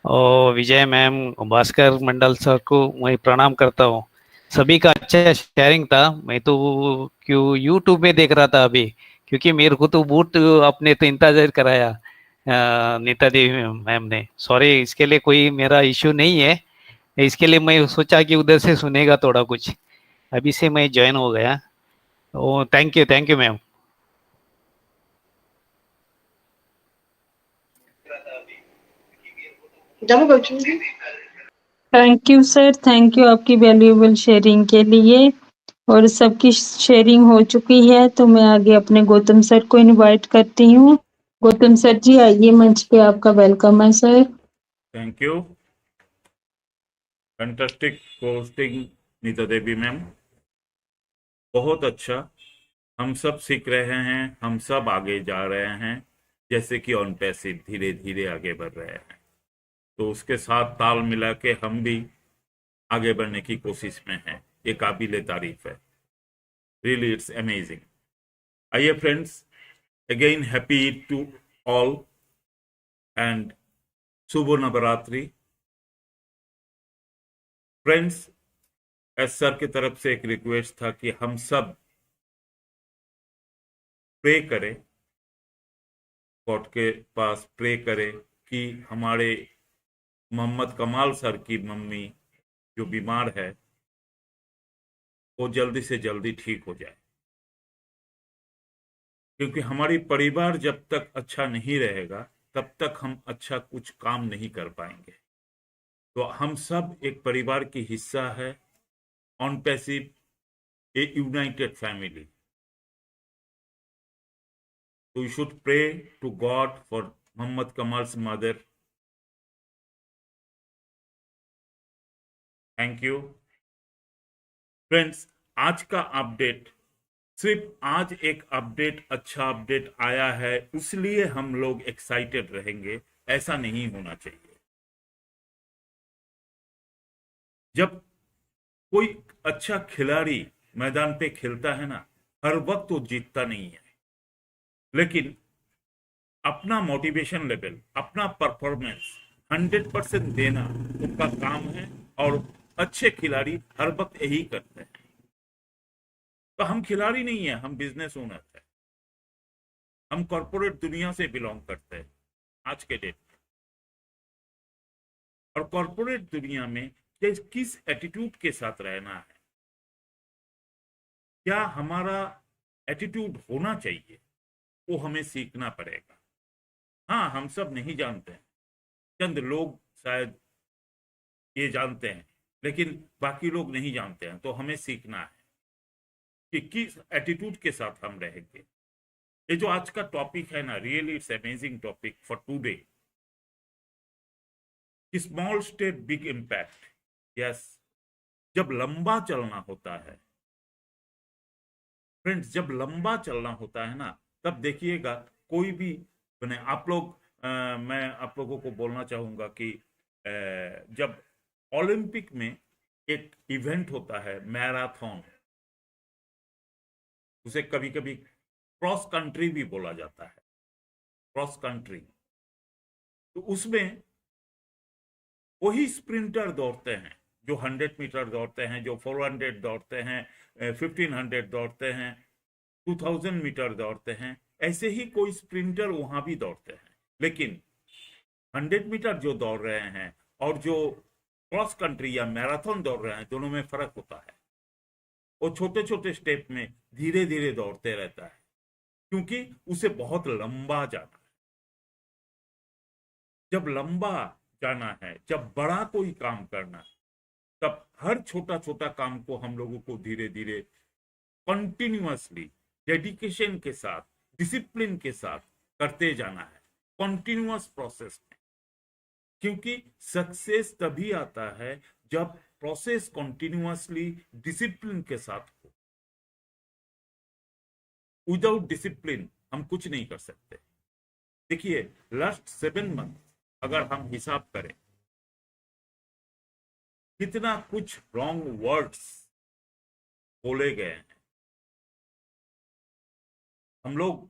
और विजय मैम, भास्कर मंडल सर को मैं प्रणाम करता हूँ। सभी का अच्छा शेयरिंग था। मैं तो क्यों यूट्यूब में देख रहा था अभी, क्योंकि मेरे को तो बहुत आपने तो इंतजार कराया नीता देवी मैम ने। सॉरी, इसके लिए कोई मेरा इश्यू नहीं है। इसके लिए मैं सोचा कि उधर से सुनेगा थोड़ा कुछ, अभी से मैं ज्वाइन हो गया। Oh thank you ma'am. Thank you sir, thank you आपकी वैल्यूएबल शेयरिंग के लिए। और सबकी शेयरिंग हो चुकी है तो मैं आगे अपने गौतम सर को इनवाइट करती हूँ। गौतम सर जी आइए, मंच पे आपका वेलकम है sir. Thank you, fantastic hosting Neeta Devi ma'am, बहुत अच्छा। हम सब सीख रहे हैं, हम सब आगे जा रहे हैं, जैसे कि ऑन पैसिव धीरे धीरे आगे बढ़ रहे हैं। तो उसके साथ ताल मिला के हम भी आगे बढ़ने की कोशिश में हैं। ये काबिल तारीफ है, रियली इट्स अमेजिंग। आइए friends, again happy Eid to all and शुभ नवरात्रि। फ्रेंड्स, एस सर की तरफ से एक रिक्वेस्ट था कि हम सब प्रे करें, गॉड के पास प्रे करें कि हमारे मोहम्मद कमाल सर की मम्मी जो बीमार है वो जल्दी से जल्दी ठीक हो जाए, क्योंकि हमारी परिवार जब तक अच्छा नहीं रहेगा तब तक हम अच्छा कुछ काम नहीं कर पाएंगे। तो हम सब एक परिवार की हिस्सा है, on passive A United family. So you should pray to God for Muhammad Kamal's mother. Thank you. Friends, आज का अपडेट सिर्फ आज एक अपडेट, अच्छा अपडेट आया है इसलिए हम लोग एक्साइटेड रहेंगे, ऐसा नहीं होना चाहिए। जब कोई अच्छा खिलाड़ी मैदान पे खेलता है ना, हर वक्त वो जीतता नहीं है, लेकिन अपना मोटिवेशन लेवल, अपना परफॉर्मेंस 100% देना उनका काम है, और अच्छे खिलाड़ी हर वक्त यही करते हैं। तो हम खिलाड़ी नहीं है, हम बिजनेस ओनर है, हम कॉर्पोरेट दुनिया से बिलोंग करते हैं आज के डेट में। और कॉर्पोरेट दुनिया में किस एटीट्यूड के साथ रहना है, क्या हमारा एटीट्यूड होना चाहिए, वो हमें सीखना पड़ेगा। हाँ, हम सब नहीं जानते हैं, चंद लोग शायद ये जानते हैं, लेकिन बाकी लोग नहीं जानते हैं। तो हमें सीखना है कि किस एटीट्यूड के साथ हम रहेंगे। ये जो आज का टॉपिक है ना, really it's amazing topic for today. Small step big impact. Yes, जब लंबा चलना होता है फ्रेंड्स, जब लंबा चलना होता है ना, तब देखिएगा कोई भी बने। आप लोग मैं आप लोगों को बोलना चाहूंगा कि जब ओलंपिक में एक इवेंट होता है मैराथन, उसे कभी कभी क्रॉस कंट्री भी बोला जाता है, क्रॉस कंट्री। तो उसमें वही स्प्रिंटर दौड़ते हैं जो 100 मीटर दौड़ते हैं, जो 400 दौड़ते हैं, 1500 दौड़ते हैं, 2000 मीटर दौड़ते हैं। ऐसे ही कोई स्प्रिंटर वहां भी दौड़ते हैं, लेकिन 100 मीटर जो दौड़ रहे हैं और जो क्रॉस कंट्री या मैराथन दौड़ रहे हैं, दोनों में फर्क होता है। वो छोटे छोटे स्टेप में धीरे धीरे दौड़ते रहता है, क्योंकि उसे बहुत लंबा जाना है। जब लंबा जाना है, जब बड़ा कोई काम करना है, तब हर छोटा छोटा काम को हम लोगों को धीरे धीरे कंटिन्यूअसली डेडिकेशन के साथ, डिसिप्लिन के साथ करते जाना है, कंटिन्यूअस प्रोसेस में। क्योंकि सक्सेस तभी आता है जब प्रोसेस कंटिन्यूअसली डिसिप्लिन के साथ हो। विदाउट डिसिप्लिन हम कुछ नहीं कर सकते। देखिए लास्ट 7 मंथ अगर हम हिसाब करें कितना कुछ रॉन्ग वर्ड्स बोले गए हैं, हम लोग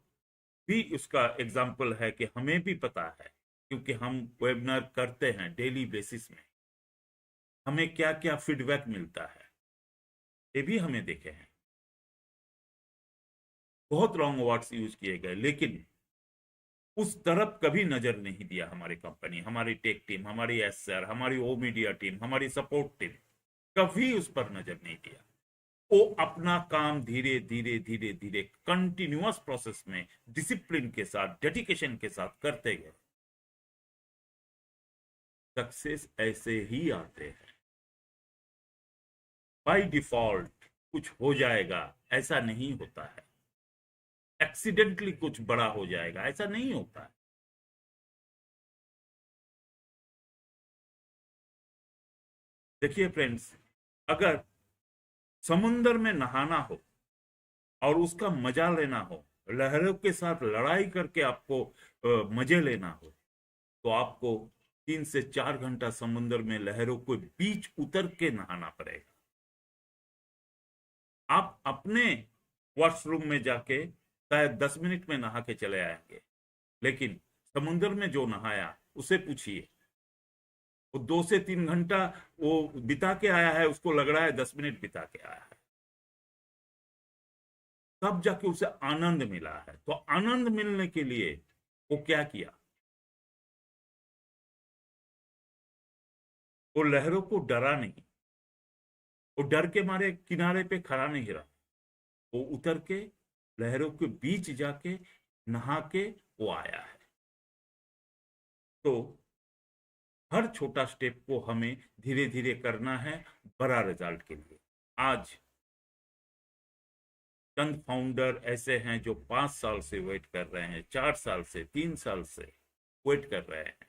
भी उसका एग्जाम्पल है कि हमें भी पता है, क्योंकि हम वेबिनार करते हैं डेली बेसिस में, हमें क्या क्या फीडबैक मिलता है ये भी हमें देखे हैं। बहुत रॉन्ग वर्ड्स यूज किए गए, लेकिन उस तरफ कभी नजर नहीं दिया हमारी कंपनी, हमारी टेक टीम, हमारी एसआर, हमारी ओ मीडिया टीम, हमारी सपोर्ट टीम, कभी उस पर नजर नहीं दिया। वो अपना काम धीरे धीरे धीरे धीरे कंटिन्यूअस प्रोसेस में डिसिप्लिन के साथ, डेडिकेशन के साथ करते गए। सक्सेस ऐसे ही आते हैं। बाय डिफॉल्ट कुछ हो जाएगा ऐसा नहीं होता है, एक्सीडेंटली कुछ बड़ा हो जाएगा ऐसा नहीं होता है। देखिए फ्रेंड्स, अगर समुंदर में नहाना हो और उसका मजा लेना हो, लहरों के साथ लड़ाई करके आपको मजे लेना हो, तो आपको 3 से 4 घंटा समुंदर में लहरों के बीच उतर के नहाना पड़ेगा। आप अपने वॉशरूम में जाके शायद 10 मिनट में नहा के चले आएंगे, लेकिन समुंदर में जो नहाया उसे पूछिए, वो 2 से 3 घंटा वो बिता के आया है, उसको लग रहा है 10 मिनट बिता के आया है, तब जाके उसे आनंद मिला है। तो आनंद मिलने के लिए वो क्या किया, वो लहरों को डरा नहीं, वो डर के मारे किनारे पे खड़ा नहीं रहा, वो उतर के लहरों के बीच जाके नहा के वो आया है। तो हर छोटा स्टेप को हमें धीरे धीरे करना है बड़ा रिजल्ट के लिए। आज चंद फाउंडर ऐसे हैं जो 5 साल से वेट कर रहे हैं, 4 साल से, 3 साल से वेट कर रहे हैं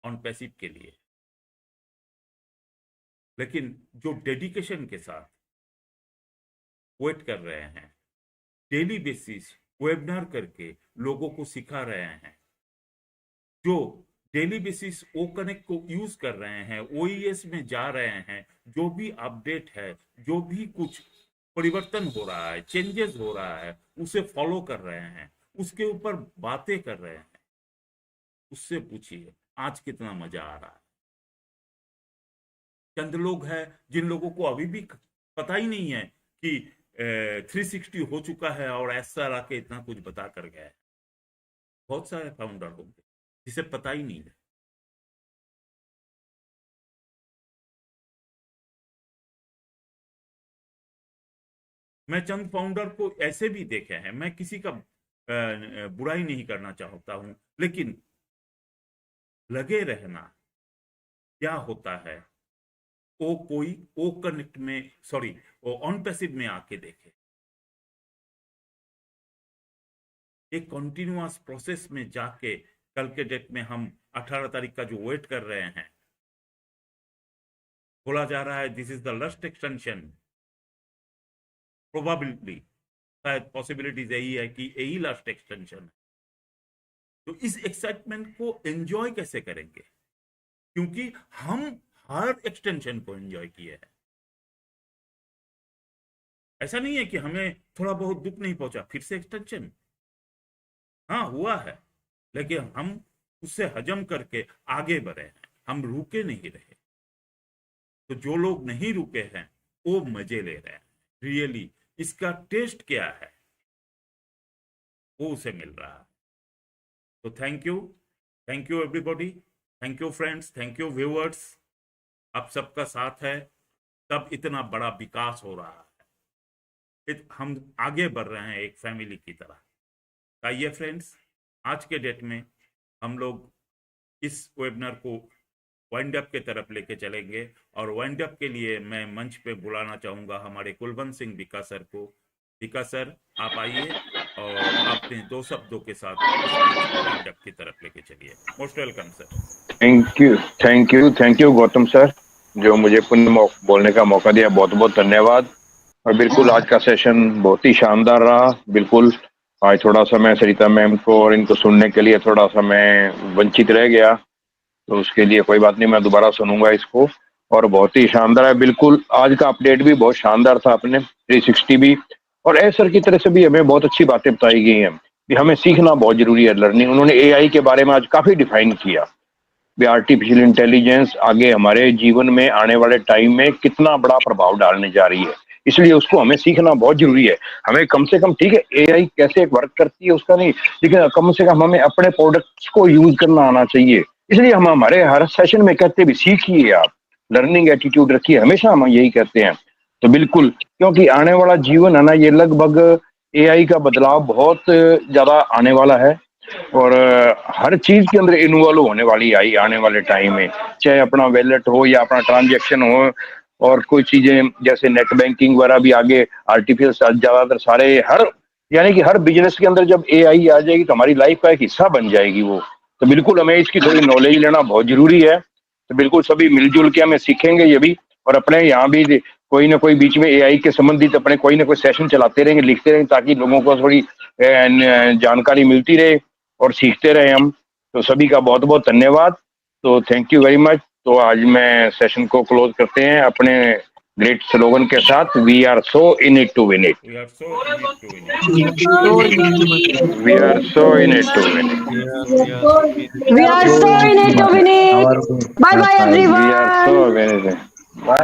ऑन पैसिव के लिए, लेकिन जो डेडिकेशन के साथ वेट कर रहे हैं, डेली बेसिस वेबिनार करके लोगों को सिखा रहे हैं, जो डेली बेसिस ओ कनेक्ट को यूज कर रहे हैं, ओईएस में जा रहे हैं, जो भी अपडेट है, जो भी कुछ परिवर्तन हो रहा है, चेंजेस हो रहा है, उसे फॉलो कर रहे हैं, उसके ऊपर बातें कर रहे हैं, उससे पूछिए आज कितना मजा आ रहा है। चंद लोग हैं जिन लोगों को अभी भी पता ही नहीं है कि 360 हो चुका है और ऐसा आके इतना कुछ बता कर गया है। बहुत सारे फाउंडर होंगे जिसे पता ही नहीं है। मैं चंद फाउंडर को ऐसे भी देखे हैं, मैं किसी का बुराई नहीं करना चाहता हूं, लेकिन लगे रहना क्या होता है वो कोई ओ कनेक्ट में, सॉरी, वो ऑन पैसिव में आके देखे। एक कंटिन्यूअस प्रोसेस में जाके कल के डेट में हम 18 तारीख का जो वेट कर रहे हैं, बोला जा रहा है this is the last extension, probability, शायद पॉसिबिलिटीज यही है कि यही लास्ट एक्सटेंशन है। तो इस एक्साइटमेंट को एंजॉय कैसे करेंगे, क्योंकि हम हर एक्सटेंशन को एंजॉय किए हैं। ऐसा नहीं है कि हमें थोड़ा बहुत दुख नहीं पहुंचा, फिर से एक्सटेंशन, हाँ हुआ है, लेकिन हम उससे हजम करके आगे बढ़े हैं, हम रुके नहीं रहे। तो जो लोग नहीं रुके हैं वो मजे ले रहे हैं, रियली इसका टेस्ट क्या है वो उसे मिल रहा है। तो thank you everybody, thank you friends, thank you viewers, आप सबका साथ है तब इतना बड़ा विकास हो रहा है, हम आगे बढ़ रहे हैं एक फैमिली की तरह। आइए फ्रेंड्स, आज के डेट में हम लोग इस वेबिनार को वाइंड अप के तरफ लेके चलेंगे, और वाइंड अप के लिए मैं मंच पे बुलाना चाहूँगा हमारे कुलवंत सिंह विका सर को। विका सर आप आइए और अपने 2 शब्दों के साथ वाइंड अप की तरफ लेके चलिए। Most welcome sir. Thank you Gautam sir. जो मुझे पुनः बोलने का मौका दिया, बहुत बहुत धन्यवाद। और बिल्कुल आज का सेशन बहुत ही शानदार रहा। बिल्कुल आज थोड़ा सा मैं सरिता मैम को और इनको सुनने के लिए थोड़ा सा मैं वंचित रह गया, तो उसके लिए कोई बात नहीं, मैं दोबारा सुनूंगा इसको। और बहुत ही शानदार है, बिल्कुल आज का अपडेट भी बहुत शानदार था अपने 360 भी। और एस सर की तरह से भी हमें बहुत अच्छी बातें बताई गई हैं कि हमें सीखना बहुत जरूरी है, लर्निंग। उन्होंने एआई के बारे में आज काफी डिफाइन किया भी आर्टिफिशियल इंटेलिजेंस आगे हमारे जीवन में आने वाले टाइम में कितना बड़ा प्रभाव डालने जा रही है, इसलिए उसको हमें सीखना बहुत जरूरी है। हमें कम से कम, ठीक है एआई कैसे वर्क करती है उसका नहीं, लेकिन कम से कम हमें अपने प्रोडक्ट्स को यूज करना आना चाहिए। इसलिए हम हमारे हर सेशन में कहते भी सीखिए, आप लर्निंग एटीट्यूड रखिए, हमेशा हम यही कहते हैं। तो बिल्कुल, क्योंकि आने वाला जीवन है ना, ये लगभग एआई का बदलाव बहुत ज्यादा आने वाला है और हर चीज के अंदर इन्वॉल्व होने वाली आई आने वाले टाइम में, चाहे अपना वैलेट हो या अपना ट्रांजैक्शन हो और कोई चीजें जैसे नेट बैंकिंग वगैरह भी आगे आर्टिफिशियल ज्यादातर सारे हर यानी कि हर बिजनेस के अंदर जब एआई आ जाएगी तो हमारी लाइफ का एक हिस्सा बन जाएगी वो। तो बिल्कुल हमें इसकी थोड़ी नॉलेज लेना बहुत जरूरी है। तो बिल्कुल सभी मिलजुल के हमें सीखेंगे ये भी, और अपने यहाँ भी कोई ना कोई बीच में एआई के संबंधित अपने कोई ना कोई सेशन चलाते रहेंगे, लिखते रहेंगे, ताकि लोगों को थोड़ी जानकारी मिलती रहे और सीखते रहे हम। तो सभी का बहुत बहुत धन्यवाद। तो थैंक यू वेरी मच। तो आज मैं सेशन को क्लोज करते हैं अपने ग्रेट स्लोगन के साथ, we are so in it to win it. We are so in it to win it. We are so in it to win it. We are so in it to win it. Bye bye we are everyone. So win it. Bye.